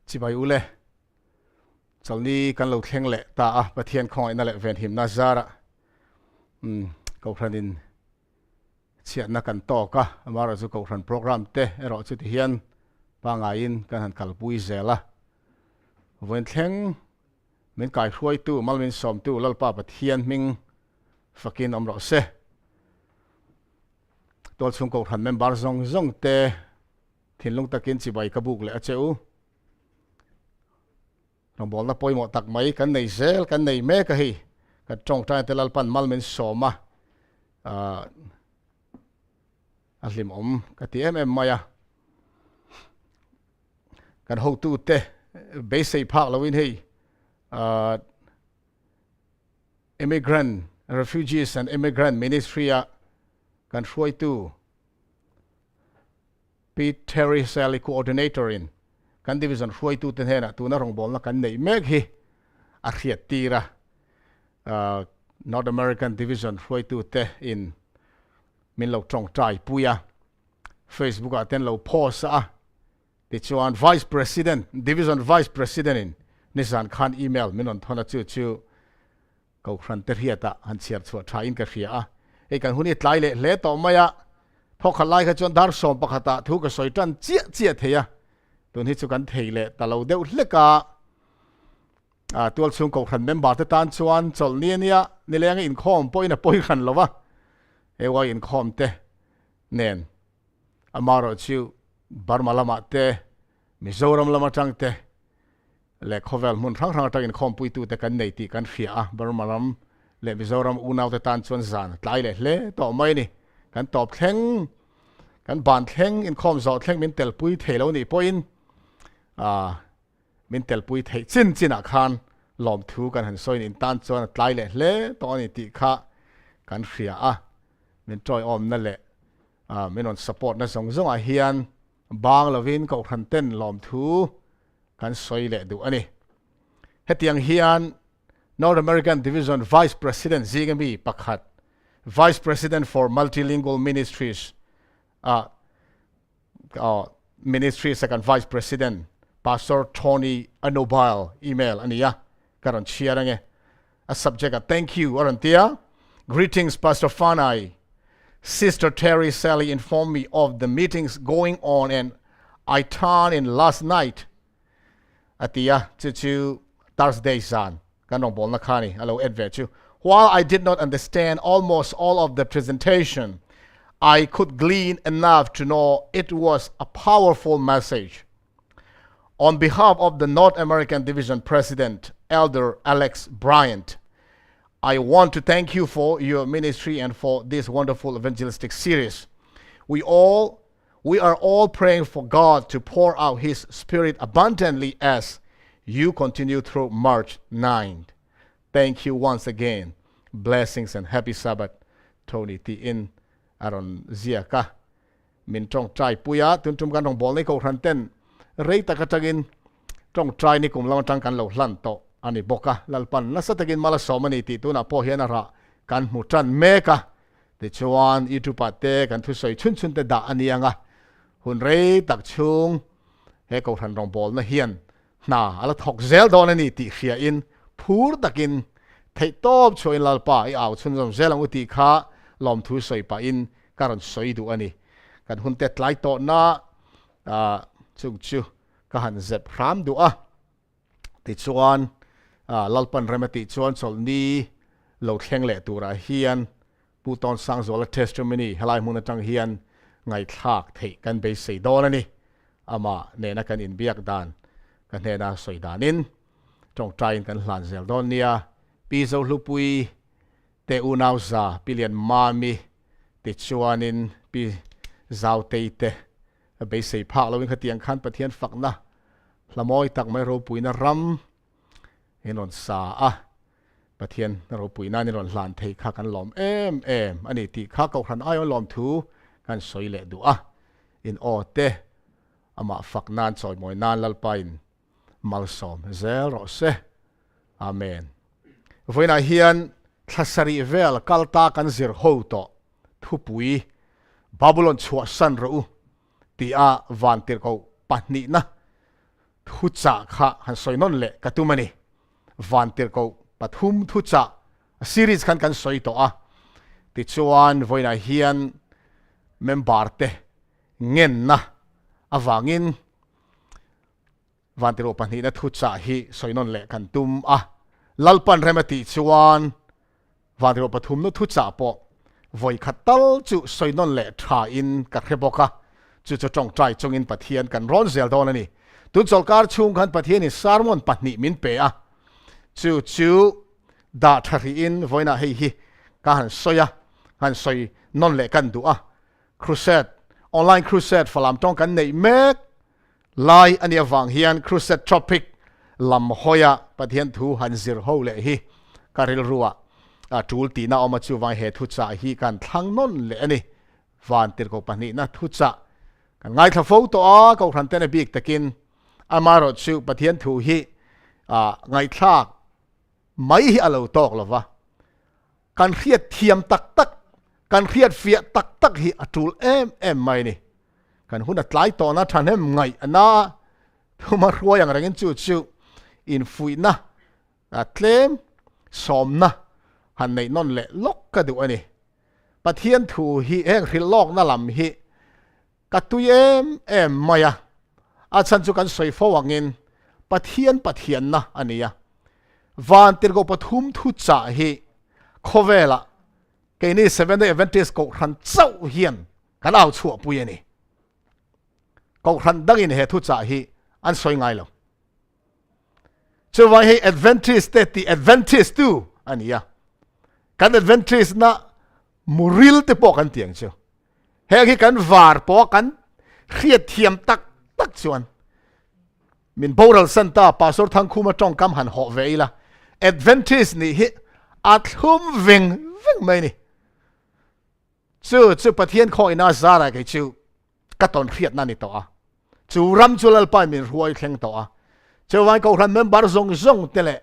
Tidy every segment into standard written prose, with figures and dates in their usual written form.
chỉ bài ule sau này căn lâu khen lệ ta bắt thiên khoi na lệ ven him na zara câu phần in chuyện na căn to cả mà rồi câu phần program te rồi chút hiền ba ngày in căn hàn kalpui zela ven khen mình cài khuấy tu mal mình som tu lal pa bắt thiên mình fakin om rõ se tôi chung câu phần member zong zong te thiên long takin chỉ bài kabuk lệ cheu rong bol na poi mo tak mai kan nei zel kan nei me ka hi ka tong tai te lal pan mal men soma alim om ka ti em maya kan ho tu te base park lawin hi immigrant refugees and immigrant ministry kan hruai tu Pete Terry Sally coordinator in kan division hruai tu ten hena tu na rong bol na kan nei mek hi a khiat tira North American division hruai tu te in min lo tong trai puya Facebook a ten lo post ti chuan vice president division vice president in nisan khan email min on thona chu ko khran te hiata han chiar chu tha in ka ria e kan huni tlai le to maya thokhalai kha chon dar som pakhata thu ka soitan chia theya tun hi chu kan theile talo deuh hleka tual chung ko khran member te tan chuan chol nia nileng in khom poina poi khan lowa e wa in khom te nen amaro chu Burma lama te Mizoram lama tang te le khovel mun thang ta in khom pui tu te kan nei ti kan fia Burma lam le Mizoram unaw te tan chuan zan tlai le to mai ni kan top thleng kan ban thleng in khom zo thleng min tel pui thelo ni poin min tel pui thei chin a khan lom thu kan han soin in tan chuan tlai le to ni ti kha kan fia min toy om na le min on support na zong a hian bang lovin ko khan ten lom thu kan soi le du ani hetiang hian North American Division Vice President Zingami Pakhat Vice President for Multilingual Ministries Ministry Second Vice President Pastor Tony Anobile email ania karon chiarange a subject thank you orantia greetings Pastor Fanai Sister Terry Sally informed me of the meetings going on and I turned in last night atia chu Thursday san kanong bol na khani alo advert chu while I did not understand almost all of the presentation I could glean enough to know it was a powerful message. On behalf of the North American Division President Elder Alex Bryant, I want to thank you for your ministry and for this wonderful evangelistic series. We are all praying for God to pour out His Spirit abundantly as you continue through March 9th. Thank you once again. Blessings and happy Sabbath. Tony T. in Aron Ziaka. Min trong trai puya tun tum kan rong bol ni ko khan ten rei takatagin trong trai ni kum lang tang kan lo hlan to ani boka lalpan na satagin mala somani ti tu na po hian ra kan mu tran meka ti chuan itu pa te kan thu soi chun te da anianga hun rei tak chung he ko than rong bol na hian na ala thok zel don ani ti khia in phur takin thei top choin lalpa I aw chun jom zelang uti kha lom thu soi pa in karon soi du ani kan hun te tlai to na chung chu ka han zep ram du ti chuan lalpan remati chuan chol ni lo thleng le tura hian puton sang zola testimony helai mun atang hian ngai thak thei kan be sei don ani ama ne na kan in biak dan kan ne na soi danin tong train kan hlan zel don nia pi zo hlupui te unaw za pilian mami ti chuanin pi zau te be sei pha lowin khatiang khan pathian fakna hlamoi tak mai ro puina ram enon sa pathian ro puina ni ron hlan thei kha kan lom em ani ti kha ko khan ai lom thu kan soi le du in o te ama faknan choi moi nan lalpain malsom zel ro se amen voina hian thasari vel kalta kan zir ho to thupui BABULON CHHUAHSAN ro ti van tir ko pahni na thu cha kha han soi non le katumani van tir ko pathum thu cha series kan soi to a ti chuan voina hian member te ngen na awangin van tir o pani na thu cha hi soi non le kan tum a lalpan remati chuan van tir o pathum no thu cha po voi khatal chu soi non le tha in ka kheboka chu chong trai chong in pathian kan ron zel don ani tu cholkar chung khan pathian ni sarmon pahni min pe a chu da thari in voina hei hi ka han soya han soi non le kan du a crusade online crusade falam tong kan nei mek lai ani awang hian crusade topic lam hoya pathian thu han zir ho le hi karil ruwa a tul ti na oma chu wai he thu cha hi kan thlang non le ani van tir ko pani na thu cha kan ngai tha fo to a ko khan ten bik takin amaro chu pathian thu hi ngai thak mai hi alo tok lova kan khiat thiam tak tak kan khiat fia tak tak hi atul em mai ni kan hun atlai to na than hem ngai ana thuma ruwa yang rangin chu in fui na atlem som na han nei non le lok ka du ani pathian thu hi eng ril lok na lam hi ka tu em maya a chan chu kan soi fo wangin pathian na ania van tir go pathum thu cha hi khovela ke ni 7 day advantage ko ran chau hian kan au chu pui ani ko ran dangin he thu cha hi an soi ngai lo chu wai he advantage te ti advantage tu ania kan advantage na muril te po kan tiang chu he ki kan var po kan khiat thiam tak chuan min boral santa pastor thang khuma tong kam han ho veila advantage ni hi athum veng mai ni chu pathian kho ina zara ke chu katon khiat na ni to a chu ram chulal pa min ruai thleng to a chu wai ko ran member zong te le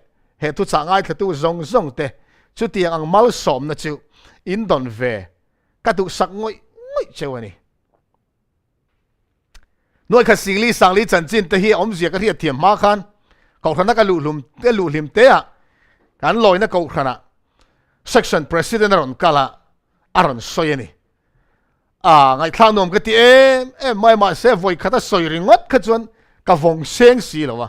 he tu changai thatu zong te chu tiang ang mal som na chu in don ve ka tu sak ngoi chewani noi kha singli sangli chanchin te hi om zia ka ria thiam ma khan ko khana ka lu lim te a kan loi na ko khana section president ron kala aron soyani ngai thlang nom ka ti mai ma se voi khata soi ringot kha chuan ka vong seng si lowa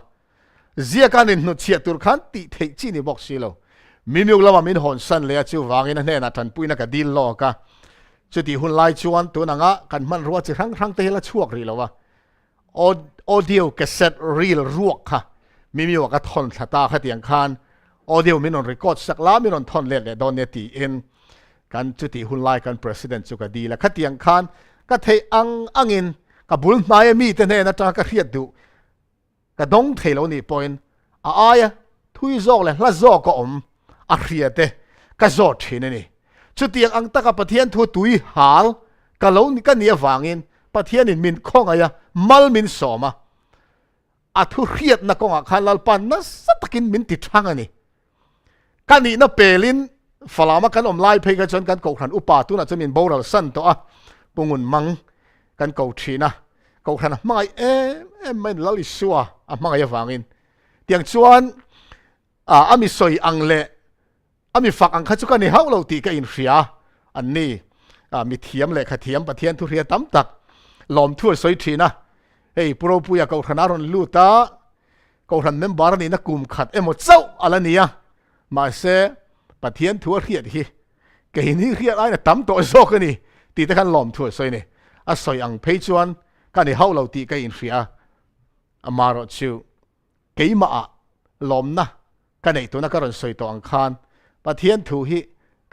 zia kan in nu chia tur khan ti thei chi ni box si lo mimiu lawa min hon san le chu wangin ne na than puina ka dil lo ka chu ti hun lai chuan tu na nga kan man ruwa chi rang te la chuak ri lowa audio cassette reel ruak kha mimiu ka thon thata kha tiang khan audio min on record sak la min on thon le don ne ti in kan chu ti hun lai kan president chu ka di la kha tiang khan ka thei angin ka bul mai mi te ne na ta ka riat du ka dong thei lo ni point aya thui zok le hla zok ko om a riate ka zo thine ni chu tiang ang ta ka pathian thu tui hal ka lo ni ka nia wangin pathian in min khong aya mal min soma a thu riat na ko nga khan lal pan na satakin min ti thang ani kani na pelin falama kan om lai phei ka chon kan ko khan upa tu na chamin boral san to a pungun mang kan ko thina ko khan mai mai lali suwa a mai wangin tiang chuan ami soi angle ami fak ang khachu kan ni haulo ti ka in ria an ni mi thiam le kha thiam pathian thu ria tam tak lom thu soi thina hei pro puya ko khanaron luta ko khan member ni na kum khat emo chau alania ma se pathian thu riat hi ke ni riat ai na tam to zo ka ni ti ta kan lom thu soi ni a soi ang phei chuan kan ni haulo ti ka in ria amaro chu keima a lom na kan nei tu na karon soi to ang khan pathian thu hi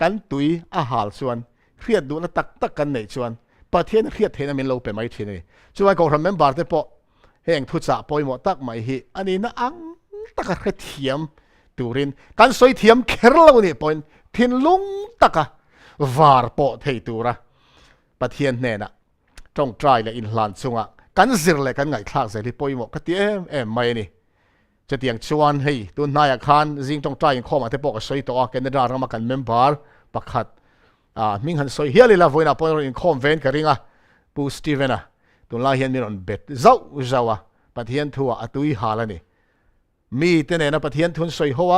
kan tui a hal chuan riat du na tak kan nei chuan pathian riat theina min lo pe mai thini chuan ko remember te po heng thu cha poimo tak mai hi ani na ang taka kha thiam turin kan soi thiam kherlo ni point thin lung taka var po thei tura pathian ne na tong try le in hlan chunga kan zir le kan ngai thak zeli poimo ka ti em mai ni chatiang chuan hei tu naya khan jing tong try in khoma te po ka soi to a canada rama kan member pakhat ming han soi hiali la voina point in khom ven ka ringa pu steven tu la hian min on bet zau zawa ปะเทียนทัวอตุยหาละนี่มีแต่เนี่ยนะปะเทียนทุนสวยหัว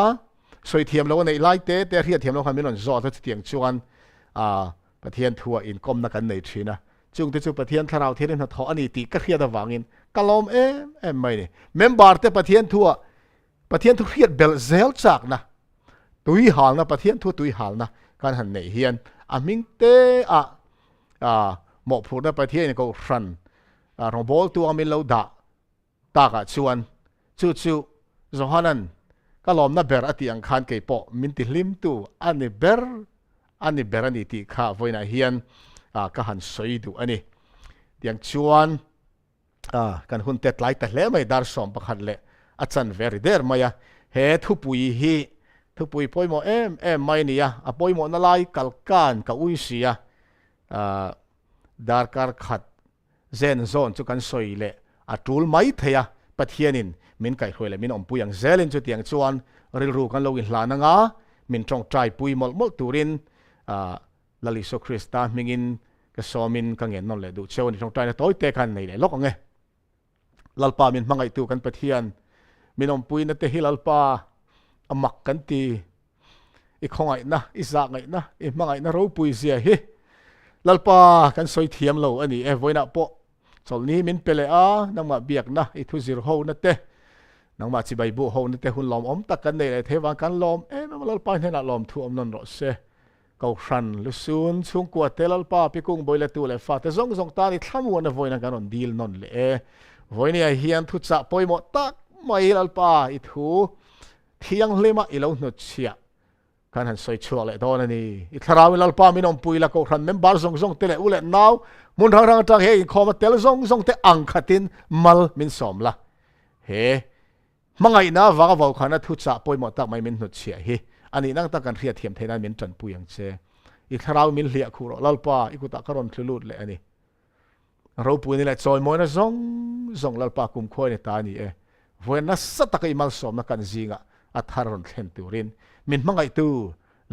สวยเทียมแล้วในไล่เตะแต่เทียนเทียมแล้วคันไม่หล่นจอดที่เตียงชวนปะเทียนทัวอินกลมนักกันในทีนะจุงที่จุปะเทียนทาราวเทียนหัดทออันนี้ตีก็เทียนระหว่างอินกลมไม่เนี่ยเมมบาร์แต่ปะเทียนทัวปะเทียนทุเรียนเบลเซลจากนะตุยหาลนะปะเทียนทัวตุยหาลนะการหันในเฮียนมิงเตหมกพูดนะปะเทียนก็รันรองบอลตัวมินเราด่าตากชวนจู่ๆจงฮันนั้นก็ลอมนะเบอร์อติอังคารเกี่ยปอมินติลิมตูอันนี้เบอร์อันนี้ตีข้าไว้ในเฮียนก็หันสวยดูอันนี้เตียงชวนกันหุ่นเต็ดไล่แต่เล่ไม่ดาร์สอมประคันเล่อาจารย์เวรีเดอร์มาทุปุยฮีทุปุยปอยโมไม่เนี่ยปอยโมนั่นไล่กัลกันกับอุยเสียดาร์การขัดเซนโซนจุกันสวยเล่จูลไม่เทียปะเทียนินมินไก่หวยเลยมินอมปุยยังเซลินจุดยังชวนริรูกันโลกินลานังมินจงใจปุยมลตูรินลลิโซคริสตามิงินก็สอมินกังเงินนั่นเลยดูเชวนี่จงใจนะตัวเตะกันในเลยล็อกไงลัลปามินมังไอตูกันปะเทียนมินอมปุยนั่นเตะฮิลัลปามักกันตีอีกของไงนะอีสากไงนะอีมังไงนะรู้ปุยเสียฮิลัลปากันสวยเทียมโลอันนี้ไว้นะปอสอลนี้มินเปเลนังมาเบียกนะอีทุซิรโฮนั่นเตะนังมาจิบายบุโฮนั่นเตะหุ่นลอมตักกันในเลยเทวากันลอมมันลัลปาเนี่ยนะลอมทุ่มนั่นรถเสก็รันลุซุนช่วงกวดเตลัลปาพิกุงบอยเลตูเลฟ้าแต่ซงตานี่ทำวันนะวันนั้นกันนดีลนนเลยวันนี้เฮียนทุจจะปอยหมดตักไม่ลัลปาอีทูเที่ยงเลมาอีเราหนุเชียกันหันสวยชัวเลยตอนนี้อีทาราวิลัลปามินอมปุยละก็รันเมมบาร์ซงเตเลอุเลนาวมุนทางจากเฮคอมาเตลซงเตอังคัตินมัลมินสอมละเฮมังไงนะว่าว่าขันทุจจะปอยหมดตักไม่มินหนุเชียเฮอันนี้นั่งตะกันเรียเทียมเทนั้นมินจันปุยยังเชอีกคราวมินเลียคูโรลัลปาอีกุตะกรอนทลุดเลยอันนี้เราปุยนี่แหละจอยมวยนะซงลัลปาคุมคอยในตานี่เว้นนัสสตักอิมัลสอมนักกันจิงะอัฐารอนเทนตูรินมินมังไงตู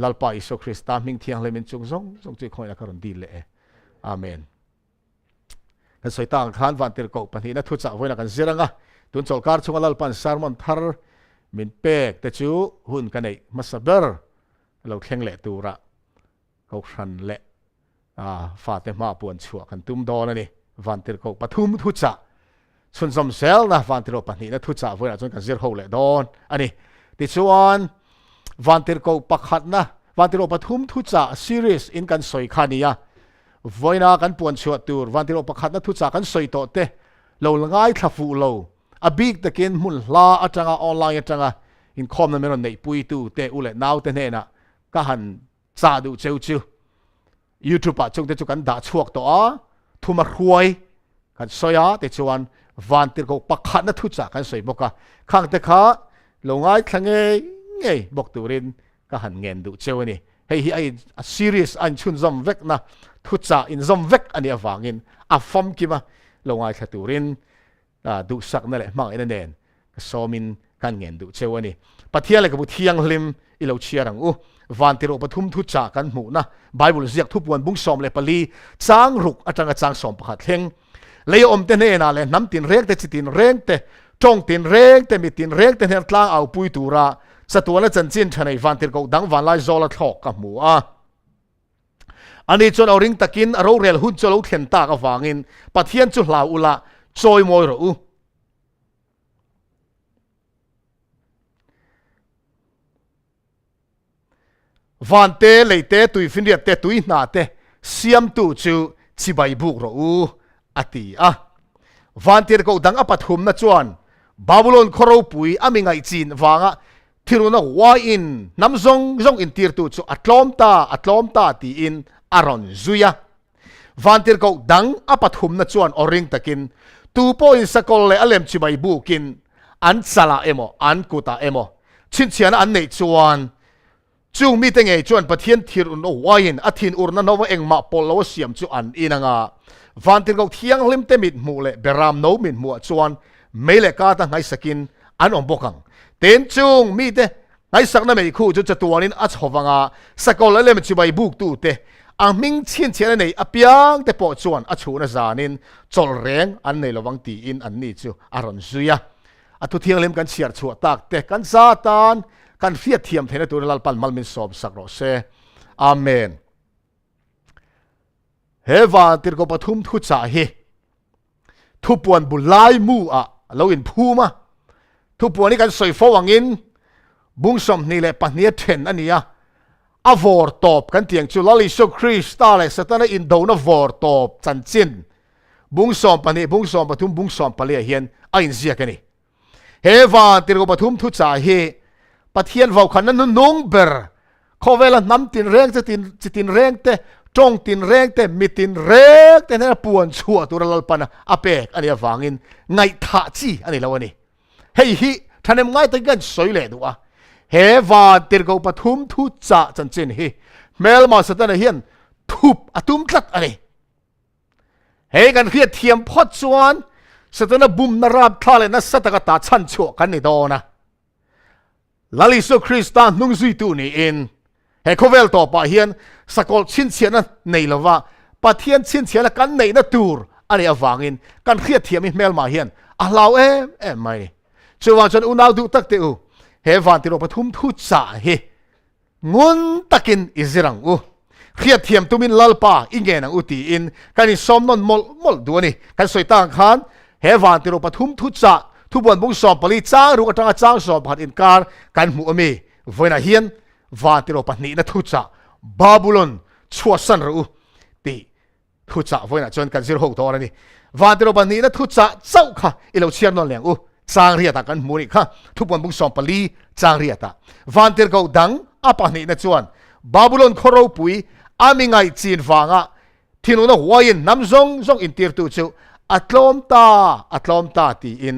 ลัลปาอิโซคริสตามิงเทียงเลยมินจงจุยคอยนักกรอนดีเลยอาเมนกันสวยต่างขันวันเตอร์กปันทีนัทุจจะเว้นนักกันจิรังะตุนโจลการชงลัลปันซาร์มอนทาร์มินเป็กแต่จูหุ่นกันในมัสเบอร์เราเข่งเละตูระเขาชันเละฟาเตมาปวนชัวกันตุ้มดอนนี่วันเตอร์กปฐุมทุจจะส่วนสมเซลนะวันเตอร์ปันนี้นะทุจจะเวลาจนกันเสียเขาเละดอนอันนี้ติดชวนวันเตอร์กปักขัดนะวันเตอร์ปฐุมทุจจะซีรีส์อินกันสวยขานียวันน่ากันปวนชัวตูร์วันเตอร์ปักขัดนะทุจจะกันสวยโตเตะเราง่ายทัฟูเราบิ๊กตะกินมุนลาอาจารย์ออนไลน์อาจารย์อินคอมนั่นไม่รอนในปุยตูเตอุเลนาวเตเนนะก็หันซาดูเจ้าจิวยูทูบจงเตจุกันด่าชวกตัวทุมารวยกันสอยเตจวนวันติรกปักขันนัทุจักกันสอยบอกข้างเตขาลงไอ้ทั้งเงยบอกตูรินก็หันเงินดูเจ้านี่เฮ้ยไอ้ซีรีส์อันชุนซอมเวกนะทุจักอินซอมเวกอันนี้ฟังอินฟอมกิมาลงไอ้ขตูรินดูสักนั่นแหละมั่งไอ้นั่นเองสอมินกันเงินดูเชื่อว่านี่ปะเทียอะไรกับบุเทียงลิมอิเราเชียรังวันที่เราปฐุมทุจากันหมู่นะไบเบิลเรียกทุบวันบุ้งสอมเลยปลีจางรุกอาจารย์จางสอมประคัดเฮงเลยอมเตเนน่ะเลยน้ำตินเร่งแต่จิตินเร่งแต่จงตินเร่งแต่มีตินเร่งแต่เห็นกลางเอาปุยตูระสตัวนั้นจันจินชนในวันที่เราดังวันไล่โซลทอกกับหมู่อันนี้จนเอาริงตะกินเราเรียลหุ่นจนเราเขียนตากับฟังอินปะเทียนจุลาอุละจอยมวยรู้วันเตะเลยเตะตุยฟินเดียเตะตุยนาเตะเสียมตูจูจิบายบุกรู้อติวันเตะก็ดังอปัทุมนะจวนบาบูลอนครบปุยอามิงไอจีนวางที่รู้นะว่าอินน้ำซงอินทีร์ตูจูอัตลอมตาตีอินอารอนซุยวันเตะก็ดังอปัทุมนะจวนอริงตะกินตูโปอินสกอลเลยอเลมจิบายบุกินอันซาลาเอโมอันกุตาเอโมชินเชียนอันเนจวนจูมีแต่ไงจวนประเทศที่รุ่นวายินอาทินอุรนันว่าเองมาปอลว่าเสียมจวนอินังวันที่เขาเที่ยงลิมเตมิดมูเลเบรามโนมิดมัวจวนไม่เลกาตั้งไงสกินอันอมบกังเต็นจูมีแต่ไงสักนั่นไม่คู่จะตัวนี้อัศวงสกอลเลมจิบายบุกตูเตอ ang ming chin chen nei apiang te po chuan a chuna zanin chol reng an nei lawang ti in an ni chu aron zuya atu thianglem kan chiar chu tak te kan satan kan fiat thiam thena tur lal pal malmin sob sakro se amen hewa tir ko pathum thu cha hi thu puan bulai mu a lo in phuma thu puan ni kan soi fo wangin bung som ni le pahnia then ania a vor top kan tiang chu lali so krista le satana in do na vor top chan chin bung som pani bung som pathum bung som pale hian a in zia kani hewa tir ko pathum thu cha hi pathian vau khan nan nong ber khowela nam tin reng tin reng te trong tin reng te mitin reng te na puan chua tur lal pana apek ani awangin ngai tha chi ani lawani hei hi thanem ngai te gan soile duwa hewa tirgo pathum thu cha chan chin hi mel ma satana hian thup atum tlat ani hei kan khiat thiam phot chuan satana bum na rap thale na sataka ta chan chu kan ni dona lali so krista nung zui tu ni in he khovel to pa hian sakol chin chiana nei lawa pathian chin chiana kan nei na tur ani awangin kan khiat thiam mel ma hian a hlaw em mai chuwa chan unaw du tak te u he van tiro pathum thu cha hi ngun takin izirang u khiat thiam tumin lalpa ingen ang uti in kani somnon mol duani kan soitang khan he van tiro pathum thu cha thu bon bung som pali chang ru atanga chang som phat in kar kan mu ami voina hian van tiro pahni na thu cha babulon CHHUAHSAN ru ti thu cha voina chon kan zir ho to ani van tiro pahni na thu cha chau kha ilo chian non leng u chang ria ta kan mu ni kha thu bon bung som pali chang ria ta van tir go dang apahni na chuan babulon khoro pui amingai chin wanga thinu na huain nam zong in tir tu chu atlom ta ti in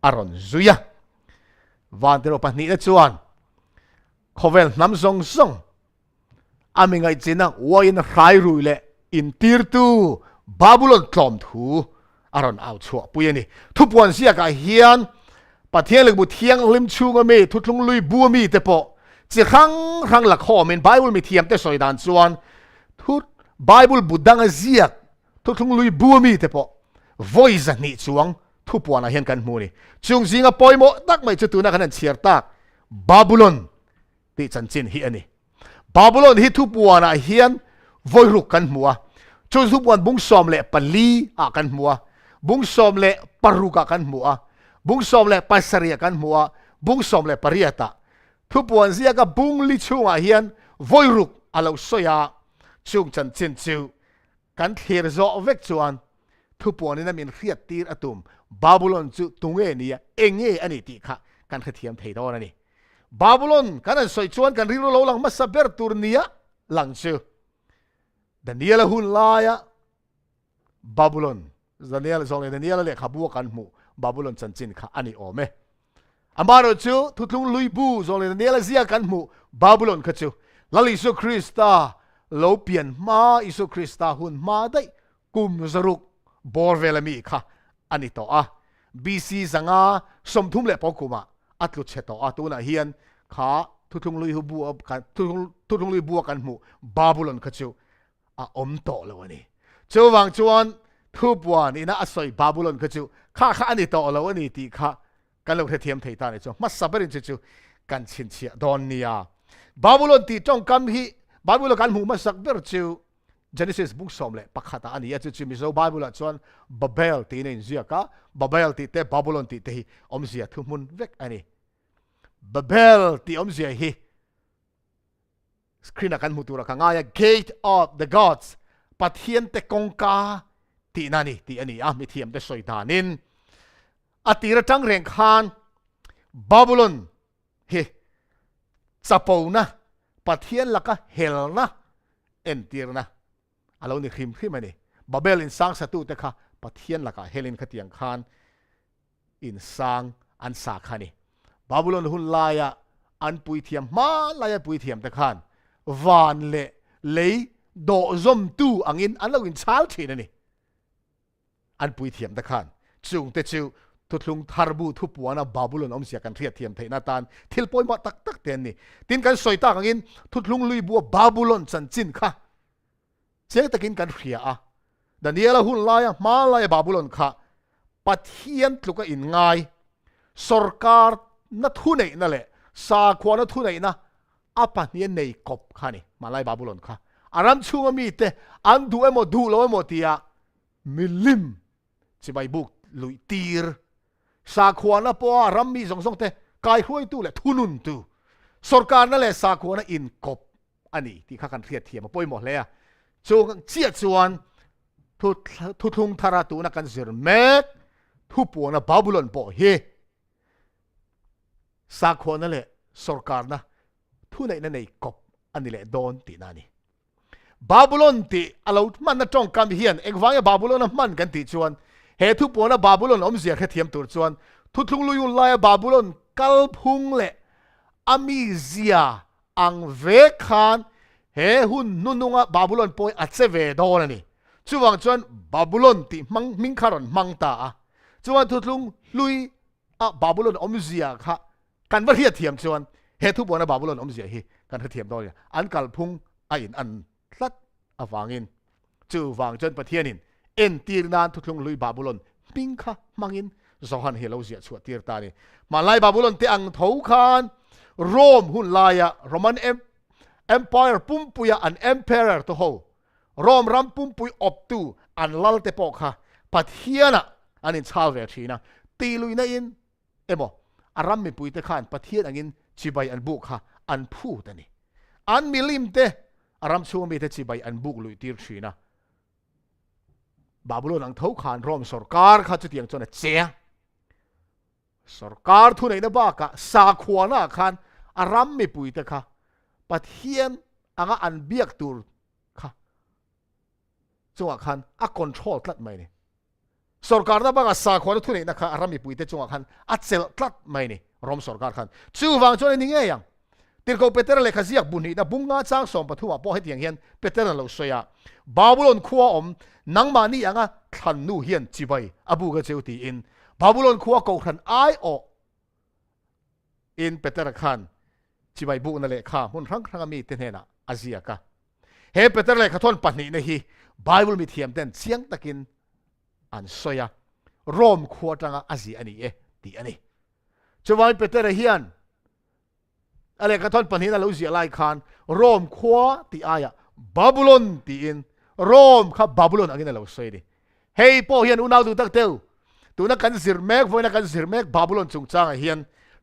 aron zuya van tiro pahni na chuan khovel nam zong amingai china huain rai ruile in tir tu babulon tlom thu aron out chua puyani thupuan sia ka hian pathian lekbu thiang lim chunga me thutlung lui bu mi te po chi rang la kho men bible mi thiam te soidan chuan thut bible budang ziak thutlung lui bu mi te po voice ni chuang thupuan a hian kan mu ni chung zinga poimo tak mai chu tu na kan chiar tak babulon ti chan chin hi ani babulon hi thupuan a hian voi ruk kan muwa chu thupuan bung som le pali a kan muwa bung som le paruka kan mua bung som le pasaria kan mua bung som le pariata thupuan zia ka bung li chunga hian voiruk alo soya chung chan chin chu kan thir zo vek chuan thupuan ina min riat tir atum babulon chu tunge nia enge ani ti kha kan khathiam thei don ani babulon kan soi chuan kan rilo lo lang masaber turnia lang chu daniel hun laya babulon Daniel zong Daniel le khabu kan mu babulon chanchin kha ani ome amaro chu thutlung lui bu zong Daniel zia kan mu babulon kha chu lali so krista lo pian ma iso krista hun ma dai kum zaruk borvelami kha ani to a bc zanga somthum le pokuma atlu cheto atuna hian kha thutlung lui bu kan thutlung lui bu kan mu babulon kha chu a om to lo ani chuwang chuan thupuan ina asoi babulon kha chu kha ani to lo ani ti kha kan lo the thiam thei ta ni chu ma saberin chu kan chin chia don nia babulon ti tong kam hi babulon kan mu ma sak ber chu genesis book som le pakhata ani ya chu mi zo babulon chuan babel ti nen zia ka babel ti te babulon ti te hi om zia thumun vek ani babel ti om zia hi screen kan mutura ka nga ya gate of the gods pathian te kongka ti nani ti ani mi thiam te soitanin atira tang reng khan babulon he chapona pathian laka helna entirna alo ni khim ani babel in sang satu te kha pathian laka helin khatiang khan in sang an sa khani babulon hun laya an pui thiam ma laya pui thiam te khan van le lei do zom tu angin alo in chal thin ani an pui thiam te khan chung te chu thutlung tharbu thupuana babulon om sia kan thria thiam theina tan thilpoi ma tak ten ni tin kan soita angin thutlung lui bu babulon chan chin kha เจียงตะกินกันเรียดันเดียละหุ่นลายมาลายบาบุลอนค่ะปัทเฮียนลุกอินง่ายสรการนัทุนนั่นแหละสาควานัทุนนะปัทเฮียนในกบค่ะนี่มาลายบาบุลอนค่ะอารามชูงมีเตอันดูเอโมดูโลเอโมตียมิลิมจิบายบุกลุยตีร์สาควานะปออารามมีสองเตกายห้วยตู้แหละทุนุนตู้สรการนั่นแหละสาควานะอินกบอันนี้ที่ข้ากันเทียดเทียมมาป่วยหมดเลยจงเจียจวนทุทุงทาราตูนักกันเสือแม็กทุปวนะบาบุลอนปอเฮสาควานั่นแหละสรการนะทุนในกบอันนี้แหละโดนตีนานี่บาบุลอนตีเรามันน่ะจ้องกันเฮียนเอกฟังบาบุลอนมันกันตีจวนเฮทุปวนะบาบุลอนอมเสียแค่เทียมตัวจวนทุทุงลุยุนลายบาบุลอนกัลพุงเละอามิเซียอังเวคานเฮหุนนุนุงะบาบุลอนปอยอัดเซเวดอนะนี่จวนจวนบาบุลอนตีมังมิงคารอนมังตาจวนทุทุงลุยบาบุลอนอมเสียค่ะกันว่าเฮียเทียมจวนเฮทุปวนะบาบุลอนอมเสียเฮกันเทียมดอเนี่ยอันกัลพุงอันลัดฟังอินจู่ฟังจนประเทศนินเอ็นตีร์นานทุกลงลุยบาบุลอนปิงค่ะมังอินสหันเฮลาเสียสวดตีร์ตานี่มาไล่บาบุลอนที่อังเท้าคานโรมหุ่นลายะโรมันเอ็มพายร์ปุ่มปุยอันเอ็มเพอเรอร์ตัวโฮโรมรัมปุ่มปุยอบตูอันลัลเตปอกค่ะประเทศน่ะอันนี้ชาวเวทีนะตีลุยนั่นอินโมอารัมมีปุยเตขานประเทศอันนี้จีบายอันบุกค่ะอันพูดนี่อันมิลิมเตอารามช่วงมีแต่จีบอันบุกลุยตีร์ชีนะบาบุลอนอังเท้าขานรอมสรการข้าจะเตียงจนเจียสรการทุนในนบ้ากะสาขวานาขานอารามมีปุยแต่ค่ะปัทเฮียนอันเบียกตูร์ค่ะจังหวะขานคอนโทรลตัดไม่เนี่ยสรการนบ้ากะสาขวาทุนในนะคะอารามมีปุยแต่จังหวะขานเซลตัดไม่เนี่ยรอมสรการขานจู่ฟังจนนี่ไงยังติร์กเปเตอร์เลยขยักบุญนี่นะบุงงาจ้างส่งปฐุมพ่อให้เตียงเฮียนเปเตอร์เราเสียบาบุลอนขัวนังมานี่ยังขันนูเฮียนจีบายอบูกเจ้าตีอินบาบุลอนขัวกูขันไอโออินเปเตอร์ขันจีบายบุนั่นแหละข้ามุนครั้งมีเทนเฮนะอาเซียกะเฮเปเตอร์เลยขัดทนปันนี่นะฮีไบเบิลมีเทียมเต้นเสียงตะกินอันเสียโรมขัวจังอาเซียนี่ตีอันนี้จะว่าเปเตอร์เฮียนอะไรกระทอนปัญหาเราเสียลายคานโรมขวาตีอายะบาบุลอนตีอินโรมขับบาบุลอนอันนี้เราเสียดิเฮ้ยพ่อเฮียนอุณาดูตักเตวตัวนักการสิรเมกไว้นักการสิรเมกบาบุลอนจงจ้างเฮียน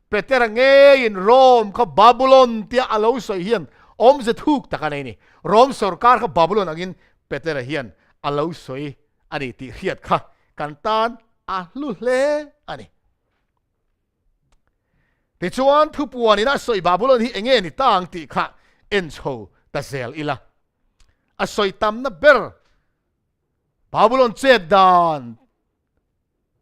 เปเตอร์เงยินโรมขับบาบุลอนที่เราเสียเฮียนอมจะทุกตะกันนี่โรมสรการขับบาบุลอนอันนี้เปเตอร์เฮียนเราเสียอันนี้ที่เฮียดค่ะกันตานลุเล่อันนี้ที่ชวนทุบวันนี้นะสวยบาบุลอนที่เองนี่ตั้งติค่ะเอ็นโชตาเซลอีละสวยตามนับเบอร์บาบุลอนเจดาน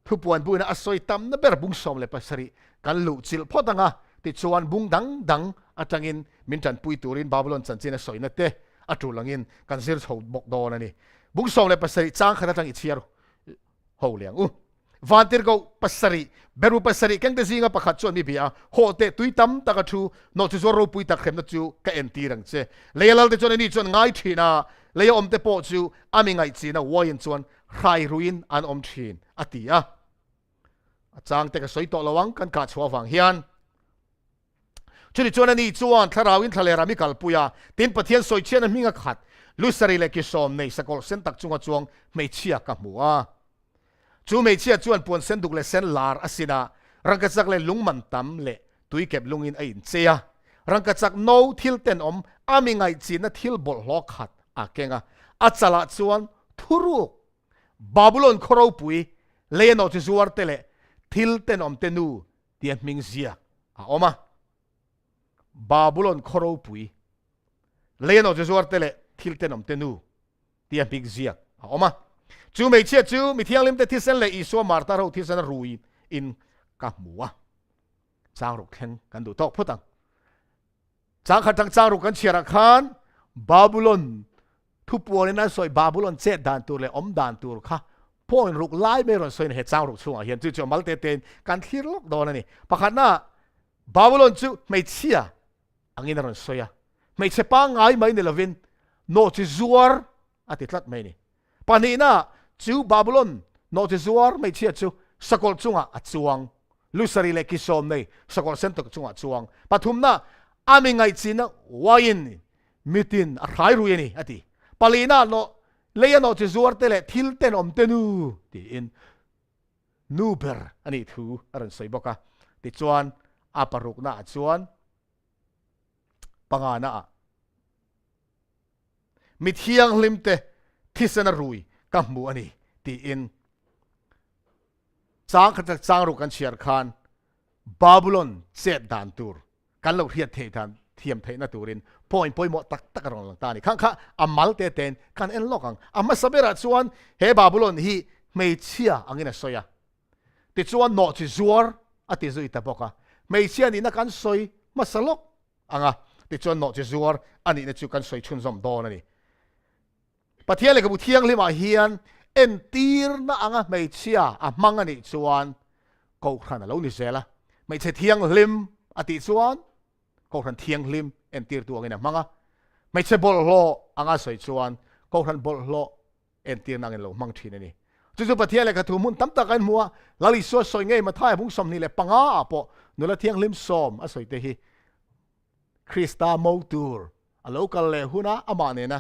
ทุบวันบุญนะสวยตามนับเบอร์บุ้งสมเลยภาษาริกันลุจิลพอดังอ่ะที่ชวนบุ้งดังจังอินมินจันปุยตูรินบาบุลอนจันจีนสวยนัดเตะจูหลังอินกันเสียชาวบกโดนนี่บุ้งสมเลยภาษาริจ้างขนาดจังอิเชียร์หูเลี้ยงวันที่เราภาษาริเบรูภาษาริกันแต่สิ่งประคัดชวนมีเบียโหเตตุยตั้มตะกัชูนอจุจวรูปุยตะเข้มนัดจูก็เอ็นตีรังเจเลี้ยลเตชวนนี่ชวนง่ายทีน่ะเลี้ยอมเตปอจูอามิง่ายจีน่ะวายินชวนใครรุอินอันอมทีนอติอ่ะจางเตก็สวยต่อระวังกันกัดชัวฟังเฮียนชุดชวนนี่ชวนทาราวินทะเลรามิกัลปุยาตินปะเทียนสวยเชียนมิงขัดลุสริเลกิสอมในสกอลเซนตักจงจวงไม่เชียกับมัวจูไม่เชื่อจวนปวนเส้นดุกเลเส้นลาร์อสินารังกัจักเลลุงมันตั้มเลตุยเก็บลุงอินไออินเซียรังกัจักโนทิลเต็นอามิงไอจีนทิลบอลล็อกขัดเก่งอัจฉริจวนทุรุกบาบุลอนคราวปุยเลนอจิจวร์เตเลทิลเต็นเตนูเดียมิงเซียอมาบาบุลอนคราวปุยเลนอจิจวร์เตเลทิลเต็นเตนูเดียมิงเซียอมาจูไม่เชื่อจูมีเที่ยงลิมแต่ที่เส้นเลยอีสัวมาร์ตาเราที่เส้นรุยอินกับหมัวจางรุกเข่งกันดูตอกพุตังจางขัดจางรุกกันเชียร์ขันบาบุลอนทุบวัวนี่นะสวยบาบุลอนเจ็ดด่านตัวเลยดานตัวค่ะพวกรุกไล่ไม่รอนสวยเหตุจางรุกช่วงเห็นจู่ๆมัลเตเตนการที่รกโดนนี่ปะขันน่ะบาบุลอนจูไม่เชื่ออันนี้รอนสวยไม่เชื่อปังไงไม่เนลวินโนจิจวร์อั อติดลัดไม่นี่ปานีน่าจูบาบุลอนโนติซัวร์ไม่เชื่อจูสกอลจุงอ่ะจวงลุสรีเลกิโซมในสกอลเซนตกจุงอ่ะจวงปฐุมน่าอามิงไงจีน่าวายินมิตินอะไรรู้ยันนี่อติปาลีน่าโนเลียโนติซัวร์เตเลทิลเตนอมเตนูตีอินนูเบอร์อันนี้ถูอรันใส่บอกะติจวนอาปรุกน่าจวนปังอาน่ามิเทียงลิมเตทิสนารุยกับหมูอันนี้ตีอินจางขัดจางรุกันเชียร์คานบาบูลอนเซดดานตูร์กันเราเทียบเทียนเทียมเทนตูรินพอยหมดตักรองหลังตานี่ข้างข้าอามัลเตเตนกันเอ็นล็อกอังอามาสเบรัดชวนเฮบาบูลอนฮีไม่เชื่ออังเงินสอยติดชวนโนจิซัวร์อติจุยตะบอกะไม่เชื่อนี่นักกันสอยมาสลกอังอ่ะติดชวนโนจิซัวร์อันนี้นักจุกันสอยชุนสมโดนนี่ปะเทียนเลยกับบุเทียงลิมาเฮียนเอ็นตีร์นะอังไม่เชื่ออ่ะมังอันนี้ชวนกูขันแล้วนี่เสียละไม่ใช่เทียงลิมอติชวนกูขันเทียงลิมเอ็นตีร์ตัวเงี้ยมังอ่ะไม่ใช่บอลโลอังอ่ะสอยชวนกูขันบอลโลเอ็นตีร์นั่งเงินโลมังทีนี่จู่ๆปะเทียนเลยกับทุ่มุนตั้มตะกันมัวลาลิซัวสอยเงี้ยมาท้ายบุ้งสมนี่เลยปังอ่ะปะนู่นละเทียงลิมสอมอ่ะสอยเตฮีคริสตาโมตูร์อ่ะแล้วกันเลยหุ่นอ่ะอามาเนี่ยนะ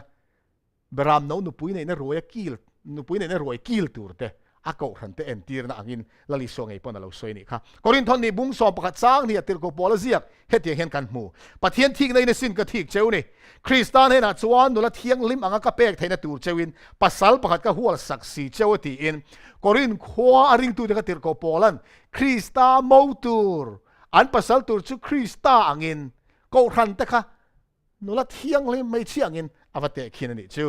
บรามโนนุปุยเนี่ยรวยกิลนุปุยเนี่ยรวยกิลตูร์เตอากาศหันเตเอ็นตีร์นะอังอินลาลิซัวไงปนเราสอยนี่ค่ะกอรินทอนนี่บุ้งสอมประกาศสร้างเนี่ยติร์โกปอลเซียกเฮ็ดยังเห็นกันหมู่ปะเทียนทิ้งในสินก็ทิ้งเจ้านี่คริสตานเห็นอ่ะชวนนู่นละเทียงลิมอังกะเปกไทยนะตูร์เจ้าอินปัสสัลประกาศก็หัวสักสีเจ้าตีอินกอรินขวาอริงตูเด็กติร์โกปอลันคริสตาโมตูร์อันปัสสัลตูร์ชื่อคริสตาอังอินก็รันเตค่ะนู่นละเทียงลิมไม่เชื่ออังอินอวตารคินนี่จู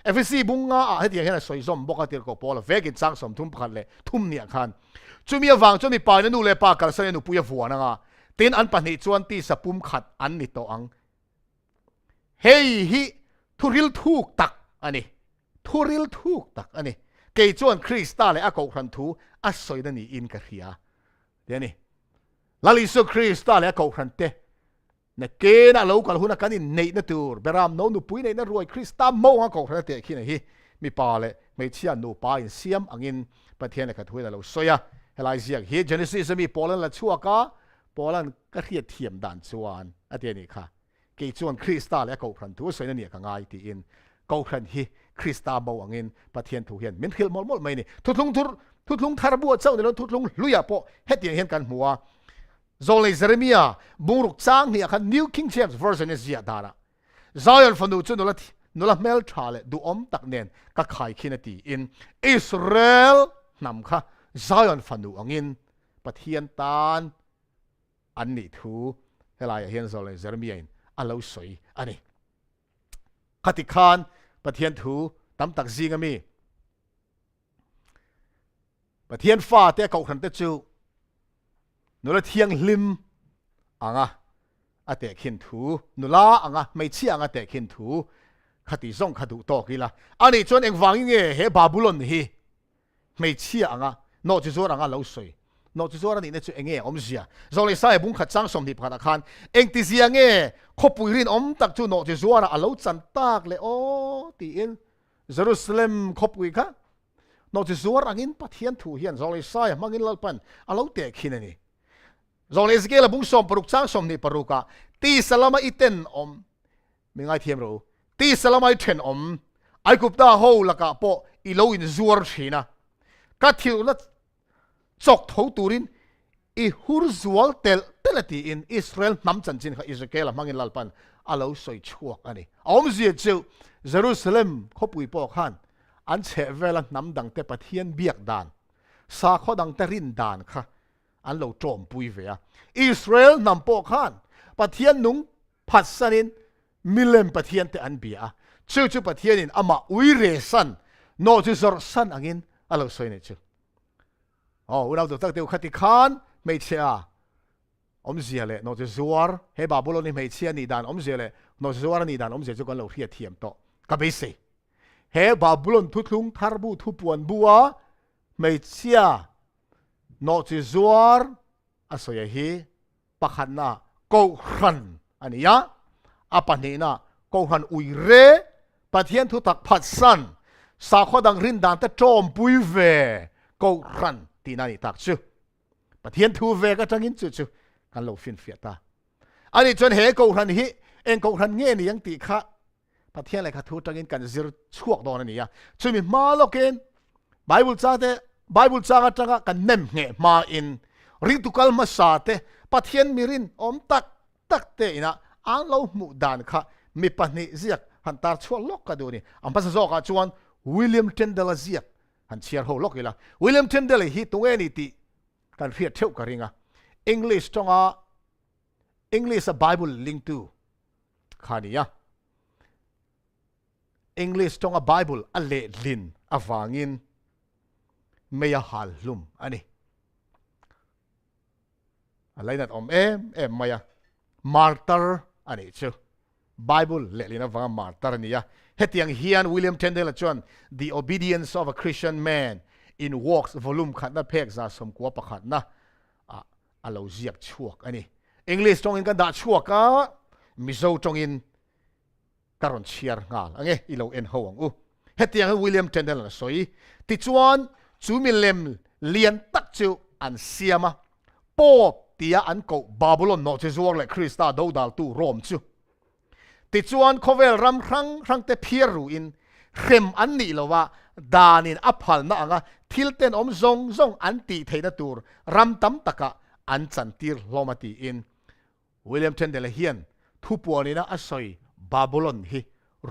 เอฟซีบุงงาเฮ็ดยังเห็นสวยสมบอกติร์โกปอลเวกินจังสมทุ่มพันเลยทุ่มเนี่ยคันจู่มีวังจนมีปายนั่นดูเลยปากกระเซ็นหนูปุยหัวนะงาตีนอันปันหิจวนตีสปุ่มขัดอันนี่โตอังเฮ้ยฮิทุริลทุกตักอันนี้ทุริลทุกตักอันนี้เกยจวนคริสตัลเลยอากาศรันทูอัศสวยนั่นนี่อินกะเฮียเดี๋ยวนี้ลาลิสุคริสตัลเลยอากาศรันเตเนี่ยเกน่ะเรากันหุ่นกันนี่เนยนั่นตัวเบรามโนนุปุยเนยนั่นรวยคริสตัลโม่อากาศรันเตขี้นี่มีปาเลยไม่เชื่อหนูปาอินเสียมอังอินประเทศเนี่ยขัดหุ่นเราสวยเฮลัยเซียกเฮเจเนซิสมีปอลันละชั่วกะปอลันก็เทียบเทียมด่านชวนอันเดียนี่ค่ะเกยจวนคริสตัลและกาขันทูสวยนั่นเนี่ยก็ง่ายตีอินกาขันฮีคริสตัลบ่อังอินประเทศถูเห็นมินฮิลมอลมอลไม่นี่ทุดลุงทาร์บัวเจ้าเนี่ยทุดลุงลุยอะปอเฮ็ดยังเห็นกันหัวโซเลเซเรมียบุรุษจ้างเนี่ยคัน New King James Version เนี่ยเสียดาระซายอนฟันดูจุนนุละเมลทาเลดูอมตักเนนก็ขายคินตีอินอิสราเอลนำค่ะซายอนฟันดูอังอินประเทศตานอันนี้ทูเฮลายเฮนโซเลเซเรมียอินอัลลอฮ์สวยอันนี้ขติคานประเทศทูตั้มตักซิงมีประเทศฟ้าเตะเขาขันเตจูนุละเทียงลิมอ่างะเตะขินทูนุละอ่างะไม่เชี่ยอ่างะเตะขินทูขติส่งขดุโตกีละอันนี้จนเองฟังยังไงเฮบาบุลอนฮีไม่เชี่ยอ่างะนอกจากอ่างะเราสวยนอกจากอันนี้เนี่ยจะเองอมเสียโซลิซาบุ้งขัดจังสมดิบขัดคันเองติเสียงขบปุยรินอมตักจูนอกจากอันเราจันตากเลยโอ้ตีอินเยรูซาเล็มขบปุยค่ะนอกจากอันนี้ปัทเฮียนถูเฮียนโซลิซามังอินลัลปันอันเราเตะขินนี่โซลิสเกลบุ้งสมปรุกจังสมดิบปรุกะตีสลามาอิเตนอมมีไงเทียมรู้ตีสลามาอิเทนอมไอกุปตาโฮละกะปออีโลอินซัวร์ชีนะกัดทิวละจกทูตูรินอีฮูร์ซัวลเตลตีอินอิสราเอลน้ำจันจินค่ะอิสราเอลมังอินลัลปันอาเราสวยชั่วอันนี้อมเสียเจ้าเยรูซาเล็มขบปุยปอขันอันเชเวลันน้ำดังเตปะเทียนเบียกดานสาข้อดังเตรินดานค่ะอันเราโจมปุยเวียอิสราเอลนำปอขันปะเทียนนุงพัดสันินมิเลมปะเทียนเตอันเบียจู่ปะเทียนินอามาอุยเรสันโนจิซอร์สันอังอินอาเราสวยเนี่ยเจ้าอ๋อเราตัวตั้งเดียวขัดที่ขานไม่เชื่ออมเสียเลยนอกจากซัวร์เฮบาบุลนี่ไม่เชื่อนี่ดานอมเสียเลยนอกจากซัวร์นี่ดานอมเสียจุกันเราเทียเทียมโตกับไม่เสียเฮบาบุลทุลุงทาร์บูทุปวนบัวไม่เชื่อนอกจากซัวร์อาศัยฮีปะขันน่ะกูรันอันนี้ยะอาปันนี้น่ะกูรันอุยเร่ ปะเทียนทุตักพัดสันสาขดังรินดานแต่โจมปุยเวกูรันตีนันตักชูปะเทียนทูเวก็จังอินชูกันโลฟินเฟียตาอันนี้จนเหกูรันฮิเองกูรันเงี้ยนี่ยังตีข้าปะเทียนอะไรข้าทูจังอินกันซิรช่วงโดนนี่ยจุมีมาโลกินไบเบิลจ้าเตไบเบิลจ้าจังกันเนมเงมาอินริตุกัลมาสาเตปะเทียนมิรินอมตักเตนะอันเรามุดานข้ามีปนิเสียกหันตาชัวล็อกกันดูนี่อันภาษาโซกาชวนวิลเลียมเทนเดลเสียกหันเชียร์โฮล็อกอีละวิลเลียมเทนเดลฮิตตรงนี้ตีกันเฟียดเที่ยวกันริงอ่ะอังกฤษตรงอังกฤษไบเบิลลิงก์ตูขานี่อ่ะอังกฤษตรงไบเบิลอัลเลลินอฟางินไม่ยาฮัลลุมอันนี้อะไรนั่นไม่ยามาร์เตอร์อันนี้ชื่อBible เล่นนะฟังมาตารนี้เฮติยังเฮียนวิลเลียมเทนเดลจวน The Obedience of a Christian Man in Works Volume ขัดนะเพกจะสมควรประคัดนะเราเจียบชั่วอันนี้อังกฤษตรงอินกันด่าชั่วก็มิโซตรงอินการันเชียร์งาอันนี้อีเราเอ็นห่วงเฮติยังวิลเลียมเทนเดลนะสวยติจวนจูมิเลมเลียนตักจิวอันเสียมาปอบตียอันกูบาบิลอนโนเจซัวร์และคริสตาดูดัลตูโรมจิวติจวนเขาเวลรำครั้งแต่เพียรูอินเข้มอันนี้เราว่าดานินอัพพัลนะอ่ะทิลเตนซงอันตีเทนตูร์รำตั้มตะกะอันจันทีร์โลมาตีอินวิลเลียมเทนเดลเฮียนทุปวนี่นะอสอยบาบิลอนฮิ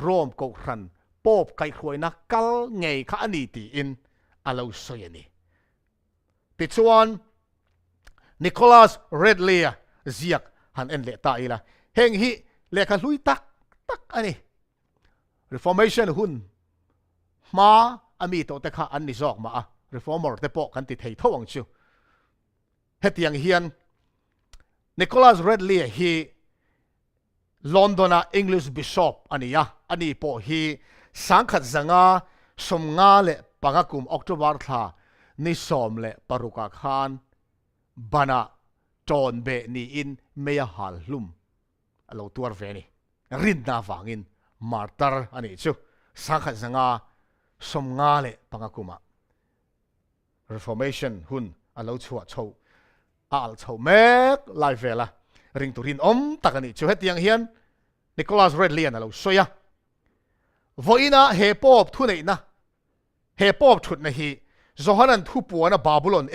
โรมกกรันปอบไก่ขวยนะกัลไงข้าอันนี้ตีอินอาเราสอยนี่ติจวนนิโคลัสเรดเลียเซียกหันเอ็นเลตาอีละเฮงฮิเลขาลุยตักอันนี้ reformation หุ่นมาอามีโตแต่ข้าอันนี้จอกมา reformer แต่ปอกกันติดเหตุทวังชิวเฮติยังเฮียนนิโคลัสเรดลีฮีลอนดอนอังกฤษบิชอปอันนี้ปอฮีสังขัดจังอาสมงาเลปังกุมออกตุบาร์ท่านิสอมเลปารุกาคานบานาจอนเบนีอินเมียฮัลลุมเราตัวเวนี่รินนาฟังอินมาร์ตาร์อันนี้ชูสังขัดสังอาสมงาเลปังกุมะ reformation หุ่นเราชัวโชว์โชว์เมกไลฟ์เวล่ะริงตุรินตักอันนี้ชูเฮติยังเฮียนนิโคลัสเรดเลียนเราสวยวันน่ะเฮปอบทุนไหนนะเฮปอบชุดนะฮีโซฮันันทุปวนะบาบูลอน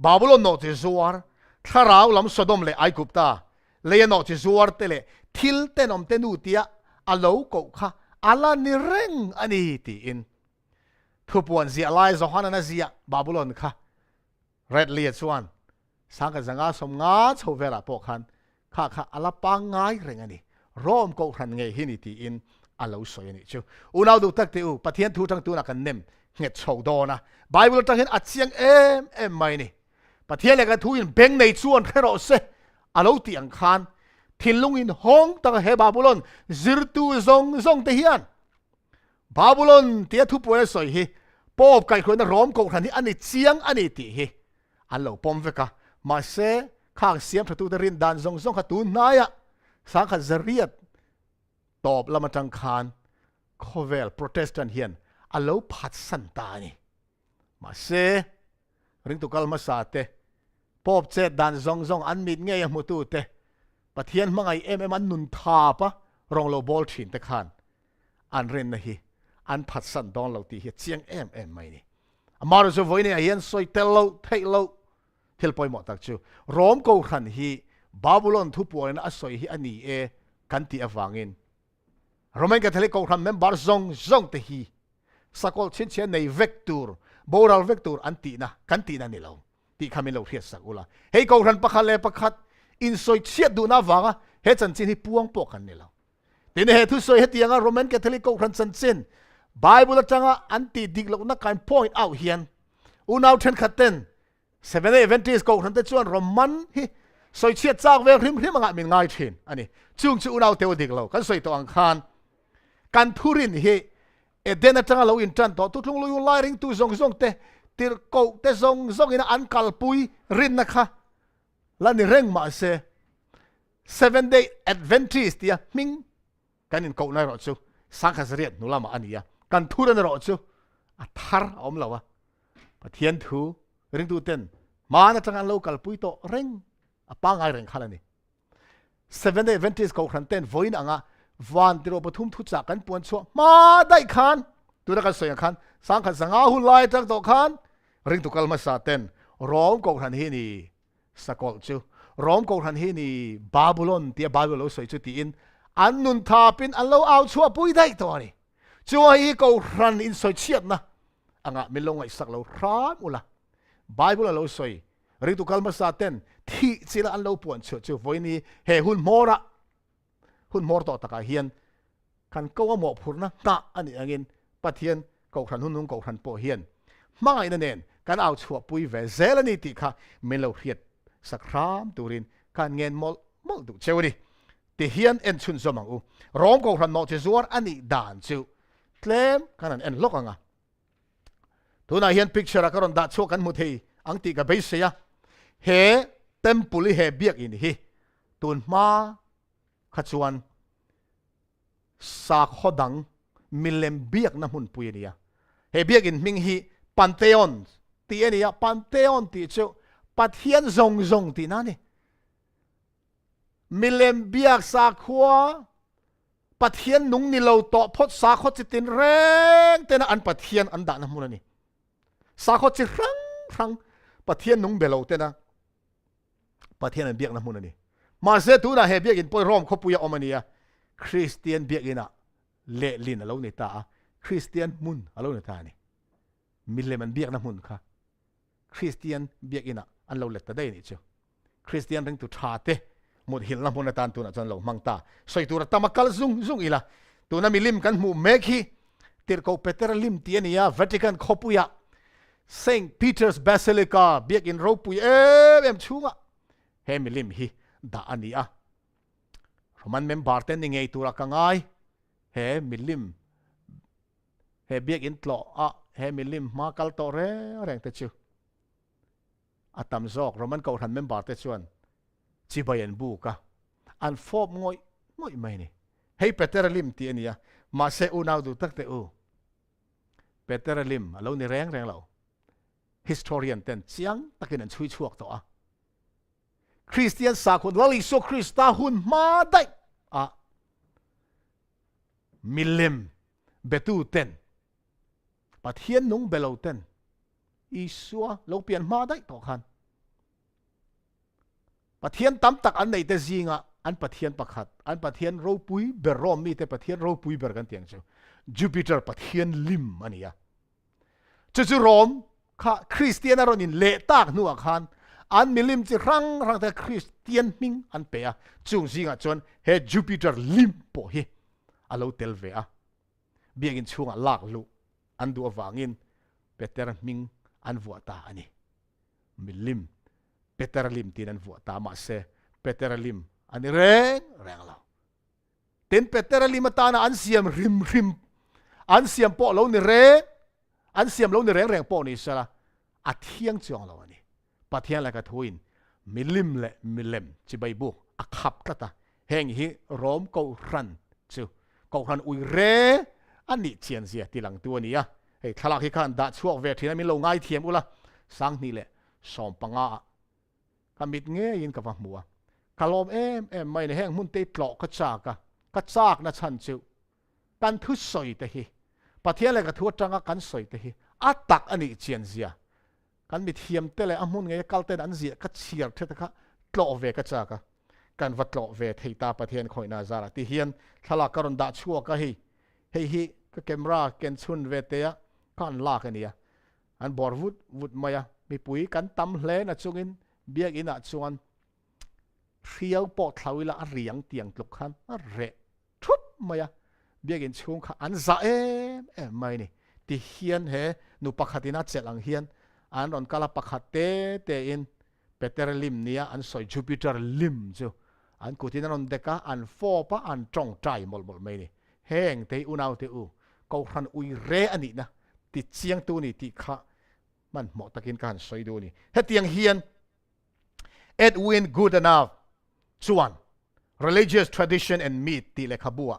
บาบูลอนโนติซัวร์ถ้าเราลำสดมเลไอกุปตาเลยโนติซัวร์เตเลทิลเตนอมเตนูติยะอาลูกค่ะอาลานิเร่งอันนี้ตีอินทุปวันเสียลายโซฮันันเสียบาบูลอนค่ะเรดเลียส่วนสังกัดสังอาสมงาชาวเวลาปกคันค่ะอาลาปังง่ายเร่งอันนี้รอมกูขันไงฮินิตีอินอาลูสวยนี่ชูอุณาดูตักติวปะเทียนทูจังตูนักเนมเง็ดโชว์ดอนะไบเบิลจังเห็นอัดเสียงไม่นี่ปะเทียนเลยกันทูอินเบงในส่วนแค่เราเสอาลูตีอังคารทินลุงอินห้องตั้งเฮบาบูลอนซิรตูซงเทียนบาบูลอนเตียทุบวันสวยฮีปอบไก่คนนั้นรอมกูขันที่อันนี้เสียงอันนี้ตีฮีอันเราปอมเวกะมาเสข้างเสียงประตูดรินดานซงขัตูนายะสังขัดเรียดตอบละมาจังคานโคเวลโปรเตสแตนต์เฮียนอาลูพัดสันตานี่มาเสริงตุกัลมาสาเตปอบเจดานซงอันมิดเงียมุตุเตปะเทียนมังไอมันนุนทาปะรองโลบอลชินเตคานอันเรนนะฮีอันพัดสันดอนเราตีเฮียเจียงไม่นี่มารุสวยนี่เฮียนสวยเทลโลเทลปอยหมดตักจูรอมกูขันฮีบาบูลอนทุบวันนั้นสวยฮีอันนี้กันตีอฟังอินโรมันก็ทะเลกูขันเมมบาร์ซงเตฮีสกอลเช่นในเวกตูร์โบราณเวกตูร์อันตีนะกันตีนั่นนี่เราตีคำนี้เราเทียบสักอุละเฮ้ยกูขันประคัดเลยประคัดอินสวยเชียดดูน่าฟังอ่ะเฮ้ยจันจินที่พวงปกกันนี่เราทีนี้เฮ้ยทุกสวยเฮ้ยที่ยังโรมันก็ทะเลกูขันจันจินไบเบิลจังอ่ะอันตีดิกเรานักการ point out เฮียนอุณาเทนขัดเต็น7 Adventist กูขันเตจวนโรมันฮีสวยเชียดจากเวลริมมังอ่ะมีง่ายเช่นอันนี้จุงจูอุณาเทวดิกเรากันสวยตัวอังคารกันทุรินเฮเดนจังเราอินจันต่อทุกลุงลุยไล่ริงตู้ซงเตติร์โกเตซงอินอันกัลปุยรินนะคะแล้วนี่เร่งมาเซ7 Day Adventistเดียมิงกันอินกูนายรอดซู sang khas riat nu lama ania kan thu ran ro chu a thar om lawa pathian thu ring tu ten mana tangan local pui to reng apa ngai reng khalani seven day adventist ko khan ten voin anga van tiro pathum thu cha kan puan chu ma dai khan tu ra kan soya khan sang khan sanga hun lai tak to khan ring tu kalma sa ten rom ko khan hi ni sakol chu rom ko khan hi ni babulon tia babulon soi chu ti in an nun tha pin an lo au chu pui dai to ni chu hi ko khan in soi chiat na anga milong ai sak lo ram ula bible lo soi ring tu kalma sa ten thi chila an lo puan chu chu voini he hun mor to taka hian kan ko mo phurna ta ani angin pathian ko khan hun ko khan po hian mangai na nen kan au chua pui ve zelani ti kha melo hiat sakram turin kan ngen mol du chewri ti hian en chun zomang u rom ko khan no che zuar ani dan chu tlem kanan en lokanga tuna hian picture a karon da chu kan mu thei ang ti ka beisia he temple he biak in hi tun ma khachuan sa khodang milem biak na hun puinia he biak in ming hi pantheon ti ania pantheon ti chu pathian zong ti na ni milem biak sa khwa pathian nung ni lo to phot sa khot chitin reng tena an pathian an da na mun ani sa khot chi rang pathian nung belo tena pathian an biak na mun ani ma se tu na he biak in poi rom khopuya omania Christian biak ina le lin alo ni ta Christian mun alo ni ta ni milem an biak na mun kha Christian biak ina an lo let ta dai ni chu Christian ring tu tha te một hiện làm một tan tu na chọn lâu mang ta soi tu ra tamakal zung ila tu na milim kan mu mekhi tir ko Peter lim tiania Vatican khopuya Saint Peter's Basilica biak in Lalropuia em chunga he milim hi da ania Roman member ten ngei tu ra kangai he milim he biak in tlo he milim ma kal to reng te chu atam zok Roman ko han member te chuan chi bayan bu ka an fop ngoi mai ni hei Peter lim ti ania ma se u nau du tak te u Peter lim alo ni reng lo historian ten chiang takin an chui chuak to a Christian sa khun lali so Christa hun ma dai milim betu ten pathian nung belo ten isua lo pian ma dai to khan pathian tam tak an nei te zinga an pathian pakhat an pathian Lalropui berom mi te pathian Lalropui ber kan tiang chu Jupiter pathian lim ania chu rom kha Christian aron in le tak nu khan an milim chi rang te Christian ming an pe a chung zinga chon he Jupiter lim po hi alo tel ve a biagin chunga lak lu an du awangin Peter ming an vuata ani milim Peter lim tinan vu ta ma se Peter lim ani reng lo ten Peter lim ta na an siam rim an siam po lo ni re an siam lo ni reng po ni sala a thiang chong lo ani pathian la ka thuin milem chi bai bu a khap ka ta heng hi rom ko ran chu ko ran ui re ani chian zia ti lang tu ani a hei thalak hi khan da chuak ve thina mi lo ngai thiam ula sang ni le som panga kamit nge in ka va mua kalom em mai ne heng mun te tlo ka chak na chan chu kan thu soi te hi pathian le ka thu tanga kan soi te hi atak ani chian zia kan mi thiam te le amun nge kal ten an zia ka chiar the ka tlo ve ka chaka kan va tlo ve theita pathian khoina zara ti hian thala karon da chua ka hi hi ka camera ken chun ve te ya kan la ka nia an bor vut maya mi pui kan tam hle na chungin biak ina chuan riau po thlawila a riang tiang tluk khan a re thut maya biak in chung kha an za em mai ni ti hian he nu pakhatina chelang hian an ron kala pakhat te in Peter lim nia an soi Jupiter lim chu an kutin ron deka an fo pa an tong trai mol mai ni heng te unau te u ko khan ui re ani na ti chiang tu ni ti kha man mo takin kan soi du ni he tiang hian Edwin good enough chuan religious tradition and meat ti le khabua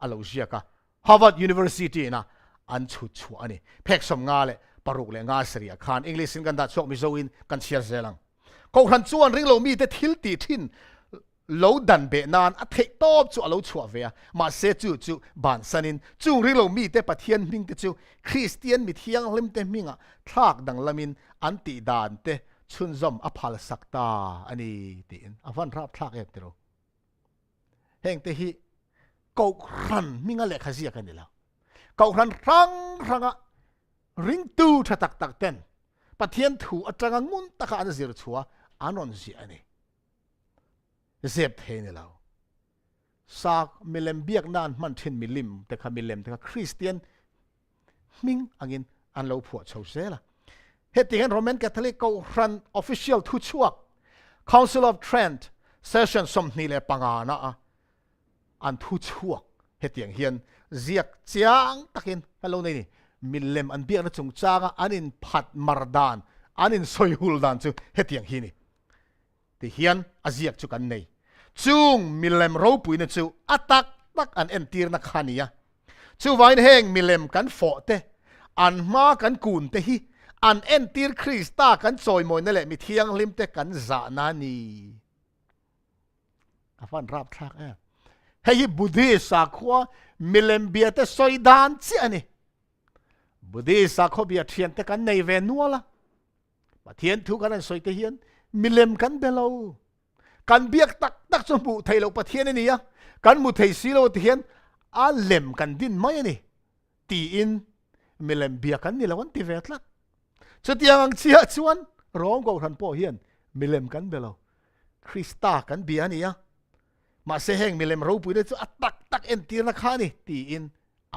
alo ziaka Harvard University na an chu ani phek som nga le paruk le nga seria khan English in kan da chok mi zo in kan chiar zelang ko khan chuan ring lo mi te thil ti thin lo dan be nan a thei top chu alo chua ve ma se chu ban sanin chu ring lo mi te pathian ming te chu Christian mi thiang lim te minga thak dang lamin an ti dan te chun zom a phal sakta ani tin avan rap thak em te ro heng te hi ko khan minga le khazia kan ni la ko khan ranga ring tu tha tak ten pathian thu atanga ngun taka an zir chua anon zi ani zep the ni lo sak milem biak nan man thin milim te kha milem te kha Christian ming angin an lo phuat chho sela heti hen Roman Catholic ko ran official thu chuak Council of Trent session som ni le pangana an thu chuak hetiang hian ziak chiang takin hello nei milem an biak na chung changa anin phat mardan anin soihul dan chu hetiang hi ni ti hian aziak chu kan nei chung milem ro pui na chu atak tak an entir na khania chu vain heng milem kan fo te an ma kan kun te hi an entir Krista kan choi moi na le mi thiang lim te kan za na ni afan rap thak hei Buddhist sa khwa milem bia te soidan chi ani Buddhist sa kho bia thian te kan nei ve nuala pathian thu kan soi te hian milem kan belo kan biak tak chu mu thei lo pathian ani ya kan mu thei si lo te hian a lem kan din mai ani ti in milem bia kan ni lawan ti ve tlak chutiang ang chia chuan rong go ran po hian milem kan belo Krista kan bia ani ya ma se heng milem ro pui de chu tak entir na khani ti in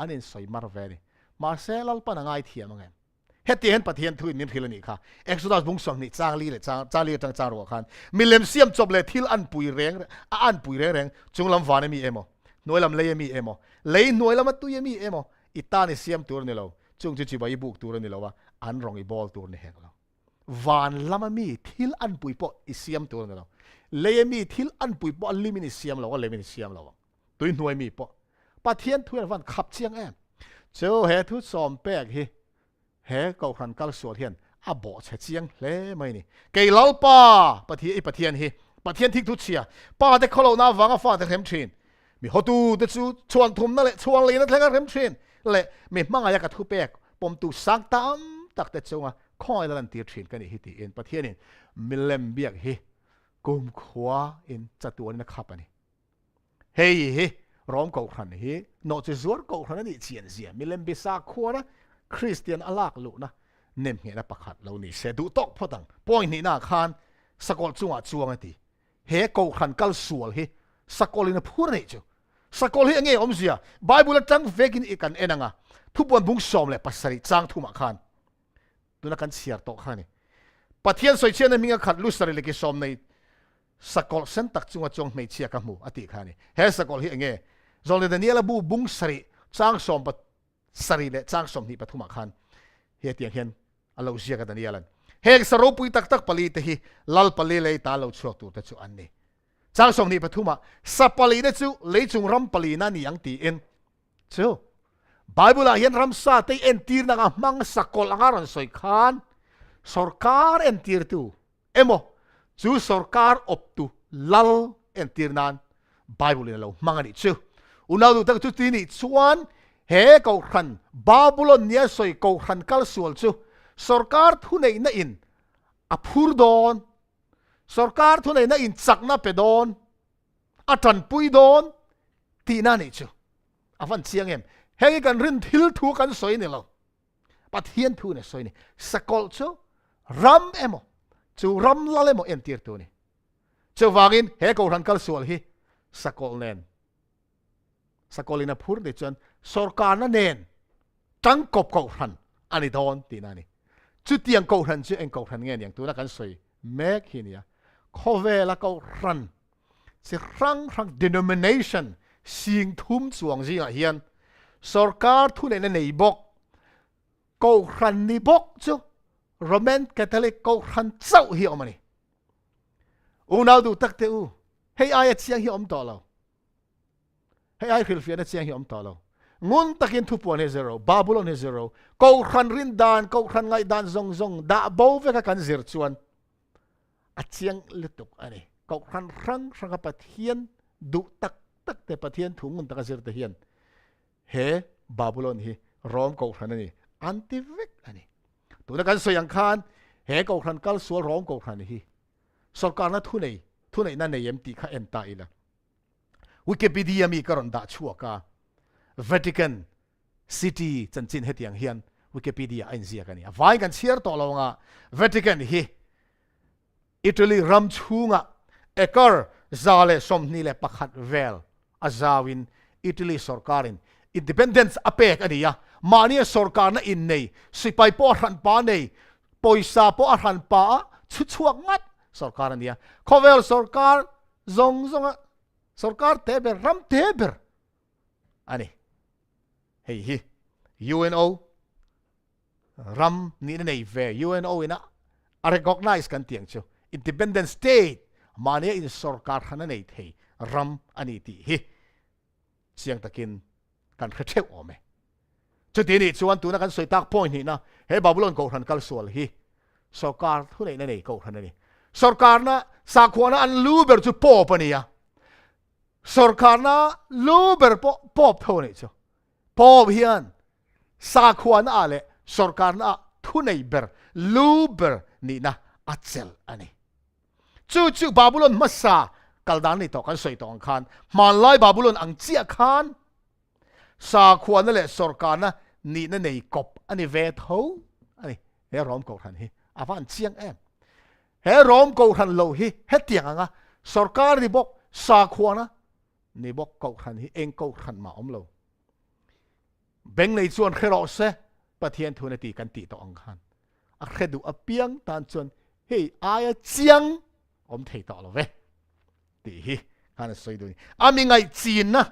anin soi mar ve ni ma se lal pa na ngai thiam ngem heti hen pathian thu nim thilani kha Exodus bung som ni changli le chali tang ro khan milem siam chop le thil an pui reng chunglam wan mi emo noilam le mi emo le noilam tu mi emo itani siam tur ni lo chung chi bai buk tur ni lo wa an rong I bol tur ni hek lo van lama mi thil an pui po I siam tur ni lo le mi thil an pui po limini siam lo le mi siam lo tui noi mi po pathian thu van khap chiang em cho he thu som pek hi he ko khan kal so hian a bo che chiang hle mai ni ke lal pa pathian hi pathian thik thu chia pa de kholo na wanga fa de hem thin mi hotu de chu chuan thum na le chuan le na thlenga hem thin le mi manga ya ka thu pek pom tu sang tam tak te chunga khoi lan tir thin kan hi ti in pathian in milem biak hi kum khwa in chatuan na khapani hei rom ko khan hi no che zuar ko khan ni chian zia milem bi sa khwa Christian alak lu na nem nge na pakhat lo ni se du tok photang point ni na khan sakol chunga chuang ati he ko khan kal sual hi sakol ina phur nei chu sakol hi nge om zia bible tang vekin ikan enanga thupon bung som le pasari chang thuma khan tuna kan siar to khani pathian soi chen na minga khat lu sari le ki som nei sakol sen tak chunga chong mei chia ka mu ati khani he sakol hi nge zol le daniela bu bung sari chang som pat sari le chang som ni pathuma khan he tiang hian alo zia ka danielan he saro pui tak pali te hi lal pali le ta lo chok tu ta chu an ni chang som ni pathuma sapali de chu le chung ram pali na ni ang ti in chu bible hian ram sa te en tir na nga mang sakol angaron soi khan sarkar en tir tu emo chu sarkar op tu lal en tir nan bible lo mangani chu unau tak chu ti ni chuan he ko khan BABULON nia soi ko khan kal sual chu sarkar thu nei na in a phur don sarkar thu nei na in chakna pe don atan pui don ti na ni chu avan chiang em he kan rin thil thu kan soi ni lo pathian thu ne soi ni sakol chu ram emo chu ram lalemo en tir tu ni chu wangin he ko khan kal sual hi sakol nen sakolina phur de chan sarkar na nen tang kop ko ran ani don ti na ni chu tiang ko ran chu en ko ran nge yang tu na kan soi mek hinia khovela ko ran si rang denomination sing thum chuang ji a hian sarkar thu ne nei bok ko ran ni bok chu Roman Catholic ko ran chau hi omani unau du tak te u hei ai chiang hi om to lo hei ai khil fian chiang hi om to lo ngun takin thupuan he zero Babylon he zero ko khan rin dan ko khan ngai dan zong zong da bo ve ka kan zir chuan a chiang lutuk ani ko khan rang rang pathian du tak tak te pathian thungun taka zir te hian he Babylon hi rom ko khan ani anti vek ani tu na kan soyang khan he ko khan kal sual rom ko khan hi sarkar na thu nei na nei em ti kha en ta ila Wikipedia mi karon da chua ka Vatican City chanchin hetiang hian Wikipedia ain zia kani vai kan chiar to longa Vatican hi Italy ram chunga ekar zale somni le pakhat vel azawin Italy sarkarin independence apek ania mania sarkar na in nei sipai po ran pa nei poisa po ran pa chuak ngat sarkar ania khovel sarkar zong sarkar teber ram teber ani hey hi UNO ram ni nei ve UNO ina a recognize kan tiang chu independent state mania in sarkar khana nei thei ram ani ti hi chiang takin kan khetheu ome chu ti ni chuan tu na kan soitak point ni na he Babylon ko khan kal sual hi sarkar thu nei na nei ko khan ani sarkar na sakhuana an luber chu pop ania sarkar na luber pop thone chu pop hian sakhuana ale sarkar na thu nei ber luber ni na achel ani chu Babylon masa kaldan ni to kan soi tong khan man lai Babylon ang chia khan sakhuana le sarkar na ni na nei kop ani ve tho ani he rom ko khan hi awan chiang em he rom ko khan lo hi he tiang anga sarkar ni bok sakhuana ni bok ko khan hi eng ko khan ma om lo beng nei chuan khero se pathian thuna ti kan ti to ang khan a khredu a piang tan chuan hei aya chiang om thei to lo ve ti hi han soi du ami ngai chin na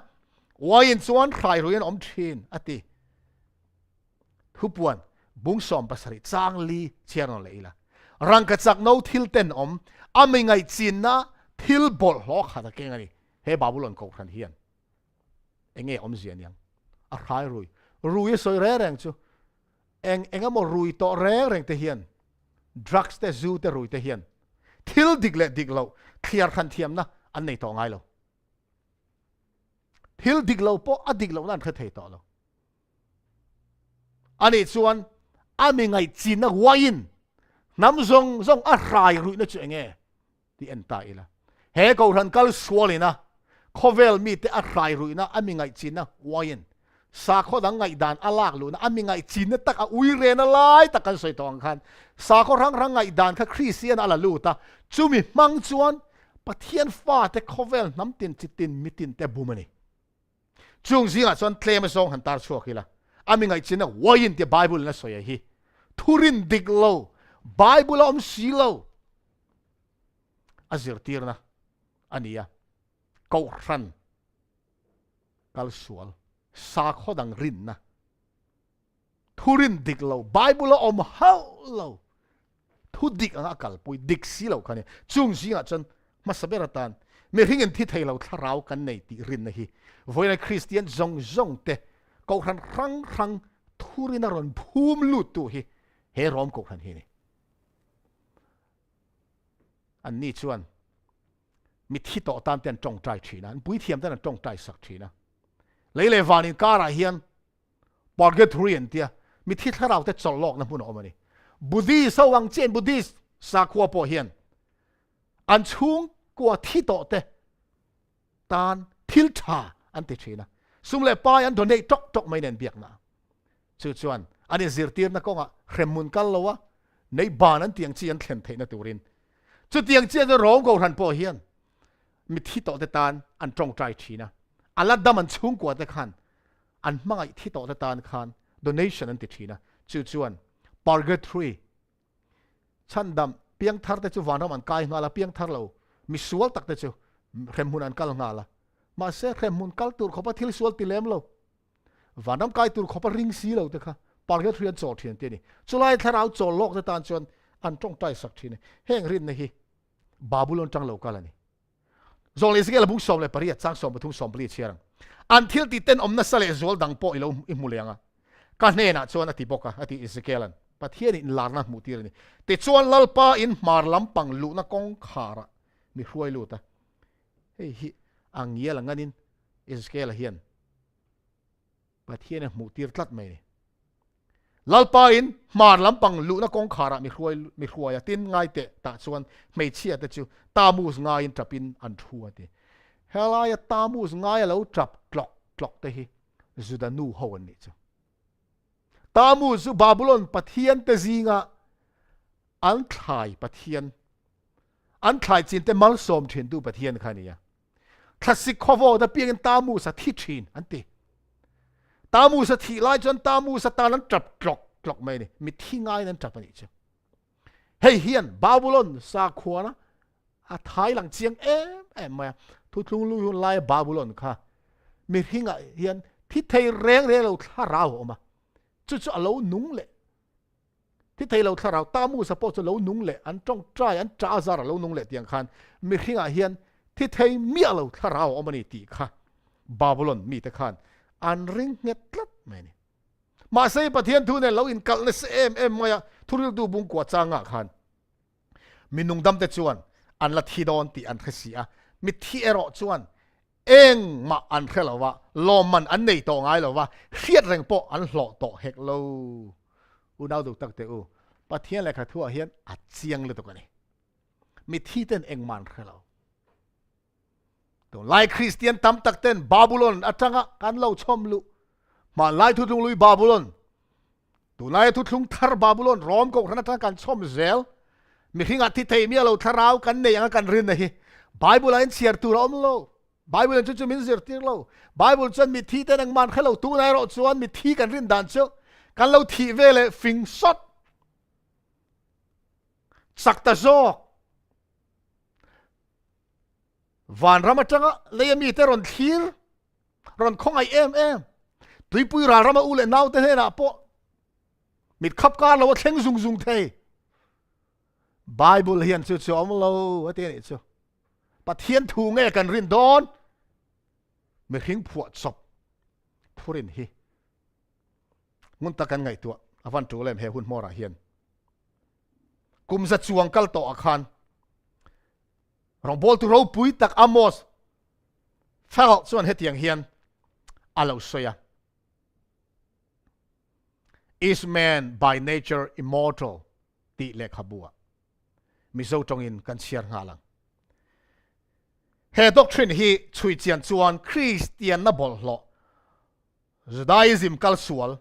wain chuan khai ruin om thin ati thupuan bung som pasari chang li chian leila rang ka chak no thil ten om ami ngai chin na thil bol ho khata ke ngani he Babylon ko khan hian enge om zian yang a khai rui soi re reng chu engamo rui to reng te hian drugs te zu te rui te hian thil diglo clear khan thiam na an nei to ngai lo thil diglo po adiglo nan kha thei to lo ani chuan ami ngai chin na wain nam zong a rai rui na chu enge ti en ta ila he ko ran kal swalina khovel mi te a rai rui na ami ngai chin na wain sa kho dang ngai dan alak lu na ami ngai chin na tak a ui re na lai tak kan soi tong khan sa kho rang ngai dan kha Christian ala lu ta chumi mang chuan pathian fa te khovel nam tin chitin mitin te bumani chung zinga chuan claim song han tar chuak hila ami ngai chin na wain te Bible na soya hi thurin diglo Bible om silo azir tirna ania ko ran kal sual sa khodang rin na thurin diglo Bible om haulo thu dik anga kal pui dik silo khane chung zinga chon masaberatan me ringen thi thailo tharau kan nei ti rin na hi voina Christian zong te ko ran rang thurin a ron phum lu tu hi he rom ko khan hi ni an ni chuan mi thi to tam ten tong trai thina an pui thiam ten tong trai sak thina leile vanin kara hian porget hurien tia mi thi tharau te cholok na mun omani buddhist sawang chen buddhist sakwa po hian an chung kwa thi to te tan thil tha an te thina sumle pa an donate tok mai nen biak na chu chuan ani zirtir na konga khremun kal lowa nei ban an tiang chi an thlen theina turin chu tiang chi an rong ko ran po hian mi thi to te tan an tong trai thina ala dam an chung kwa te khan an mangai thi to te tan khan donation an ti thina chu chuan purgatory chan dam piang thar te chu wanam an kai ngala piang thar lo mi sual tak te chu remhun an kal ngala ma se remhun kal tur khopa thil sual ti lem lo wanam kai tur khopa ring si lo te kha purgatory an chol thian te ni chulai tharau chol lok te tan chuan an tong tai sak thine heng rin na hi Babylon tang lo kalani zol Ezekiel bung som le pariya chang som pathum som pali chiarang until ti ten omna sale zol dang po ilo imulenga ka hena chuan ati boka ati Ezekiel pathian in larna mutir ni te chuan lalpa in mar lampang lu na kong khara mi hruai lu ta hei hi angia langanin Ezekiel hian pathian mutir tlat mai ni lalpa in mar lampang lu na kong khara mi hruai tin ngai te ta chuan mei chia te chu tamus ngai in trapin an thu ati helaya tamus ngai lo trap clock te hi zudanu ho an ni chu tamus su babylon pathian te zinga an thlai pathian an thlai chin te mal som thin tu pathian khania classic cover da piang tamus sa thi thin an ti tamus sa thi lai chon tamus sa tanan trap clock mai ni mi thi ngai nan trap ani chu hei hian babylon sa khuana a thai lang chiang em ma thu thung lu lai babylon kha mi hinga hian thi thei reng re lo thla rao ma chu alo nung le thi thei lo thla rao tamu support chu lo nung le an tong try an cha zar lo nung le tiang khan mi hinga hian thi thei mi alo thla rao omani ti kha babylon mi te khan an ring nget tlat mai ni ma sei pathian thu ne lo in kal ne em maya thuril du bung kwa changa khan minung dam te chuan an la thi don ti an khasia mi thi ero chuan eng ma an khelawa loman an nei to ngai lowa hiat reng po an hlo to hek lo u dau du tak te u pathian le kha thua hian a chiang le to kani mi thi ten eng man khelo to lai christian tam tak ten babylon atanga kan lo chom lu ma lai thu tung lui babylon tu lai thu tung thar babylon rom ko rana kan chom zel mi hinga thi thei mi lo tharau kan nei anga kan rin hi bible line share tu rom lo bible chu min zir tir lo bible chan mi thi ten ang man khelo tu nai ro chuan mi thi kan rin dan chu kan lo thi vele fing shot sakta zo van ramatanga le mi te ron thir ron khong ai em tui pui ra rama ule nau te na po mit khap ka lo thleng zung thei bible hian chu om lo ate ni chu pathian thu nge kan rin don mi hing phuat sop phurin hi ngun ta kan ngai tu avan tu lem he hun mora hian kum za chuang kal to akhan rong bol tu ro pui tak amos fel chuan hetiang hian alo soya is man by nature immortal ti le khabua mi zo tongin kan chiar ngalang he doctrine hi chui chian chuan christian na bol hlo judaism kal sual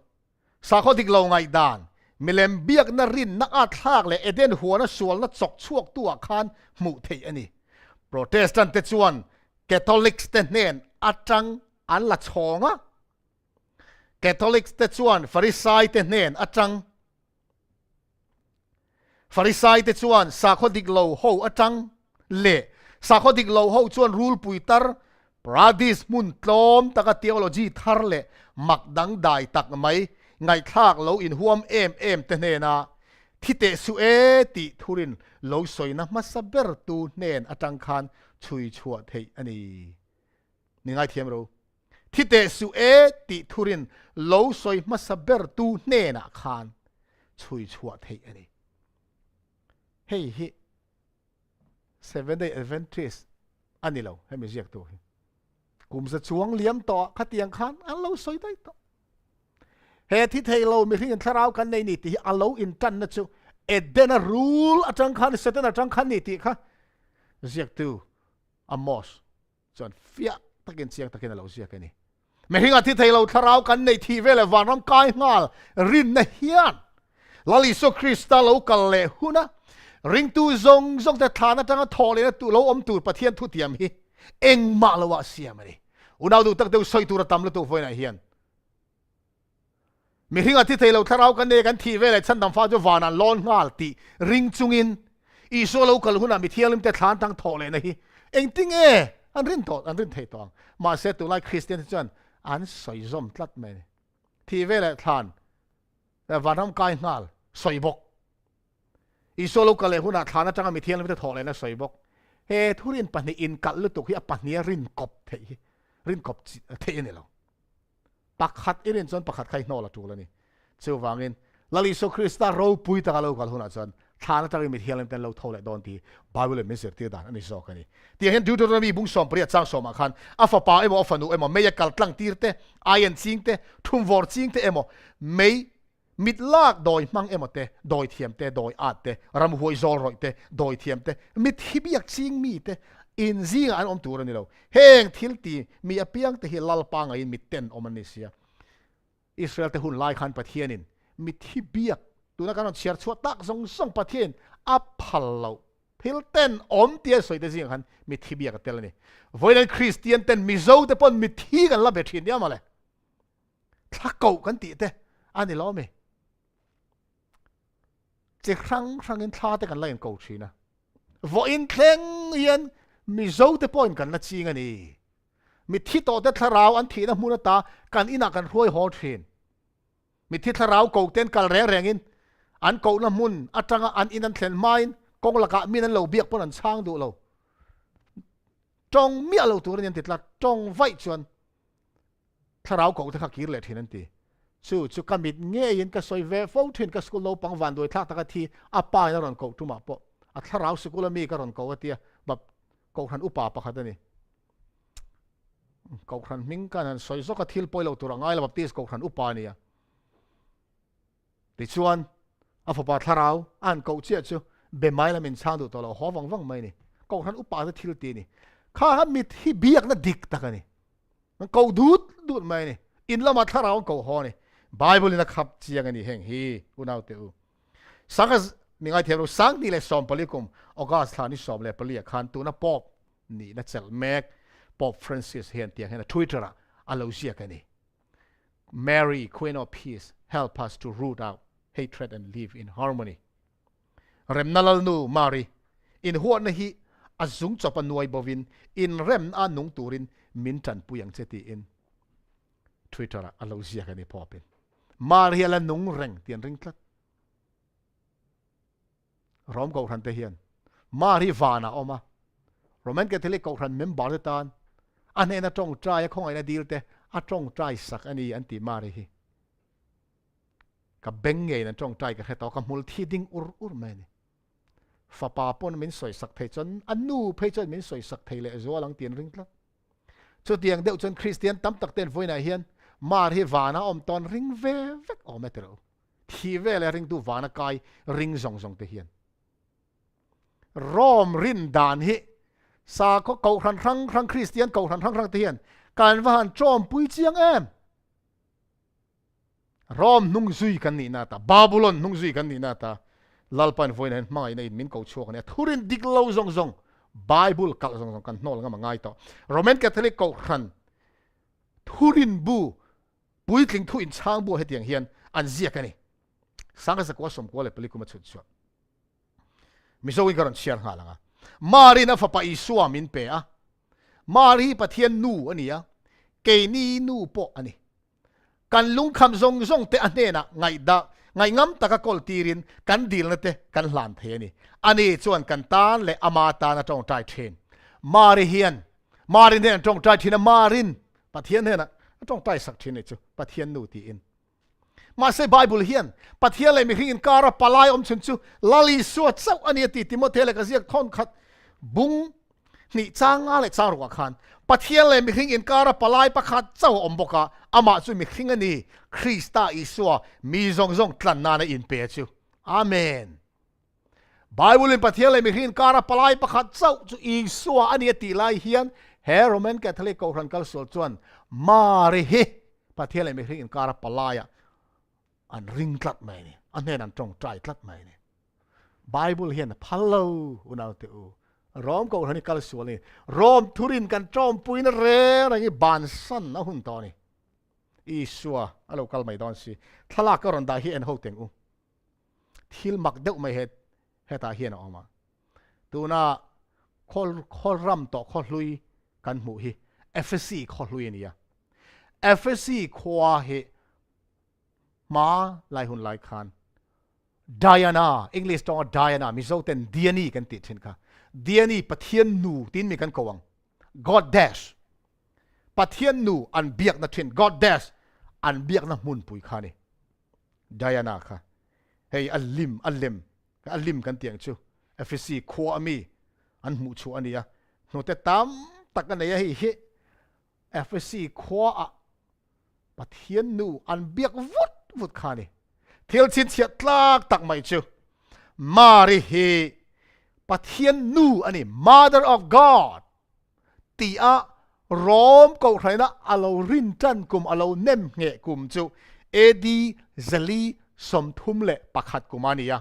sakhodik lo ngai dan milem biak na rin na a thak le eden huana sual na chok chuak tu khan mu thei ani protestant te chuan catholics te nen atang an la chonga catholics te chuan pharisai te nen atang pharisai te chuan sakhodik lo ho atang le sakhodik lo ho chuan rule puitar pradis mun tlom taka theology thar le makdang dai tak mai ngai thak lo in huam em te nena thite su ti thurin lo soina masaber tu nen atang khan chui chhuat thei ani ni ngai thiam ro thite su ti thurin lo soi masaber tu nena khan chui chhuat thei ani hei hi 7-day Adventist ani lo he mi ziak tu kum sa chuang liam to khatiang khan an lo soi dai to he thi thei lo mi ring tharau kan nei ni ti alo in tan na chu edena rule atang khan seten atang khan ni ti kha ziak tu amos chon fia takin chiang takin lo ziak ani mi ring thi thei lo tharau kan nei thi vele wanam kai ngal rin na hian lali so krista lo kal le huna ring tu zong te thana tanga thole na tu lo om tu pathian thu tiam hi eng ma lo wa siam ani unau du tak deu soi tu ra tam lo tu voina hian mi hinga thi thei lo tharau kan ne kan thi vele chan dam fa jo wana lon ngal ti ring chungin i so lo kal huna mi thialim te than tang thole na hi eng ting an rin thei tong ma se tu like christian chan an soi zom tlat me thi vele than da wanam kai ngal soi bok isolo kale huna thana tanga mi thian le thole na soibok เฮทุรินปนิอินกัลลุตุกที่อปันนี้รินกบเทรินกบเทนี่เราปักขัดอิรินจนปักขัดใครนอละจูแล้วนี่เชื่อฟังอินลาลิโซคริสตาเราปุยตะกาเรากัลหุนัดจนทานตะกิมิเทียลเต็นเราเท่าไรโดนทีบาบิโลนมิสเซอร์ที่ด่านอันนี้สอกนี่ที่เห็นดูตัวนี้บุ้งสอมเปรียดจ้างสอมขันอัฟปาเอโมอัฟนูเอโมไม่อยากกัลตั้งตีร์เตอายันซิงเตทุ่มวอร์ซิงเตเอโมไม่มิดลากโดยมังเอโมเตโดยเทียมเตโดยอาดเตรำหัวโซรอยเตโดยเทียมเตมิดฮิบยักซิงมีเตอินซิงอันอมตัวนี่เราเฮงทิลตีมีอภิยังเตฮิลลปังอินมิดเต็นอมันนิเซียอิสราเอลเตหุ่นไล่ขันปะเทียนินมิดฮิบยักตัวนักการเชียร์ชัวตักส่งปะเทียนอัพพัลเราพิลเต็นอมเตียสวยเตซิงขันมิดฮิบยักเตลนี่วันนั้นคริสเตียนเต็นมิโซเตปอนมิดฮิกันละเบทินเดียมาเลยถ้าเก่ากันตีเตอันนี้ล้อไหมจะครั้งอินท่าเตกันไล่กันเก่าชีนะวันเคร่งเย็นมิโซเตปอนกันละจริงอันนี้มิที่โตเตทาราวอันที่นะมุนตากันอินักกันรวยฮอเทนมิที่ทาราวเก่าเต้นกันแรงอินอันเก่าน้ำมุนอัตราอันอินันเทนไมน์กงละกะมีนันเราเบียกปนันช่างดูเราจงมีเราตัวนี้ติดละจงไว้ชวนทาราวเก่าที่ขักกิเลสเทนันตีจู่กันมิดเงี้ยยินก็สวยเวฟเทนก็สกุลเราปังวันโดยทักตะกันทีอาปายนั่นรอนเก่าทุ่มปะอัทาราวสกุลมีก็รอนเก่าเตียแบบเก่าทันอุปาปะขัดนี่เก่าทันมิงกันสวยสักทิลปอยเราตัวง่ายแล้วแบบตีสเก่าทันอุปานี่ดิชวนอาฟบาทาราวอันเก่าเจี๊ยจู่เบไม้ละมินช่างดูตัวเราหัววังไม่นี่เก่าทันอุปาจะทิลตีนี่ข้าฮันมิดที่เบียกนั่นดิกตะกันนี่มันเก่าดูดไม่นี่อินละมาทาราวเก่าหัวนี่ไบเบิลนะครับเจียงนี่แห่งฮีอุณาวเตอูสังกัดมีไงเทียบสังนี่เลยสอมปลิกุมออกาสถานีสอมเลยปลิขันตัวน่ะป๊อปนี่น่ะเซลแม็กป๊อปฟรานซิสเห็นเตียงเห็นทวิตเตอร์อัลลอฮ์เจียกันนี่ Mary Queen of Peace help us to root out hatred and live in harmony เรมนัลนูมารีอินหัวนี่อาจุงจบนวยบวินอินเรมอานุงตูรินมินจันปุยังเจตีอินทวิตเตอร์อัลลอฮ์เจียกันนี่พอเป็นมารีละนุงเร่งเตียนริงคลัดรอมเก่าทันเทียนมารีวานาออกมาโรแมนแคทอลิกเก่าทันเมมบาร์ตานอันนี้น่าจงใจของไอ้น่าดีลเตอะจงใจสักอันนี้อันที่มารีกับเบงเงยน่าจงใจกับเหตุกับมูลที่ดิ้งอุร์แมนี่ฟ้าป่าปนมินสวยสักเทจนอันนู้เพจนมินสวยสักเทเลยจัวหลังเตียนริงคลัดจุดเดียงเดียวจนคริสเตียนตั้มตักเต้นไว้ในเฮียนมารีวานาอมตอนริงเวกออกมาเตอที่เวลริงดูวานากายริงส่งเทียนรอมรินดานฮิสาก็เก่าครั้งคริสเตียนเก่าครั้งเทียนการว่าหันจอมปุยเจียงรอมนุ่งซุยกันนี่นาตาบาบุลอนนุ่งซุยกันนี่นาตาลัลปันไฟนั้นมาในมินเก่าชัวกันเนี่ยทุรินดิกเลาส่งไบเบิลกัลส่งกันนอลงมาง่ายต่อโรแมนแคทอลิกเก่าครั้งทุรินบูปุยถึงทุอินช่างบัวให้เตียงเฮียนอันเจียกันนี่สังกัดสกัวสมกัวเลยปลิกุมาชุดชัวมิโซวิการันเชียร์หาลังมารีน่าฟ้าไปสวามินเปะมารีปะเทียนนูอันนี้เกนีนูโปอันนี้กันลุงคำซงเตอันเนน่ะไงงำตะกะกอลตีรินกันดีลนั่นเตกันหลานเทนี่อันนี้ส่วนกันตานและอามาตานะจงใจเทนมารีเฮียนมารินเนี่ยจงใจเทนมารินปะเทียนเนี่ยนะจงใจสักเทนนี่จูปะเทียนนูตีอินมาเซไบเบิลเฮียนปะเทียนเลยมีขิงการะปลายอมชุนจูลาลิสวดเจ้าอันนี้ติโมเทเลกเซียทอนขัดบุงนี่จางอะไรจางรัวขันปะเทียนเลยมีขิงการะปลายประคัดเจ้าอมบกะอามาจูมีขิงอันนี้คริสต์อิสวามีซงตลันนาในอินเปียจูอาเมนไบเบิลปะเทียนเลยมีขิงการะปลายประคัดเจ้าจูอิสวาอันนี้ติไลเฮียนเฮโรแมนแคทอลิกเก่าครั้งกัลส่วนจวนมาริฮิปะเทียนเลยมีขิงการะปลายอันริงคลัดไหมเนี่ยอันนี้นั่นจงใจคลัดไหมเนี่ยไบเบิลเห็นพัลโลอุณาเตอูรอมก็หันกัลส่วนนี่รอมทุรินกันจอมปุยนเร่อะไรงี้บานสันนะหุ่นตอนนี้อีสัวอะไรกัลไม่ดอนสิทลากก็รันได้เห็นหัวเต็งอูทิลมักเด็กไม่เห็นตาเห็นออกมาตัวน่ะคอลรำต่อคอลุยกันหมู่ฮีเอฟซีคอลุยนี่อะเอฟซีขวาเฮมาลายหุ่นลายคานไดอาน่าอังกฤษต้องไดอาน่ามิโซเต็นเดียนี่กันติดเช่นค่ะ เดียนี่ปะเทียนนูตินมีกันกวง God dash ปะเทียนนูอันเบียกนัดเทียน God dash อันเบียกนัดมุนปุยขานี่ไดอานาค่ะเฮ้ยอัลลิมกันเตียงชูเอฟซีขวามีอันหมู่ชัวอันนี้อะโนเตตามตักกันไหนเฮ้ยเอฟซีขวาปะเทียนนูอันเบียกวุดขานี่เที่ยวชินเฉียดลากตักไม่ชูมาริเฮปะเทียนนูอันนี้ Mother of God ตีอะร้อมกูใครนะอาเรารินจันกุมอาเราเนมเงะกุมจูเอดีเซลีสมทุมเละปักขัดกุมานี่อะ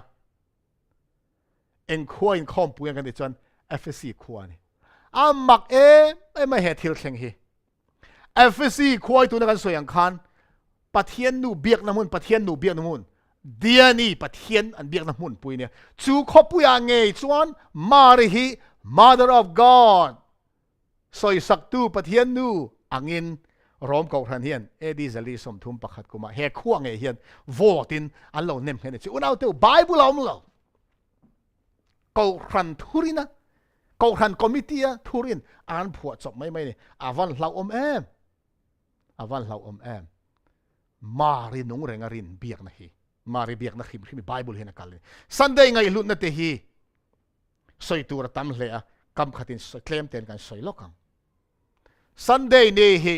เอ็งควายข้อมปุยกันดิจนเอฟซีควายนี่อามักไม่เหตุที่เข่งเฮเอฟซีควายตัวนั้นกันสวยอย่างคันปะเทียนนูเบียกน้ำมันปะเทียนนูเบียกน้ำมันเดียนี่ปะเทียนอันเบียกน้ำมันปุยเนี่ยจูขบปุยอังเงยจวนมาริฮี Mother of God สอยสักตูปะเทียนนูอังอินร้อมกับทันเฮียนเอดีจะลีสมทุมประคัดกุมาเฮขั้วเงยเฮียนโวตินอันเราเนมเห็นจิอุนเอาเต้าไบเบิลเอาเรากับทันทุรินะกับทันคอมมิตี้ทุรินอ่านผัวจบไม่เนี่ยอาวันเราอมแอมมารินุงเรงรินเบียกนะฮีมาริเบียกนะฮีมีไบเบิลเห็นกันเลยซันเดย์ไงลุนนั่นเตฮีสอยตัวตั้มเลยอะกำขัดินสอยเคลมเต็นกันสอยล็อกกันซันเดย์เนี่ยฮี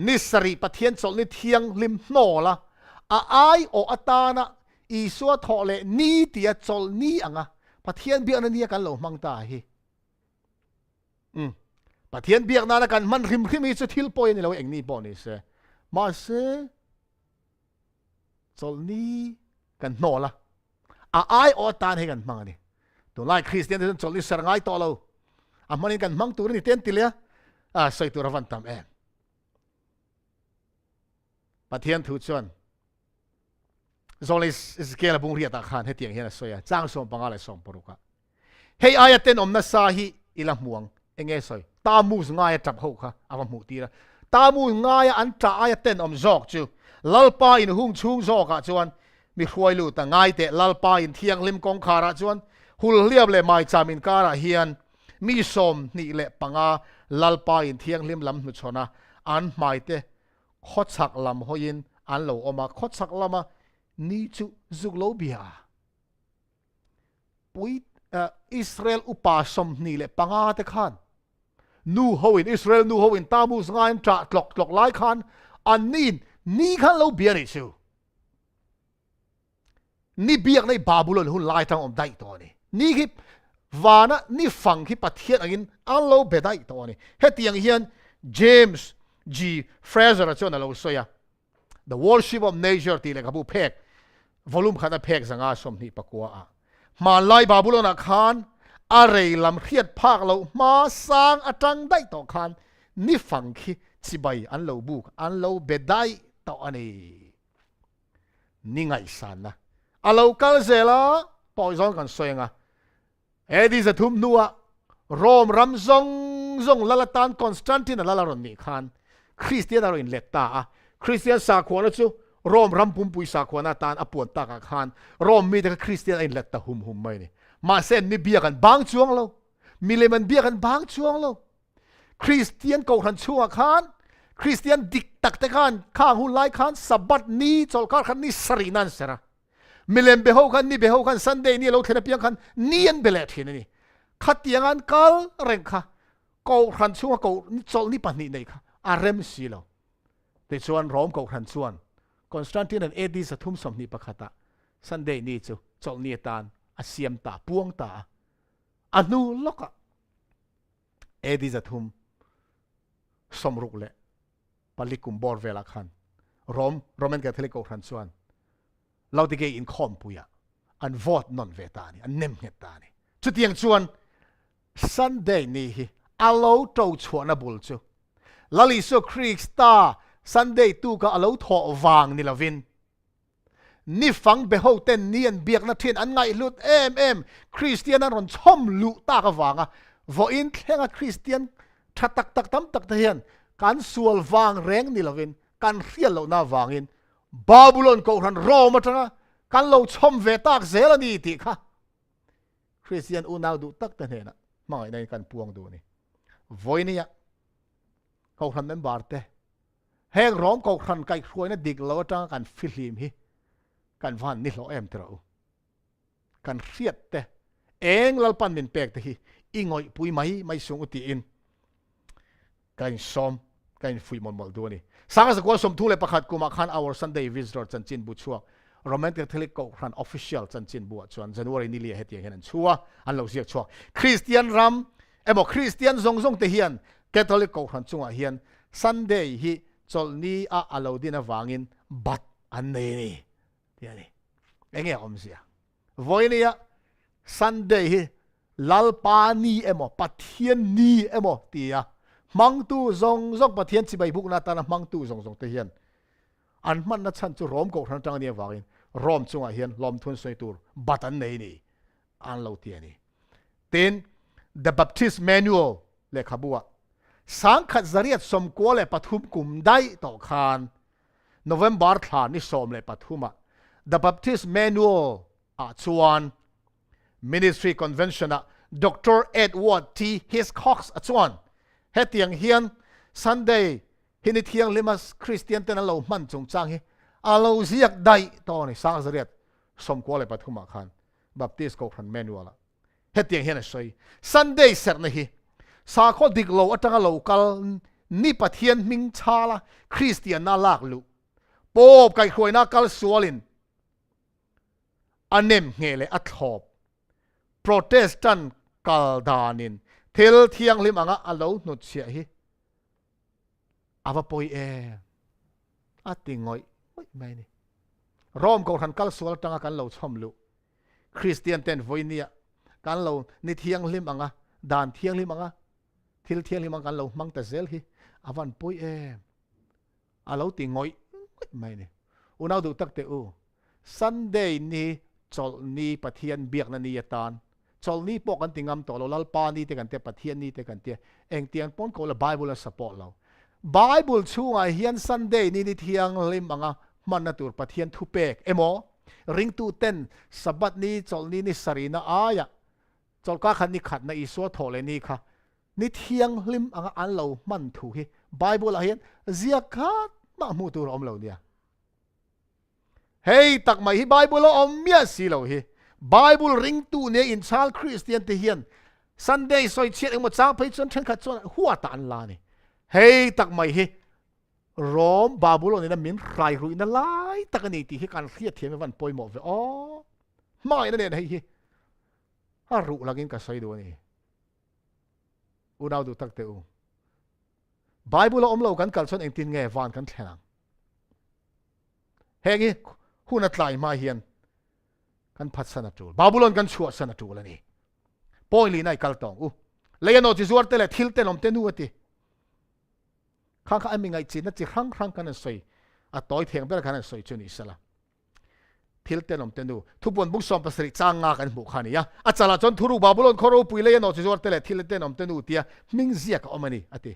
นิสรีปะเทียนสนิเทียงลิมโนละไอโออัตานะอีสัวทอเลนี่เตียจลนี่อ่ะปะเทียนเบียกนั่นเนี่ยกันหลงมังตาฮีปะเทียนเบียกนั่นกันมันริมมีจะทิลปอยนี่เราเองนี่ปอนี่เสมาเสจลนี่กันโนละไอโออัตาให้กันมังนี่ตัวไล่คริสเตียนที่จลนี่สร้างไอต่อเรามันนี่กันมังตัวนี่เตียนติเลยใส่ตัวระวันตามปะเทียนถูจวนโซลิสเกลบุงเรียตาขานให้เตียงเฮียนสวยจ้างส่งปังอะไรส่งปรุกะเฮียอายเต้นอมนัสซาฮีอิละม่วงเองเงยสวยตามูสง่ายจับหูค่ะอาวันหมูตีละตามูง่ายอันจ่าอายเต้นอมจอกจูลัลปาอินหุ่งชุงจอกะจวนมีควยลูแต่ง่ายเตะลัลปาอินเทียงลิมกองคาระจวนหุลเลียบเลยไม่จามินการะเฮียนมีสมนี่เละปังอาลัลปาอินเทียงลิมลำหุชนะอันไม่เตขดสักลำหอยินอันเหลาออกมาขดสักลำมานี่จุกโลเบียปุยอิสราเอลอุปาสมนี่แหละปังอาเตขันนูฮวินอิสราเอลนูฮวินตามูสงานจัดหลอกไล่ขันอันนี้นี่ขันโลเบียนี่ชิวนี่เบียกในบาบูลอนหุ่นไล่ทางอมได้ตัวนี้นี่คือวานะนี่ฟังที่ประเทศอันอันโลเบียได้ตัวนี้เฮตียงเฮียนเจมส์G. Fraser อะจวนเราสวย The Worship of Nature ตีเลยครับผู้เพกวอลุ่มขนาดเพกสังอาสมนี่ปะกัวมาไล่บาบุโลนคานอะไรลำเทียดภาคเรามาสร้างอาจังได้ต่อคานนี่ฟังคีสิบายอันเราบุกอันเราเบดได้ต่ออันนี้นี่ไงสันนะอันเรากัลเซล่าปอยซ้อนกันสวยงะดีจะทุ่มนัวโรมรำซงลาลาตันคอนสแตนตินลาลารอนนี่คานคริสเตียนเราอินเล็กตาคริสเตียนสาขวานะจูโรมรำปุ่มปุยสาขวานาตานอปวนตากคานโรมมีแต่คริสเตียนอินเล็กตาหุมไม่นี่มาเส้นนี่เบียกันบางช่วงเรามีเลยมันเบียกันบางช่วงเราคริสเตียนกูหันชั่วคานคริสเตียนดิกตักตะคานข้างหุ่นไล่คานสับบัดนี้จอลคานนี่สรีนันเสระมีเลยเบหูกันนี่เบหูกันซันเดย์นี่เราเทนเปียกันเนียนเบลเลทีนี่ขัดยังอันกัลเร่งค่ะกูหันชั่วกูจอลนี่ปันนี่นี่ค่ะอารมณ์สิเราแต่ชวนร้อมกูหันชวนคอนสแตนตินเอดีสะทุ่มสมนิปะขตาซันเดย์นี่จูจอลนี่ตานอาเซียมตาปวงตาอนุลกะเอดีสะทุ่มสมรุกเละปลิกุมบอร์เวลักขันโรมันแคทอลิกกูหันชวนเราติเกอินคอมปุยอันวอดนอนเวตานี่อันเนมเฮตานี่จุดยังชวนซันเดย์นี่อาโลโตชวนบุลจูลาลิโซคริสตาซันเดย์ตู้ก็อาโลทอวางนี่ละวินนี่ฟังเบโฮเต้นเนียนเบียกนัดเทียนอันไงลุดคริสเตียนนั้นรอนช่อมลุตากวางวออินแข่งคริสเตียนทัดตักตั้มตักเทียนการสวลวางแรงนี่ละวินการเรียนเราหน้าวางอินบาบูลอนก็รันรอมาจังการเราช่อมเวตากเซลนี่ติค่ะคริสเตียนอุณาวดูตักเตนเห็น mai nei kan puang du ni voi ni ya ko khan member te heng rom ko khan kai khoi na dik lo ta kan filim hi kan van ni lo em tro kan riat te eng lal pan min pek te hi ingoi pui mai sung uti in kan som kan fui mol du ni sanga sa ko som thu le pakhat kuma khan our Sunday visitor chan chin bu chuak Roman Catholic ko khan official chan chin bu chuan January ni li hetiang hen chua an lo ziak chuak Christian ram emo Christian zong te hian Catholic ko khan chunga hian Sunday hi chol ni a alodin a wangin bat an nei ni tiani enge om sia voinia Sunday hi lalpa ni emo pathian ni emo tia mang tu zong pathian chi bai buk na ta na mang tu zong te hian an man na chan chu rom ko khan tang ni wangin rom chunga hian lom thun soi tur bat an nei ni an lo tiani ten the Baptist manual le khabua sang khat zariat som ko le pathum kum dai to khan November thla ni som le pathuma the Baptist manual a chuan ministry convention a Dr. Edward T. Hiscox a chuan hetiang hian Sunday hini thiang limas Christian ten lo man chung chang hi alo ziak dai to ni sang zariat som ko le pathuma khan Baptist ko khan manual a hetiang hian a soi Sunday ser na hi sa kho dik lo atanga local ni pathian ming chala Christian na lak lu pop kai khoina kal sualin anem ngele athop Protestant kal danin thil thiang lim anga alo nut sia hi ava poi atingoi mai ni rom ko khan kal sual tanga kan lo chom lu Christian ten voinia kan lo ni thiang lim anga dan thiang lim anga thil thiang lim anga kan lo mang ta zel hi avan poi alo tingoi mai ni unau du tak te u Sunday ni chol ni pathian biak na ni atan chol ni pok kan tingam to lo lal pa ni te kan te pathian ni te kan te eng tiang pon ko la Bible support lo Bible chunga hian Sunday ni thiang lim anga man na tur pathian thu pek emo ring tu ten Sabbath ni chol ni sarina aya chol ka khan ni khat na iswa thole ni kha ni thiang lim anga an lo man thu hi Bible a hian ziakat ma mu tur om lo nia hey tak mai hi Bible om mia si lo hi Bible ring tu ne in chal Christian te hian Sunday soi chiat eng mo chang phei chon then khat chon huwa ta an la ni hey tak mai hi Rom BABULON ina min rai ru ina lai takani ti hi kan khia thiam van poi mo ve o mai na ne hi ha ru lagin ka sai do ni unau du tak te u Bible om lo kan kal chon eng tin nge van kan thlang hegi huna tlai ma hian kan phat sana tu BABULON kan chua sana tu la ni poi li nai kal tong u leano chi zuar te le thil te lom te nu ati khang kha ami ngai chi na chi khang kan soi a toy theng ber kan soi chu ni sala thil te lom te nu thupon buk som pasri changa kan bu khani ya a chala chon thuru BABULON khoro pui leano chi zuar te le thil te lom te nu tia ming zia ka omani ati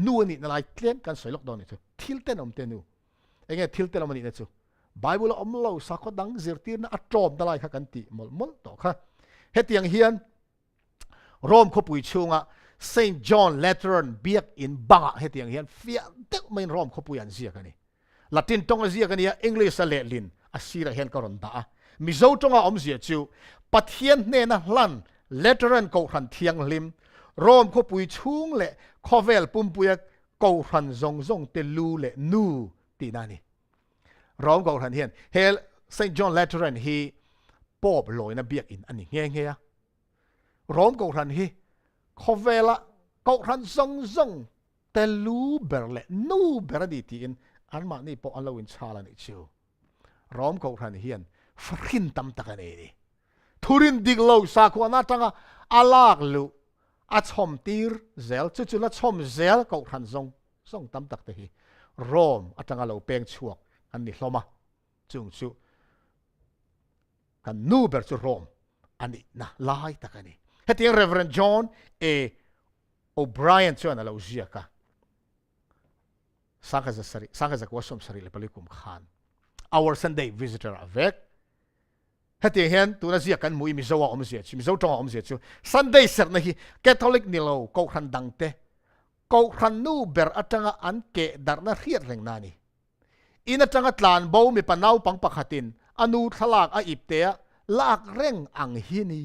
nu ni na lai klem kan soi lockdown ni chu thil te lom te nu enge thil te lom ni na chu Bible om lo sa ko dang zirtir na atrom dalai kha kan ti mol to kha hetiang hian Rom kho pui chunga Saint John Lateran biak in banga hetiang hian fia tek main Rom kho pui an zia kani Latin tong zia kani English a lelin asira hian ka ron da mizo tonga om zia chu pathian ne na hlan Lateran ko khan thiang lim Rom kho pui chung le khovel pum puyak ko khan zong te lu le nu ti nani Rom ko khan hian hel Saint John Lateran hi pop loi na biak in ani nge ya Rom ko khan hi khovela ko khan zong te lu berle nu beradi ti in an ma ni po alawin chala ni chu Rom ko khan hian frin tam takane ni thurin dik lo sa ko na tanga alak lu a chom tir zel chu la chom zel ko khan zong tam tak te hi Rom atanga lo peng chuak an ni hloma chung chu kan nu ber chu Rom ani na lai takani hetiang Reverend John A. O'Brien chuan alo zia ka sangha za kwasom sari le palikum khan our Sunday visitor avek heti hen tu na zia kan mui mi zowa om zia chi mi zo tong om zia chu Sunday ser na hi Catholic nilo ko khan dang te ko khan nu ber atanga an ke dar na riat reng na ni ina tanga tlan bo mi panau pang pakhatin anu thalak a ipte lak reng ang hi ni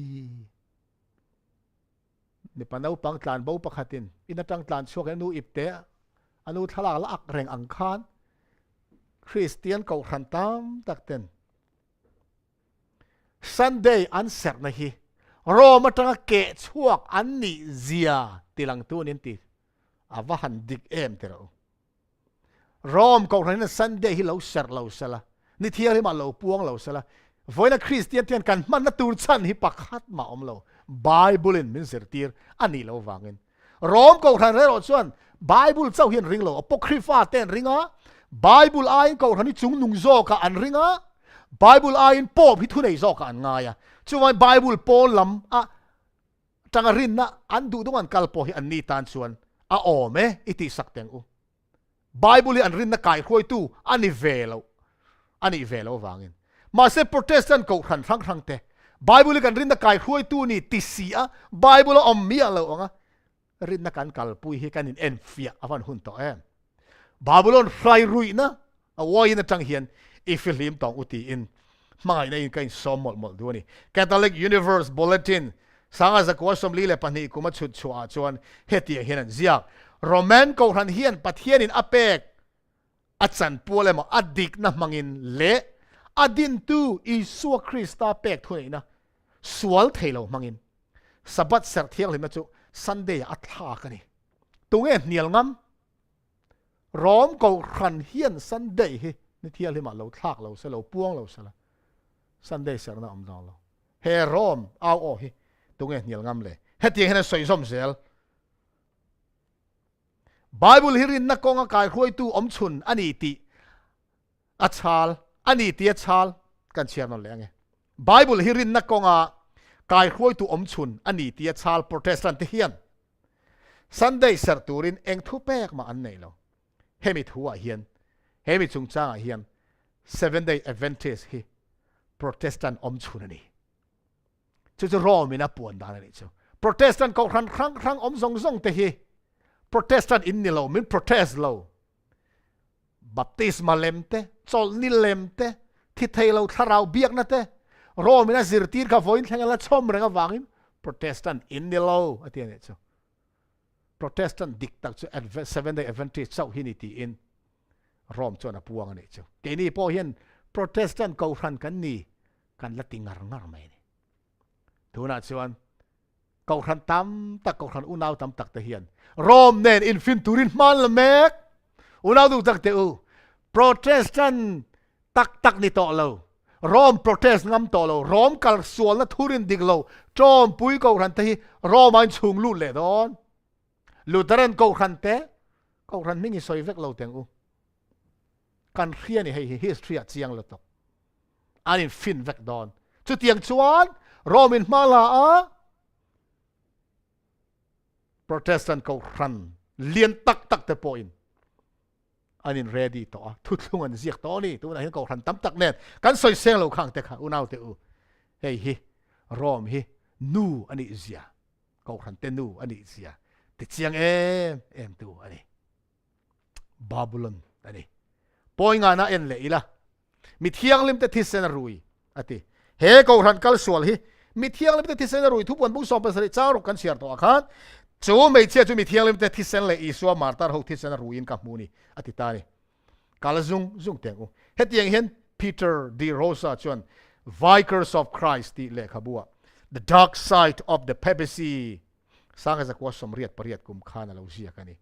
mi panau pang tlan bo pakhatin ina tang tlan chuak anu ipte anu thalak lak reng ang khan Christian ko khan tam takten Sunday an ser na hi Rome atanga ke chuak an ni zia tilang tu nin ti avahan dik em tero Rome ko khan Sunday hi lo ser lo sala ni thiar hi ma lo puang lo sala voina Christian tian kan man na tur chan hi pakhat ma om lo Bible in min sertir ani lo wangin Rome ko khan ro chuan Bible chau hian ring lo apocrypha ten ringa Bible ain ko khan ni chung nung zo ka an ringa Bible ain pop hi thu nei zo ka an nga ya chuan Bible pol lam a tanga rin na an du dong an kalpo hi an ni tan chuan a ome iti sakteng u Bible hi an rin na kai khoi tu ani velo wangin ma se Protestant ko khan thang te Bible kan rin na kai khoi tu ni ti si a Bible om mi a lo nga rin na kan kalpui hi kan in enfia avan hun to em Babylon fly ruina a woi na tang hian ifilim tong uti in mai na in kain somol mol duani Catholic Universe Bulletin sanga za ko som lile pani kuma chut chua chuan heti hian zia Roman ko han hian pathian in apek achan polema adik na mangin le adin tu Isu Krista pek thuina sual thelo mangin Sabbath ser thiang lim na chu Sunday atha kani tunge nial ngam Rom ko khan hian Sunday hi ni thial hi ma lo thak lo se lo puang lo sala Sunday ser na am dang lo he Rom au o hi tunge nial ngam le heti hena soi som zel Bible hirin na konga kai khoi tu om chun ani ti achal ani ti achal kan chiar no lenge Bible hirin na konga kai khoi tu om chun ani ti achal Protestant te hian Sunday ser turin eng thu pek ma an nei lo hemi thua hian hemi chungchang hian 7-day Adventist hi Protestant om chun ani chu Rome na puan dan ani chu Protestant ko khang om zong te hi Protestant in ni lo min protest lo baptisma lemte chol ni lemte thi thailo tharau biak na te Rome na zirtir ka voin thangala chom renga wangin Protestant in ni lo atian chu Protestant diktak chu 7-day Adventist chau hiniti in Rome chona puang ani chu ke ni po hian Protestant ko khan kan ni kan la tingar ngar mai ni tuna chuan ko khan tam tak ko khan unaw tam tak te hian Rome nen in fin turin man la mek unaw du tak te u Protestant tak ni to lo Rome protest ngam to lo Rome kal sual na thurin dik lo chom pui ko khan te hi Rome an chung lu le don Lutheran ko khan te ko khan mingi soi vek lo teng u kan khia ni hei history a chiang lo to an in fin vek don chu tiang chuan Rome in mala a Protestant ko khan lien tak te point an in ready to a thutlung an ziak to ni tu na hin ko khan tam tak nen kan soi seng lo khang te kha unaw te u hei hi Rome hi nu ani zia ko khan te nu ani zia te chiang em tu ani Babylon ani poinga na en le ila mi thiang lim te thisen rui ati he ko ran kal sual hi mi thiang lim te thisen rui thu pon bu so pa sari charu kan siar to khan chu mei che chu mi thiang lim te thisen le iswa martar ho thisen rui in ka muni ati ta ni kala zung teng u hetiang hen Peter D. Rosa chuan Vicars of Christ ti le khabua the dark side of the papacy sanga za ko som riat pariat kum khana lo zia kani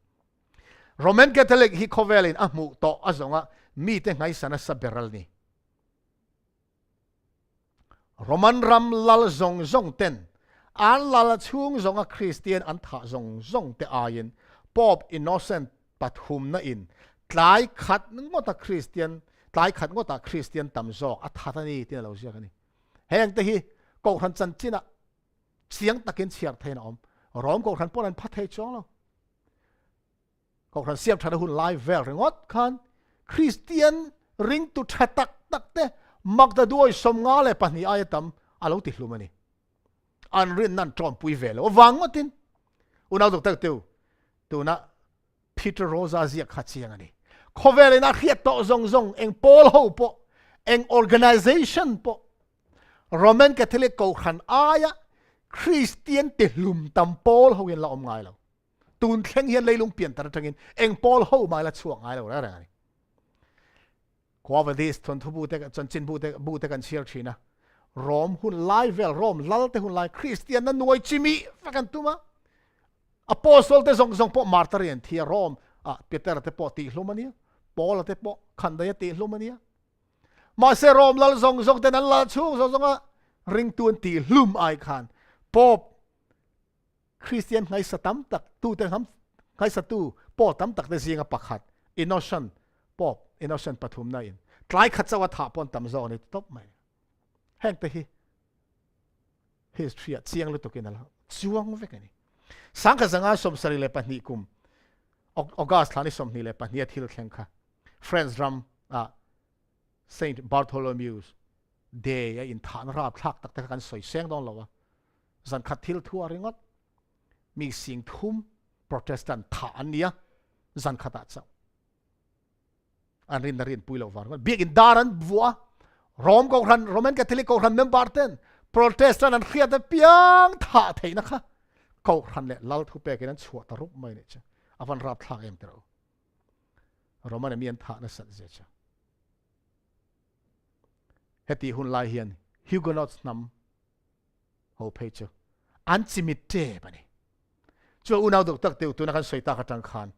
Roman Catholic hi khovelin amu to azonga mi te ngai sana saberal ni Roman ram lal zong ten an lal chung zonga Christian an tha zong te ayin pop innocent pathum na in tlai khat ngota Christian tam zo a thatani te lo zia kani heng te hi ko han chan china siang takin chiar thein om Rom ko khan polan phathei chong lo ko khan siam thana hun live vel ringot khan Christian ring tu thatak tak te มักจะด้วยสมงาเลยปนีอายตัมอาลูติดลุมันนี่อันเรียนนั่นจอมปุยเวลวังว่าตินอุณาตุกเตียวตัวน่ะพีเตอร์โรซาเซียขัดเสียงอันนี้เขาเวลน่ะเขียนโตซงเองโพลหูปเอง organization ปโรมันคาทอลิกกูขันอายะคริสเตียนติดลุมตัมโพลหูเห็นละอมไงเราตูนเข่งเห็นเลยลุงเปลี่ยนแต่ละจังเงินเองโพลหูมาละช่วงไงเราอะไรนี่ขวาวันนี้ทนทุบูเตกันจนจินบูเตกันเชียร์ชีนะรอมหุ่นไล่เวลรอมลัลเตหุ่นไล่คริสเตียนนั้นหน่วยจิมีฟังกันตัวมาอโปสโตลเตส่งพวกมาร์ตาเรียนที่รอมเปียเตอร์เตปอตีลุมันเนี่ยปอลเตปอขันดายตีลุมันเนี่ยมาเซรอมลัลส่งเตนั้นลัลชูส่งริงตัวตีลุมไอคันปอบคริสเตียนไงสตัมตักตู้เตทำไงสตูปอตัมตักเตเสียงปักขัดอินโนชันปอบอินโนชันปฐุมนายนคล้ายขัดสวัสดิ์ปอนตัมโซนี่ตบไหมแห่งแต่history เสียงลุตุกินนั่นละช่วงเวกันนี่สังกัดสังอาสมสริเลปันนิคุมออกาสถานีสมนิเลปันนิทิลแข่งค่ะ Friends Drum Saint Bartholomew's Day อินฐานราบทักตักแต่กันสวยเสียงดองเราวะสันขัดทิลทั่วริงอดมีเสียงทุ่มโปรเตสแตนต์ฐานเนี้ยสันขัดตัดเจ้าอันรินดารินปุยเราวาร์เบียกินดารันบัวรอมก็รันโรมันคาทอลิกก็รันเมมบาร์เตนโปรเตสแตนต์เครียดเปียงท่าเทนะคะก็รันเล่ลัลทุเปกินันชัวตรุปไม่เนี่ยจ้ะอวันรับทางเอ็มเตอร์โรมันมีอันท่านั่นสัตย์เจ้าเฮติหุ่นลายเฮียนฮิวกอนอตส์นำโฮเพจอันซิมิเต้ปะนี่จ้าอุณาดุกตักเตียวตัวนักสวยตากระจังขัน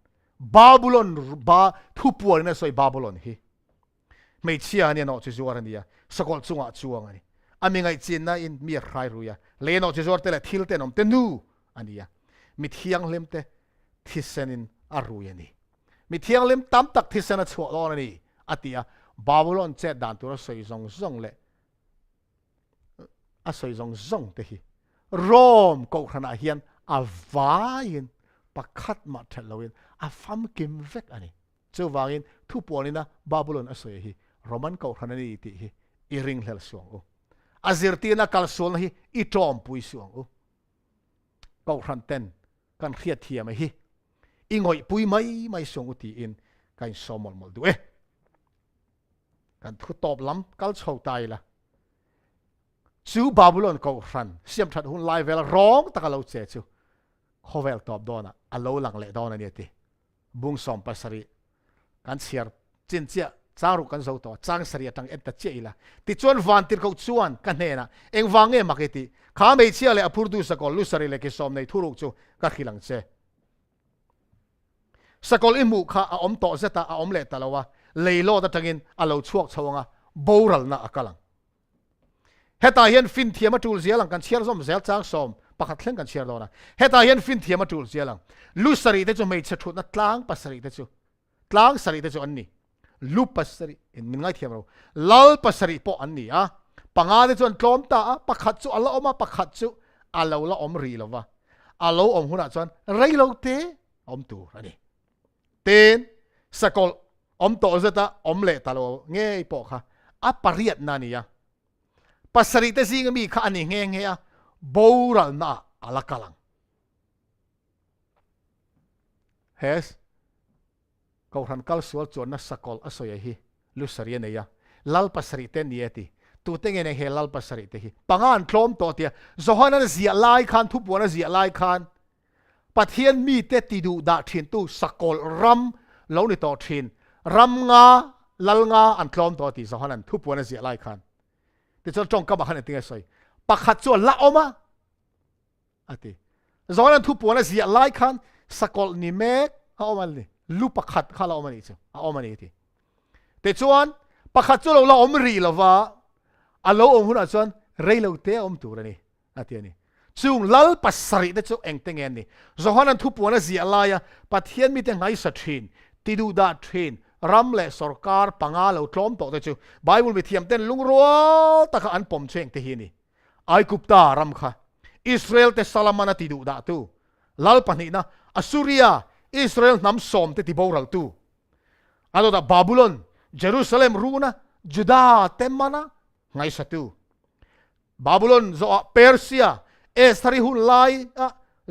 บาบูลอนบาทุปวนี่สวยบาบูลอนฮีไม่เชื่อเนี่ยนอจิจวารันเดียสกอลจงอาจวงอันนี้อามิไงจีนน่ะอินมีใครรู้ยาเลนอจิจวาร์เตเลทิลเตนอมเตนูอันนี้มิเทียงเล็มเตทิเซนินอารู้ยันนี่มิเทียงเล็มตั้มตักทิเซนชัวลอนนี่อัติยาบาบูลอนเจ็ดด่านตัวสวยจงเล่สวยจงเตฮีโรมก็ขนาดเฮียนอาวายินปักขัดมาเทลวินอาฟัมกิมเวกอันนี้เจ้าวายินทุปวนี่นะบาบูลอนสวยฮีโรมันก็ขนาดนี้ที่อีริงเฮลสวงโออาซิร์ตีนักการส่วนฮีอีทอมปุยสวงโอก็ขนาดเต็นกันเครียดเทียมฮีอีงอยปุยไม่สวงอุตีอินกันสมมลดูกันทุตอบล้ำกัลโชว์ตายละจูบาบูลอนก็ขนาดเสียมทัดหุ่นไลเวลร้องตะกะเราเจ้าจูเขาเวลตอบดอนะอัลโลหลังเละดอนะเนี่ยทีบุ้งสอมปัสรีกันเสียจินเจ้าจางรุกันโซต่อจางเสียตั้งเอ็ดตะเจละติจวนวันติดเขาชวนกันเนนะเอ็งวังเอ็มมาเกติข้าไม่เชื่อเลยอพูดดูสกอลลุสรีเลยกิสอมในทุรุกจูกัดขิลังเจสกอลอิมุข้าอมโตเซตาอมเละตะละวะเลยโลตะจังอินอัลโลชวกชวงะบูรัลนะอักลังเฮตาเห็นฟินเทียมาจูลเสียหลังกันเชียร์ส้มเสียจางส้มปักขัดเล่นกันเชียร์โลนะเฮตาเห็นฟินเทียมาจูลเสียหลังลุสรีเตจูไม่เชื่อชุดนัดล้างปัสรีเตจูล้างสรีเตจูอันนี้ลูปัสรีเห็นมันง่ายเทียมเราลัลปัสรีปออันนี้ปังอาเตจูอันกลมตาปักขัดจูอัลลอฮ์ออกมาปักขัดจูอัลลอฮ์ละอมรีละวะอัลลอฮ์อมหุ่นจวนไรเราเตอมตูอันนี้เต้นสกอลอมโตเซตาอมเละตาโลเงี้ยปอกค่ะอัปปริยนานี่ปัสริตสิงมีข้านี่เงี้ยบูรัลนาอัลกัลังเฮสก็ทันกัลสวลจวนนัสกอลอสอยฮีลุสรีเนี่ยลัลปัสริตเนี่ยตีตัวเต็งเงี้ยเฮลัลปัสริตฮีปังอันคลอมตัวเตียจอฮันนั้นเสียลายคันทุบวันนั้นเสียลายคันปัทเฮียนมีเตติดูดาทินตู้สกอลรัมแล้วในตัวทินรัมงาลัลงาอันคลอมตัวตีจอฮันนั้นทุบวันนั้นเสียลายคันแต่จนจงกับบักขันติงไงสอยปักขัดจวนละออกมาอะติจอนั้นทุบปวนะเสียไล่คันสกอลนิเมกเอาออกมาเลยลูปักขัดข้าเราออกมานี่จ้ะเอาออกมานี่ทีแต่จวนปักขัดจวนเราอมรีละวะอัลลอฮ์องหุ่นจวนเรย์เราเตะอมตัวนี่อะติอันนี้จุงลัลปัสริแต่จุเองเต็งเงินนี่จอนั้นทุบปวนะเสียไล่ปัทเทียนมีแต่ไงสัตทินติดูดาทินรัมเล่สรการปังอาเราคล้อมโตแต่จูไบเบิลมีเทียมเต้นลุงรัวตะขันปมเชงเทียนี่ไอกุปตารัมค่ะอิสราเอลเตสลามานาติดูดาตูลัลปนีนะอัสซูริยาอิสราเอลน้ำสมเตติบอรัลตูอันนั้นบาบูลอนเยรูซาเล็มรูนะจุดาเต็มมานะ ไงสัตูบาบิลอนโซเปอร์เซียเอสทาริหุนไล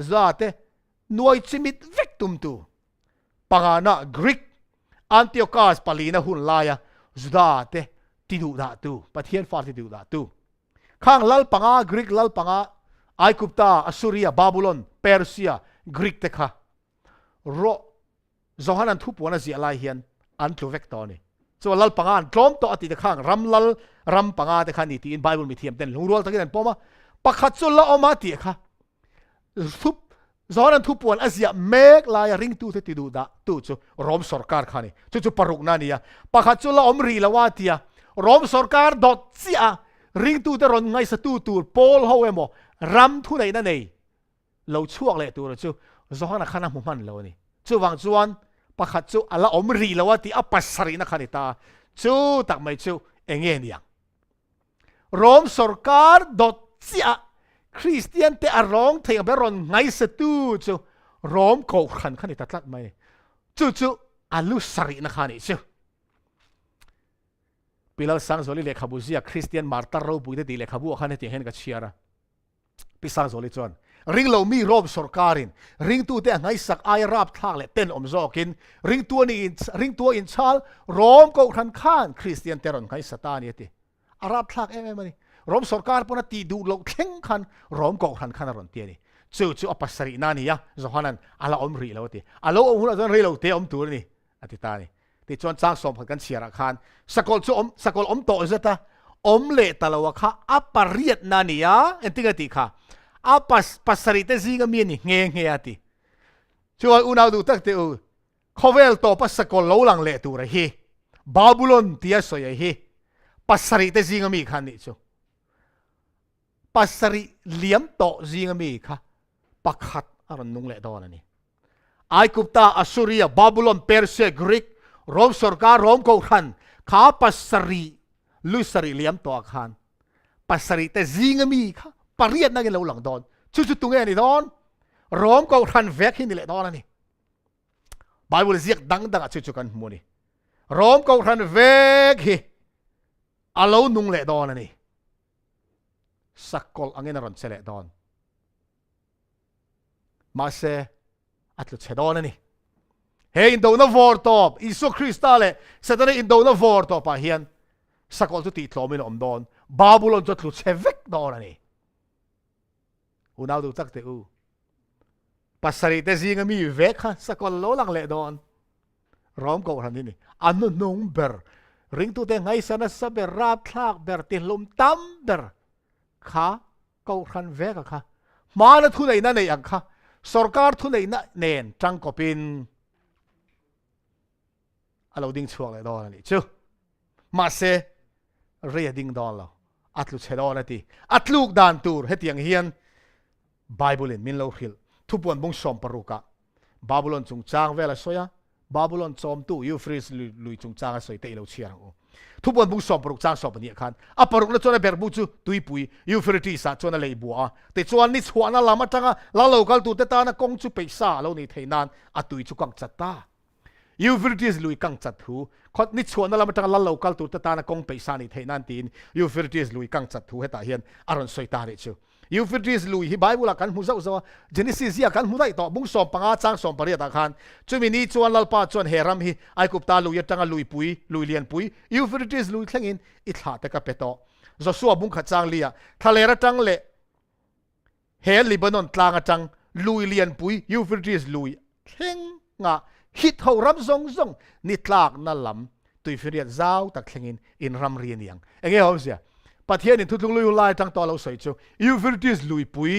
ซาเตนวยจิมิดเวกตุมตูปังานะกรีกอันติโอคัสปาลีนะหุนไลซาเตติดูดาตูปะเทียนฟาติดูดาตูข้างลัลปังากรีกลัลปังาไอกุปตาอัสซูเรียบาบิลอนเปอร์เซียกรีกเตค่ะโรโซฮันันทุบวันเสียลายเฮียนอันทลูเวกตอนี่ส่วนลัลปังานกลมต่ออติตะข้างรำลัลรำปังาตะข้านี่ที่อินไบเบิลมีเทียมเต็นลุงรัวตะกี้นั่นป้อมาปักขัดสุลละออกมาตีค่ะทุบโซฮันันทุบวันอาเซียเมกลายริงตูเตติดูดาตูจูรอมสรการขานี่จูปรุกนานี่ปักขัดสุลละอมรีละว่าตีรอมสรการดอทเสียริงตูเตรอนไงสตูตูโพลเฮาเอโมรำทุไหนนั่นเองเราช่วงเลยตัวเราจูโซฮันันข้าน้ำมันเรานี่จูวังจวนปะขัดจูอะไรอมรีแล้วว่าที่อัปปัสรีนักขันตาจูตักไม่จูเองเงียงโรมสรการดอทเสียคริสเตียนเตอร้องเทียงไปรอนไงสตูจูโรมโกขันขันตาตัดไม่จูอัลลุสรีนักขันจูปีละสังโซลิเลขาบุซีคริสเตียนมาร์ตาเราบุยได้เลขาบุขันเตียงเห็นกับเชียร์ปีสังโซลิจวนริงเรามีรอบสรการินริงตัวเตะไงสักไอรับทางเลยเต้นอมจอกินริงตัวนี้ริงตัวอินชาลรอมก็ขันข้านคริสเตียนเตรอนไงสตานี่ติอารับทางมันนี่รอมสรการปนตีดูเราเข่งขันรอมก็ขันข้านรอนเตียนี่จู่อปัสรีนานี่ยะจอนันอาลาอมรีแล้วติอาลาอมหุ่นจนรีเราเตะอมตัวนี่อติตานี่ติจวนจ้างสมผัดกันเชียร์ขันสกอลจู่สกอลอมโตจะตาอมเละตะลาวะค่ะอัปปารียดนานี่ยะเอ็นติกติค่ะอาปัสริตซิงมีนี่เงี้ยติช่วยอุณาดูตักเตอเขาเวลโตปัสกอลโลลังเลตัวเฮบาบูลอนที่สวยเฮปัสริตซิงมีขันนี่จูปัสริเลี้ยมโตซิงมีค่ะปักขัดอารมณ์นุ่งเลดอนนี่ไอกุปตาอัสซูเรียบาบูลอนเปอร์เซียกรีกโรมสรการโรมโกขันข้าปัสริลุสริเลี้ยมโตขันปัสริตซิงมีค่ะปริยัตินั่งกินเหล้าหลังดอนชุดตุงเงี้ยนี่ดอนร้อมก็ทันเวกหินนี่แหละดอนนี่ไบเบิลเรียกดังชุดกันมัวนี่ร้อมก็ทันเวกหิอาเลานุ่งแหละดอนนี่สักกอลอังเงินรันเสละดอนมาเสอัตลุเชดอนนี่เฮ้ยอินโดนาฟอร์ตอบอิสุคริสต์เลยเสด็จอินโดนาฟอร์ตอบไปเฮียนสักกอลจุดตีทลอมินอมดอนบาบูลอนจุดลุเชเวกดอนนี่อุณาดูตักเตอูปัสริตซิงมีเวกค่ะสกอลโลลังเลดอนร้อมกับทันนี่อันนู้นงเบอร์ริงตัวเตงไงสนะสเบอร์ราบทากเบอร์ติลมตั้มเบอร์ข้าก็ทันเวกค่ะมาแล้วทุนไหนนั่นเองค่ะสรการทุนไหนนั่นเน้นจังก็เป็นเราดิ้งช่วงเลยดอนนี่ชูมาเสเรียดิ้งดอนเราอัตลุเชดอนนี่อัตลุกดานตูร์เฮตียงเฮียนไบเบิลมินโลฮิลทุบวันบุงสอมปรุกะบาบูลอนจงจางเวลาสอยบาบูลอนจอมตู้ยูฟริสลุยจงจางสอยเตะเราเชียร์ทุบวันบุงสอมปรุกจางสอบนี้ขันอัปรุกนั่นจวนเบอร์บูจูตุยปุยยูฟริติสาจวนเลยบัวแต่จวนนี่ชวนนั่นลามาจังอ่ะลาโลกัลตูเตตานะกงจูเปซ่าเรานี่เทนันอัตุยจูกังจัตตายูฟริติสลุยกังจัตหูคนนี่ชวนนั่นลามาจังลาโลกัลตูเตตานะกงเปซ่านี่เทนันตีนยูฟริติสลุยกังจัตหูเฮตาเฮียนอารอนสอยตาเรชูยูฟริติสลุยฮิไบเบิลกันมุสาวเจเนซิสยากันมุได้ต่อบุงสอมปังอาจางสอมปริยตาขันจุมินีจวนลัลปาจวนเฮรัมฮิไอกุปตาลุยจังลุยปุยลุยเลียนปุยยูฟริติสลุยแข่งอินอิทาเตกับเปโตจอสัวบุงขจางเลียทะเลระจังเลเฮลิบานอนตลางจังลุยเลียนปุยยูฟริติสลุยแข่งงะฮิตเขารับซงนิตลากนั่นลำตุยฟิเรียเจ้าตักแข่งอินรัมเรียนยังเองเหรอเสียประเทศนี้ทุกลุยลายจังต่อเราใส่จูยูฟริติสลุยปุย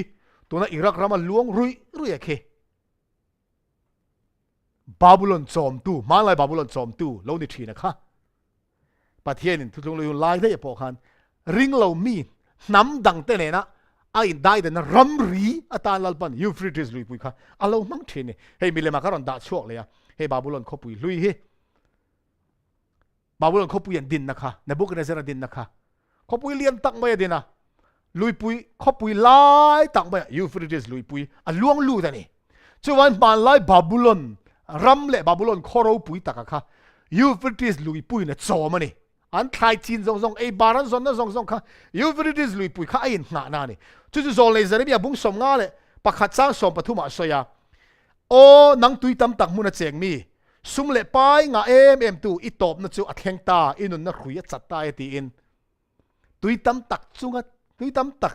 ตัวนั้นอิรักรามันล้วงรุยเคบาบูลอนจอมตู้มาลายบาบูลอนจอมตู้เราในทีนะคะประเทศนี้ทุกลุยลายได้พอกันริงเรามีน้ำดังเต้นนะไอ้ได้เดินรัมรีอัตาลปันยูฟริติสลุยปุยค่ะเรามั่งทีนี่เฮ้ยมีเลมาการันด่าช่วงเลยอะเฮ้ยบาบูลอนเขาปุยลุยเฮ้บาบูลอนเขาปุยยันดินนะคะในบุกเนเซอร์ดินนะคะเขาปุยเลียนตักไม่ได้นะลุยปุยเขาปุยไล่ตักไม่ยูฟริติสลุยปุยอ่ะล่วงลู่แต่นี่ชวนบานไล่บาบูลอนรัมเล่บาบูลอนขอเราปุยตักค่ะยูฟริติสลุยปุยเนี่ยจอมันนี่ อันทายจีนซงไอ้บารันซอนนั่นซงค่ะยูฟริดิสลุยปุยข้าอินหน้านานี่จู่ๆซองเลยจะได้เบียบุ้งสมงาเลยปักขัดสร้างสมปฐุมอาสยาโอ้นังตุยตำตักมุนเจงมีซุ่มเละไปงาตูอีตบนั่นจู่อัดแข็งตาอินุนนักขุยจัดตาไอตีอินตุยตำตักจุงะตุยตำตัก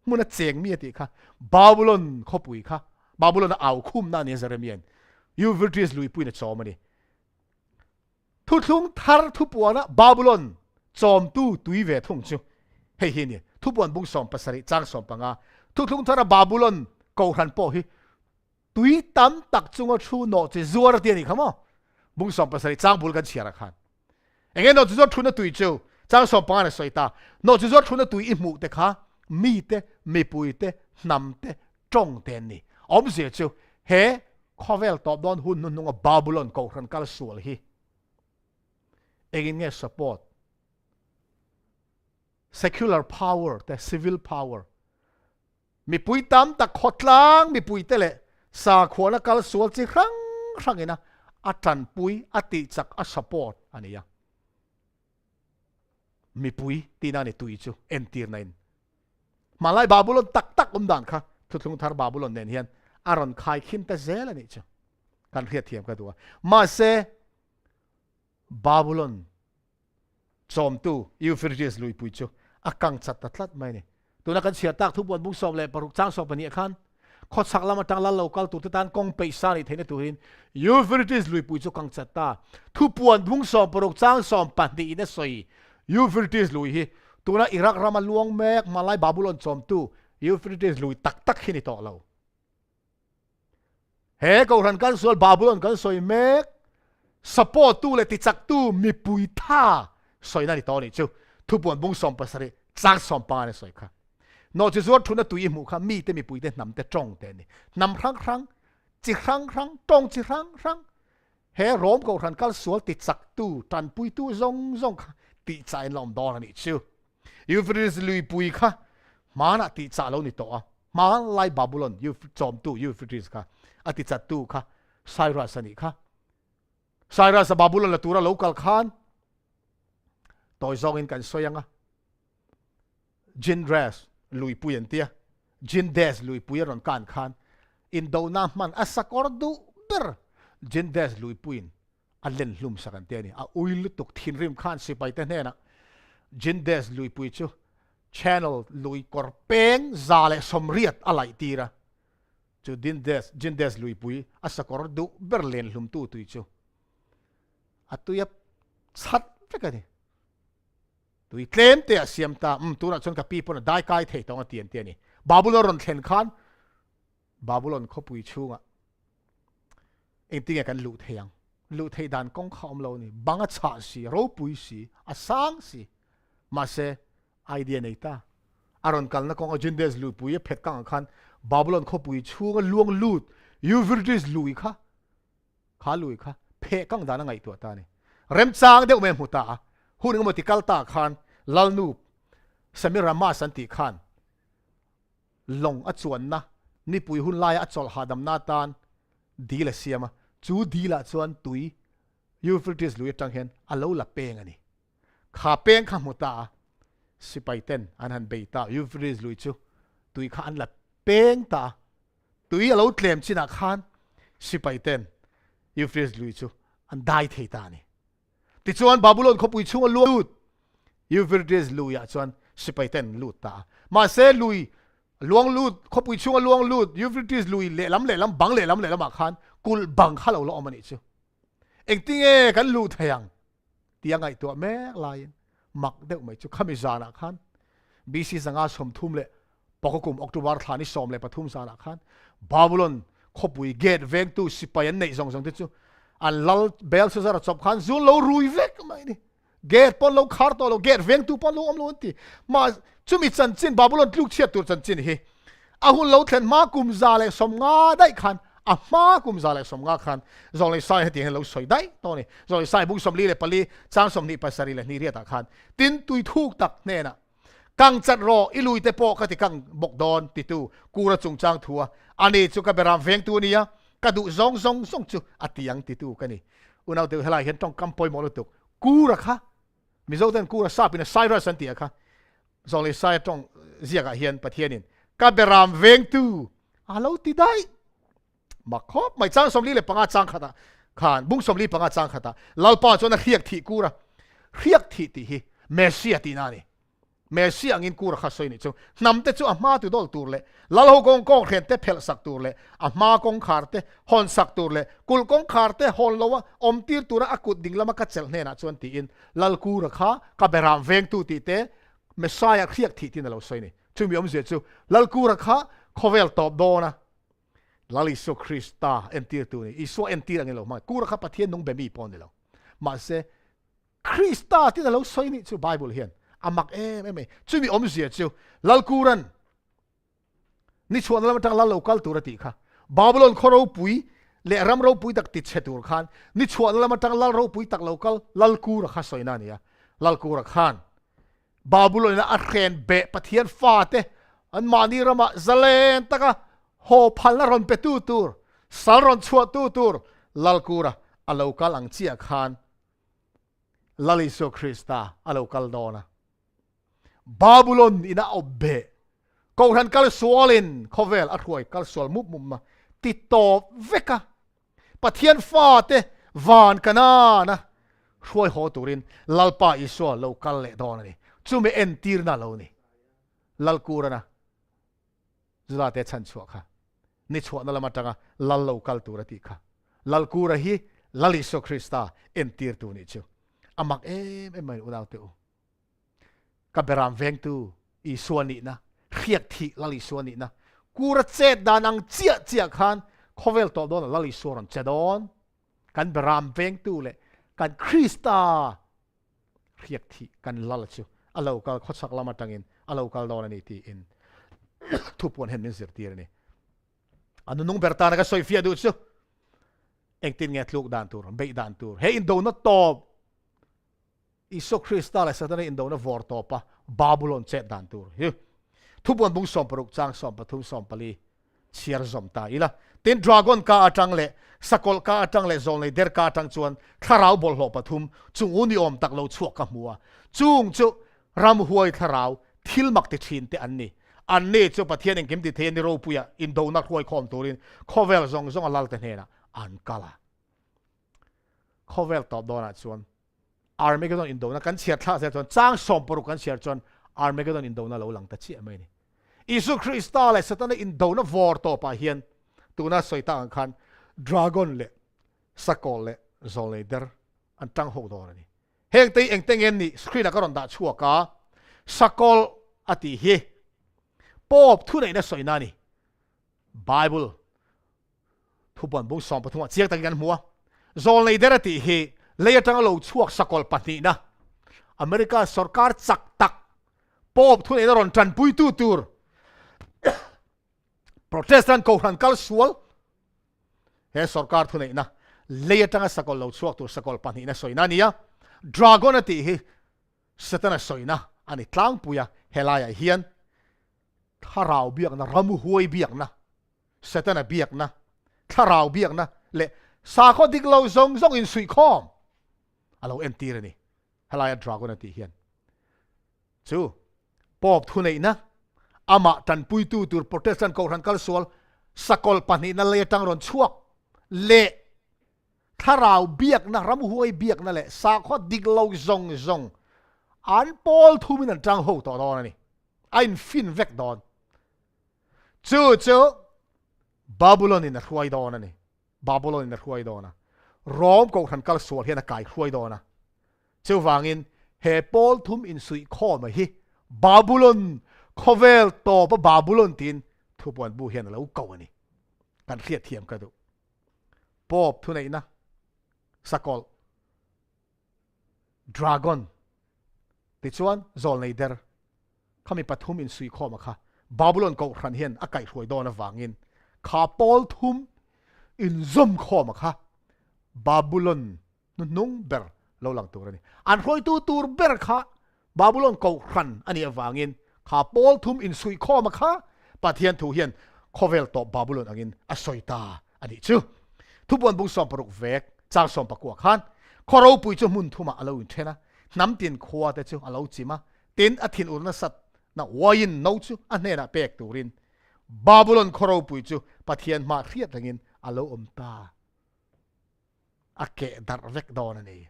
มุนเจงมีติค่ะบาบูลอนข้อปุยค่ะบาบูลอนเอาคุ้มนั่นเนี่ยจะเรียนยูฟริดิสลุยปุยนั่นจอมันนี่ทุกทาร์ทุบวันนะบาบูลอนจอมตู้ตุยเวทงจูเฮ้ยเนี่ยทุบวันบุ้งสอมภาษาริจ้างสอมปังอาทุกทาร์บาบูลอนกูรันโปฮิตุยตั้มตักจุงชูโนจะจัวระเดียนี่ขมั้งบุ้งสอมภาษาริจ้างบุลกันเชียร์ขันเองโนจะจัวทุนตุยจูจ้างสอมปังอาสวยตาโนจะจัวทุนตุยอิมูเตค่ะมีเตไม่ปุยเตนำเตจงเตนี่อมเสียจูเฮ้ข้อเวลตอบดอนหุ่นนุ่งบาบูลอนกูรันกัลสวลฮีเองเนี่ย support secular power แต่ civil power มีปุยตามตักขดล้างมีปุยเตะสาขวนักการสวลจีครั้งเองนะอาจารย์ปุยอติจัก support อันนี้ยังมีปุยตีนั่นตุยจูเอ็นตีร์นั่นมาไล่บาบูลอนตักด่านค่ะทุกทุกทาร์บาบูลอนเนี่ยเห็นอารอนคายขินแต่เซลนี่จูการเรียกเทียมกันตัวมาเซบาบูลอนจอมตู้ยูฟริดิสลุยปุยจูอากังจัดตัดไหมเนี่ยตัวนักการเสียตักทุกวันบุกสอบเลยปรุกจ้างสอบปนิขันขดสักลามาตั้งลาโลกัลตุตันกงไปสานิเทนตุหินยูฟริดิสลุยปุยจูกังจัดตาทุกวันบุกสอบปรุกจ้างสอบปนิอินสอยยูฟริดิสลุยฮีตัวนักอิรักรามาลวงแมกมาไล่บาบูลอนจอมตู้ยูฟริดิสลุยตักหินต่อเราเฮ้กูรันกันส่วนบาบูลอนกันสอยแมกsupport ตู้เลยติดจักตู้มีปุยท่าสวยนั่นตอนนี้จูทุบวนบุ้งสอมภาษาริจักสอมปานสวยค่ะนอกจากส่วนทุนตุยหมู่ค่ะมีแต่มีปุยแต่นำแต่จงแต่นี่นำครั้งจีครั้งจงจีครั้งเฮร้อมกับรันกัลสวลติดจักตู้ตันปุยตู้ซงค่ะติดใจลอมดอนนี่จูยูฟริสลุยปุยค่ะมาหน้าติดใจเรานี่ตัวมาไล่บาบูลอนยูจอมตู้ยูฟริสค่ะอติดจักตู้ค่ะไซรัสนี่ค่ะสายราสบาบุลละตัวเรากัลขานตัวจองอินกันสวยงะจินเดสลุยปุยนเตียจินเดสลุยปุยรอนกันขานอินโดนามันอัสกอร์ดูเบอร์จินเดสลุยปุยนอันเล่นลุมสักันเตียนี่อุยลุตุกทินริมขานสิไปเต้นเนี่ยนะจินเดสลุยปุยจู channel ลุยกอร์เป้งซาเลสมเรียดอะไรตีระจูจินเดสลุยปุยอัสกอร์ดูเบอร์เล่นลุมตู้ตุยจูอะตุยชัดไปกันนี่ตุยเคลมเตะเสียมตาตัวนั้นชนกับปีปนได้ใกล้เทตองเตียนนี่บาบูลอนเห็นขันบาบูลอนเขาปุยชูงอ่ะเองตีกันลุเทียงดันกงข้ามเรานี่บังอาจสิเราปุยสิอาสังสิมาเสไอเดียนี่ตาอารอนกันนักกงอจินเดสลุปุยเพชรกังขันบาบูลอนเขาปุยชูงลวงลูดยูวิร์ดิสลุยค่ะขาลุยค่ะเพกังดานังไงตัวตานี่เริ่มจางเดี๋ยวเมื่อหุตาหุ่นงมติกัลตาขันลานูบสมิรามาสันติขันลงอัจวนนะนี่ปุยหุ่นลายอัจวลหาดำนาตานดีละเสียมาจูดีละจวนตุยยูฟริติสลุยจังเห็นอลาวละเปงอันนี้ขาเปงข้ามุตาสิไปเต้นอันหันเบต้ายูฟริติสลุยจูตุยข้าอันละเปงตาตุยอลาวเตลมชินักขันสิไปเต้นยูฟริติสลุยจูอันได้เทตานี่ติดชวนบาบูลอนเขาปุยช่วงลูดยูฟริติสลุยชวนสิไปเต้นลูดตามาเซลุยลวงลูดเขาปุยช่วงลวงลูดยูฟริติสลุยเละล้ำบังเละล้ำมาขันกุลบังข้าเราเอามันอีกชูเอ็งติงกันลูดเทียงไงตัวแม่ลายมักเด็กไม่ชูข้ามิจานะขันบีซีสังอาสมทุ่มเละปกกุมออกตุวาร์ธานิสอมเละปฐุมสานะขันบาบูลอนเขาปุยเกตเวงตู้สิไปยันในซองติดชูอันลลเบลสุดาจบขันซูนเรารุยเวกไม่นี่เกตปนเราคาร์ตเราเกตเวงตู้ปนเราอมโลนตีมาจุมิจันจินบาบูลอนลูกเชียตัวจันจินเฮอาหุ่นเราเทนมากุมซาเลสมงาได้ขันอามากุมซาเลสมงาขันจงเลยใส่ให้ตีให้เราสวยได้ตอนนี้จงเลยใส่บุกสมลีเลยปลีจางสมนิปัสสรีเลยนี่เรียกตาขันตินตุยทุกตักเน่นะกังจัดรออิลุยเตโปกติกังบกดอนติตูกูระจงจางทัวอันนี้จุกเบรามเวงตัวนี้กระดูซองจูอติยังติตูกันนี่อุณเอาเดือดไหลเห็นต้องกำปอยมอลตุกกูระคะ มิโซเดนกูระซาปินะไซรัสันติอะค่ะซองเลยไซตรงเสียกเฮียนประเทศนินกับเบรามเวงตูอาเราติได้มาครบไม่จ้างสมลีเลยปังอาจ้างขัดขานบุ้งสมลีปังอาจ้างขัดลาลป้าจนนักเรียกที่กูระเรียกที่ที่เมสซี่ตีนานี่เมสซี่อังอินกูระข้าสวยนี่จูนำเตจูอามาตุดอลตูร์เลยลาลฮกงเห็นเตเพลสักตูร์เลยอามากงขาร์เตฮอนสักตูร์เลยกุลกงขาร์เตฮอนโลวะอมตีร์ตูระอากุดดิ่งละมากัดเซลเนน่ะจวนตีอินลาลกูระข้ากับเบรามเวงตูตีเตเมสซี่เรียกที่นั่นเราสวยนี่จูมีอมเสียจูลาลกูระข้าขเวลตอบโดนะลาลิโซคริสตาเอ็นตีร์ตูนี่อิโซเอ็นตีร์อันนี้เรามากูระข้าปะเทียนนุ่งเบมีปอนนี่เรามาเซคริสตาที่เราสวยนี่จูไบเบิลเฮียนอามักไม่ช่วยมีอมเสียจูลาลกูรันนี่ชวนเรามาทางลาโลกัลตุรติค่ะบาบิโลนขอเราปุยเละรำเราปุยตักติดเชตุรขานนี่ชวนเรามาทางลาเราปุยตักโลกัลลาลกูระข้าสวยนั่นเนี่ยลาลกูระขานบาบิโลนน่ะอัดเขนเบะปะเทียนฟาเตอันมานี่เรามาซาเลนตะกะโฮพันละรอนเปตูตูร์สารอนชัวตูตูร์ลาลกูระอโลกัลอังเจียขานลาลิโซคริสตาอโลกัลโดนะบาบิโลนอินาอบเบะกูทันกัลสวอลินคอเวลอัดหวยกัลสวลมุบมุมมาติดต่อเวกะปะเทียนฟ้าเตวานกันนะช่วยหอตุรินลาลปาอิสวาโลกัลเลดอนนี่จูเมเอ็นตีร์นาโลนี่ลาลกูระนะจุดาเตชันชัวค่ะนี่ชัวนั่นละมาจังลาลโลกัลตุระติค่ะลาลกูระฮีลาลิโซคริสตาเอ็นตีร์ตูนี่จูอามักไม่อุณาเตอกับเบรามเวงตูอีส่วนนี้นะเรียกที่ลลิส่วนนี้นะกูรัดเจดานังเจียขันขเวลตอบโดนลลิส่วนเจดอนกันเบรามเวงตูเลยกันคริสตาเรียกที่กันลลิชูอาเลวกัลขดสักลามาตังอินอาเลวกัลโดนนี่ที่อินทุบปวนเห็นมินเสียทีนี่อันนู้นเบรตานะก็สวยฟิอาดูชูเอ็งตินเงตลูกด่านตูร์เบย์ด่านตูร์เฮอินโดนตอบอิสุคริสตัลสัตย์อินโดนีวอร์ตอปะบาบูลอนเจ็ดดันตูร์ทุบวันบุงสอมปรุกจางสอมปทุมสอมปลีเชียร์สอมตาอีละตินดราก้อนกาจังเล่สกอลกาจังเล่โซนเลยเดร์กาจังจวนทาราวบอลหลปทุมจุงอุนิอมตักเราชวกกับมัวจุงจุรำหวยทาราวทิลมักติชินเตอันนี้จุปะเทียนเองกิมติเทียนในโรปุยอินโดนักหวยคอมตูรินคอเวลซงอลาลเตเนนะอันกาลาคอเวลตอบโดนัทจวนอาร์เมกดอนอินโดนะกันเชียร์ท่าเสียจนจ้างสมปรุกันเชียร์จนอาร์เมกดอนอินโดนะเราหลังตัดเชี่ยไม่นี่อิสุคริสตัลเลยสตันอินโดนะวอร์ตอปะเฮียนตัวน่าสวยต่างกันดราก้อนเล่สกอลเล่โซเลเดอร์อันตั้งหกดอนี่เฮงตีเองเต็งเงินนี่สครีนก็รอนด่าชัวกาสกอลอติเฮป๊อบทุนไหนน่าสวยนั่นนี่ไบเบิลทุบวันบุ้งสองปฐุมเจียงตั้งกันหัวโซเลเดอร์อติเฮเลยจังเราช่วงสกอลปฏินะอเมริกาสกัดจักตักป๊อบทุนเอรอนจันปุยตูตูร์โปรเตสแตนต์กูรันกัลสวลเฮสกัดทุนเอนะเลยจังสกอลเราช่วงตัวสกอลปฏินะสวยนะเนี่ยดราก้อนตีเฮสตันสวยนะอันนี้ตั้งปุยเฮลายเฮียนถ้าเราเบียกนะรำหวยเบียกนะสตันเบียกนะถ้าเราเบียกนะเละสาข้อดิกเราซงอินสุยคอมเราเอ็นตีเลยนี่ฮลายดราก้อนตีเฮียนจูปอบทุนเองนะอามาจันปุยตูตูร์โปรเตสแตนต์กูรันกัลสวลสกอลปฏินะเลยจังรอนช่วงเละถ้าเราเบียกนะรำหวยเบียกนั่นแหละสาข้อดิกเราซงอันปอลทูมินันจังหูต่อดอนนี่อันฟินเวกดอนจูบาบูลอนินรวยดอนนี่บาบูลอนินรวยดอนะร้อมกูรันกัลสวลเฮียนกายรวยดอนะจูวางินเฮปอลทูมอินสุยข้อมาฮิบาบูลอนคอเวลโตปะบาบูลอนตินทุบวันบูเฮียนแล้วเก่านี่การเครียดเทียมกันดูปอบทุนไหนนะสกอลดราก้อนติดชวนโซลเนเดอร์เขามีปฐุมอินสุยข้อมาค่ะบาบูลอนกูรันเฮียนอากาศรวยดอนะวางินข้าปอลทุมอินซอมข้อมาค่ะบาบูลอนนุ่งเบอร์เราหลังตัวนี่อันรวยตัวเบอร์ค่ะบาบูลอนกูรันอันนี้วางินข้าปอลทุมอินสุยข้อมาค่ะปะเทียนถูเฮียนคอเวลตบบาบูลอนอังินอสอยตาอันนี้ชื่อทุบวันบุษสอมปรุกเวกจางสอมปะกัวขันขอเราปุยจมุนทุมาอลาวินเทนะ nắm tiền khoa te chu alo chima tin athin urna sat na wain no chu anena pek turin Babylon Lalropuia chu pathian ma riat langin alo ta ake dar vek don ani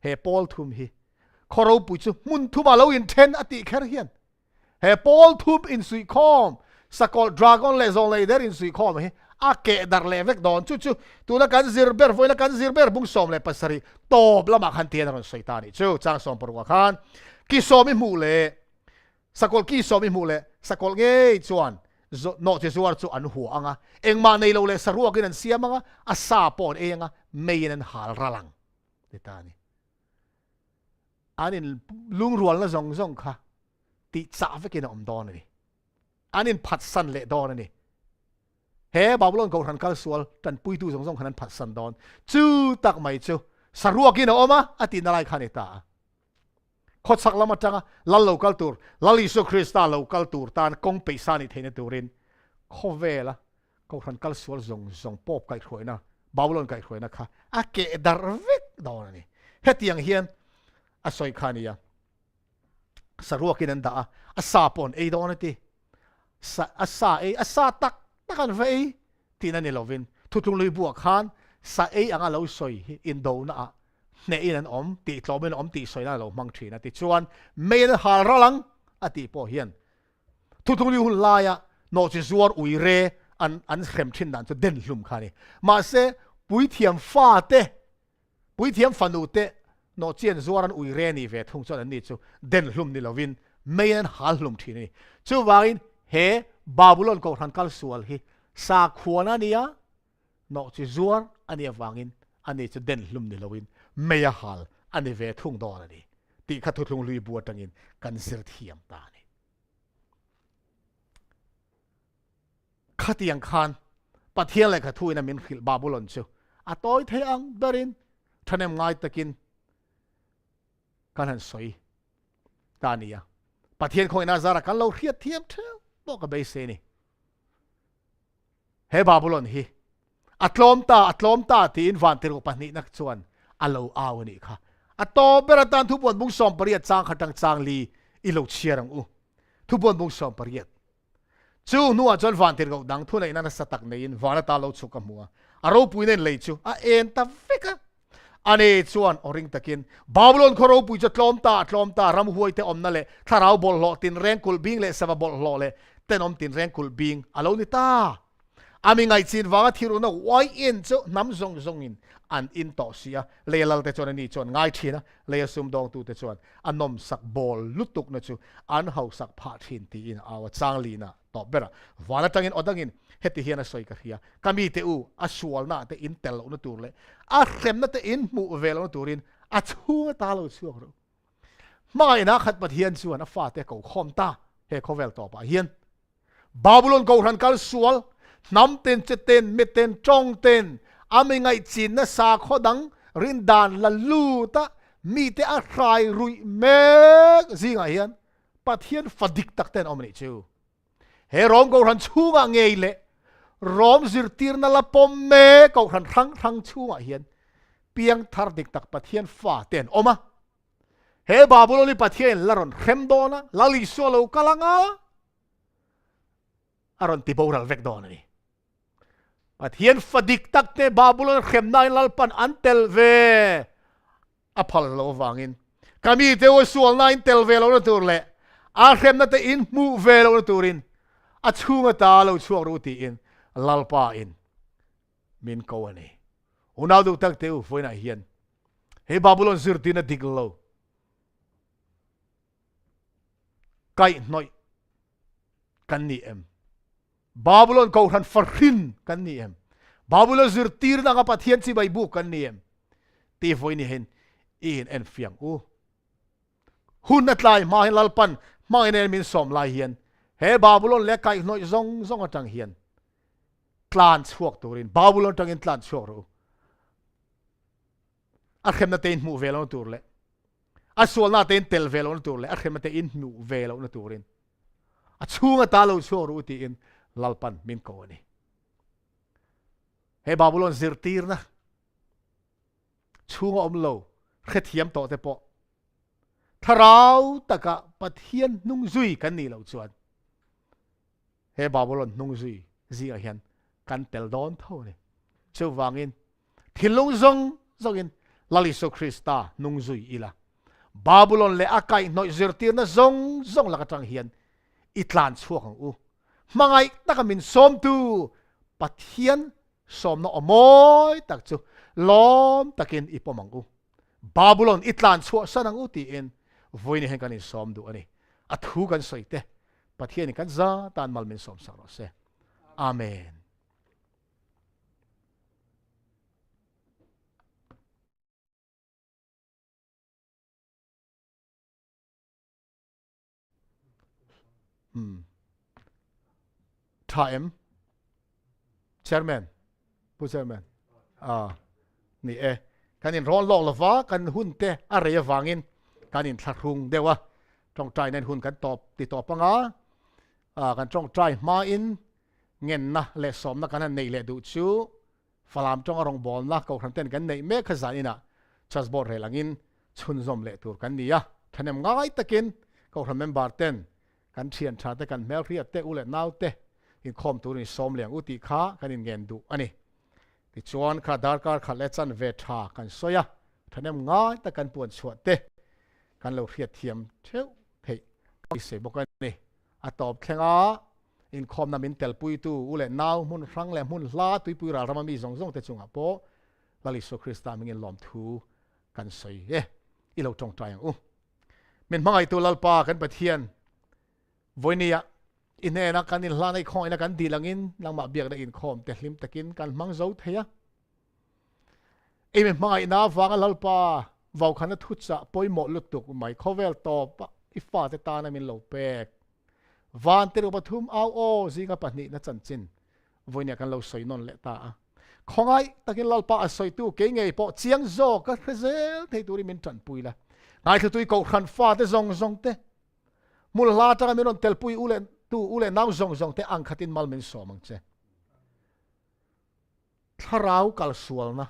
he Paul thum hi Lalropuia chu mun thum alo in ten ati kher hian he Paul thum in sui khom sakol dragon le zong le der in sui khom hi ake dar le vek don chu chu tu na kan zirber voina kan zirber bung som le pasari top lama khan tian ron soitani chu chang som porwa khan ki somi mu le sakol ki somi mu le sakol nge chuan no che zuar chu an hu anga engma nei lo le sarua kin an siamanga asa pon enga mein an hal ralang detani anin lung rual na zong zong kha ti cha vekin om don ni anin phat san le don ni he Babylon ko ran kal sual tan pui tu zong zong khanan phat san don chu tak mai chu sarua kin oma ati na lai khaneta khot sak lama tanga lal local tur lal Isu Krista local tur tan kong peisa ni theina turin khovela ko ran kal sual zong zong pop kai khoina Babylon kai khoina kha ake dar vek don ni hetiang hian asoi khania sarua kin da asa pon e don ti asa tak takan vei tina ni lovin thutung lui buak khan sa e anga lo soi in do na ne in an om ti tlomen om ti soi na lo mang thina ti chuan main hal ralang ati po hian thutung lui hun laya no chi zuar ui re an khem thin dan chu den hlum khani ma se pui thiam fa te pui thiam fanu te no chien zuar an ui re ni ve thung chon an ni chu den hlum ni lovin main hal hlum thini chu wangin he Babylon ko ran kal sual hi sa khuana nia no chi zuar ania wangin ani chu den hlum ni lovin meya hal ani ve thung don ani ti kha thu thung lui bu tangin kan sir thiam ta ni khatiang khan pathian le kha thuina min khil Babylon chu atoi the ang darin thanem ngai takin kan han soi ta nia pathian khoina zara kan lo khiat thiam theu bo ka be se ni he Babylon hi atlom ta ti in van ter pa ni nak chuan alo awani kha ato beratan thu pon bung som pariat chang khatang chang li ilo chiarang u thu pon bung som pariat chu nuwa chon van ter go dang thu nei na satak nei in wana ta lo chu ka muwa aro puinen lei chu a en ta fika ane chuan oring takin Babylon Lalropuia cha tlom ta ram huai te omna le tharau bol lo tin reng kul bing le sava bol lo le tenom tin reng kul bing alo ni ta ami ngai chin wanga thiru na wai in chu nam zong zong in an in to sia le lal te chon ani chon ngai thina le sum dong tu te chon anom sak bol lutuk na chu an hau sak pha thin ti in awa changli na to bera wala tangin odangin heti hiana soi ka hia kami te u asual na te in tel na tur le a khem na te in mu vel na turin a chu ta lo chu ro mai na khat pat hian chu na fa te ko khom ta he khovel to pa hian Babylon ko ran kal sual nam ten che ten me ten chong ten ami ngai chin na sa khodang rin dan la lu ta mi te a rai rui me zinga hian pathian fadik tak ten omni chu he rom ko ran chunga ngei le rom zirtir na la pom me ko ran thang chunga hian piang thar dik tak pathian fa ten oma he Babylon li pathian laron khem dona lali solo kalanga aron tiboral vek dona ni pathian fadik tak te Babylon khem nai lalpan antel ve aphal lo wangin kami te o sual nine tel ve lo na tur le a khem na te in mu ve lo na turin a chunga ta lo chuak ru ti in lalpa in min ko ani unaw du tak te u foina hian he Babylon zirtina diglo kai noi kan ni em Babylon ko ran farhin kan ni em Babylon zirtir na ka pathian si bai bu kan ni em ti foini hen in en fiang u hun atlai ma hin lalpan ma in min som lai hian he Babylon le kai noi zong atang hian tlan chuak turin Babylon tangin tlan chuak ro a khem na tein mu velo tur le a sual na tein tel velo tur le a khem na tein mu velo na turin a chunga ta lo chuak ro ti in lalpan min ko ni he Babylon zirtir na chunga om lo khethiam to te po ทาราวตะกะปะเทียนนุ่งซุยกันนี่เหล่าจวนเฮบาบุลอนนุ่งซุยจีอาเฮียนกันเตลดอนเท่านี่เจ้าวางอินทิลงซงอินลาลิโซคริสตานุ่งซุยอีละบาบุลอนเลอาไกหน่อยเจอร์ตีนะซงละกะจังเฮียนอิตลานชัวของอูมังไงตะกะมินสมตูปะเทียนสมนอมอยตักจูล้อมตะกินอีปอมังอูบาบุลอนอิตลานชัวสนังอูตีเอ็นวันนี้เห็นกันสมดูอันนี้อัฐูกันสวยเตะปะเทียนกันจ้าตานมัลมินสมสังรสเซอาเมนtime chairman ผู้ chairman นี่กันอินร้อนหลอกละฟ้ากันหุ่นเตะอะไรวางอินกันอินทักรุงเดียวว่าจ้องใจในหุ่นกันตอบติดต่อปังกันจ้องใจมาอินเงินนะเละสมนะกันในเละดูชูฟลามจ้องอารมณ์บอลนะเขาทำเต้นกันในเมฆขจานี่นะชัสบอร์เรลังอินชุนซอมเละตัวกันนี่ยะท่านยังง่ายตะกินเขาทำเมมบาร์เต้นกันเชียนชาแต่กันแมวเรียเตะอุเลนาวเตะอินคอมตัวนี้สมเหลียงอุติขากันอินเงินดูอันนี้ติดชวนขาดาร์การขาเลจันเวทากันสวยท่านยังง่ายแต่กันปวดชวดเตะกันเราเรียเทียมเท่าเฮ้ยอิเสบอกกันนี่อะตอบแข่งอินคอมนามินเตลปุยตูอุเลนาวมุนรังเลมุนลาตุยปุยรารามามีซงเตจุงอ่ะโปลาลิโซคริสตามิงินลอมทูกันสวยอีเราจงใจอย่างมันมังไอตัวลลปากันปะเทียนวันนี้อินเนนักกันอินลาในคอยนักกันดีลังอินลังมาเบียกได้อินคอมแต่ลิมตะกินกันมังเจ้าเทียมันมังไอน้าฟังลลปาวาวขันทุจจะปอยหมดลุตุกไม่เขาเวลตอบอีฟ้าจะตาในมินโลเปกวันเตอร์ปฐุมเอาโอซิงกับปนินัจันจินวันนี้กันเราสวยนนเละตาของไอตะกินลลปาสวยตู้เก่งไงปอเจียงโจก็เซลที่ตัวนี้มินจันปุยละไงที่ตัวเขาขันฟ้าเตซงเตมูลลาจากมินนเตลปุยอุเลน้าวซงเตอังคัตินมัลมินสอมังเจถ้าเรากัลสวลนะ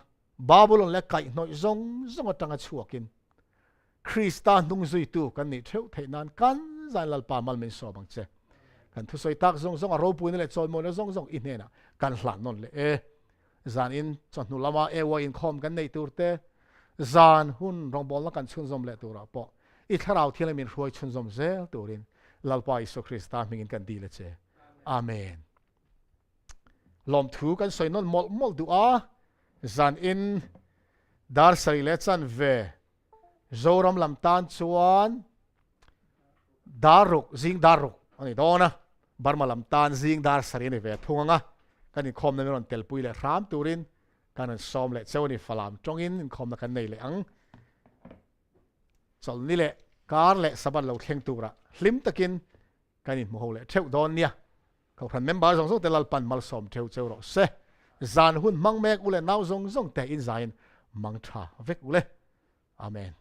บาบุลอนเล็กไก่หน่อยซงจังกัดชัวกินคริสตานนุ่งซุยตูกันนี่เท่าเทนันกันใจลลปามัลมินสอมังเจกันทุสอยตักซงเราปุยนี่แหละจอยโมนซงอินเนนะกันหลานนนเลยจานอินจนนุลามาวาอินคอมกันในตัวเตจานหุ่นรองบอลละกันชุนซอมเละตัวเราปออีถ้าเราที่เรามีรวยชุนซอมเซลตัวรินลลปาอิสุคริสตามิงินกันดีเลยเจอาเมนลมถูกันสวยนนมอลดูจานอินดาร์สริเลจันเวโจรมลำตานชวนดารุกซิงดารุกอันนี้โดนนะบาร์มาลำตานซิงดาร์สรินี่เวทุ่งกันนี่คอมในมันเตลปุยเลยรามตูรินกันนั่นซ้อมเลยเจ้านี่ฟลามจงอินคอมนักกันในเลยส่วนนี่แหละการเลยสบัดเราเข่งตัวละลิมตะกินกันนี่โมโหเลยเท่าโดนเนี่ยเขาพันเมมเบอร์ส่งแต่ละปันมาซ้อมเท่าเจ้าเราเสจานหุ่นมังเมกอุเลน้าวส่งแต่อินไซน์มังชาเวกอุเลอาเมน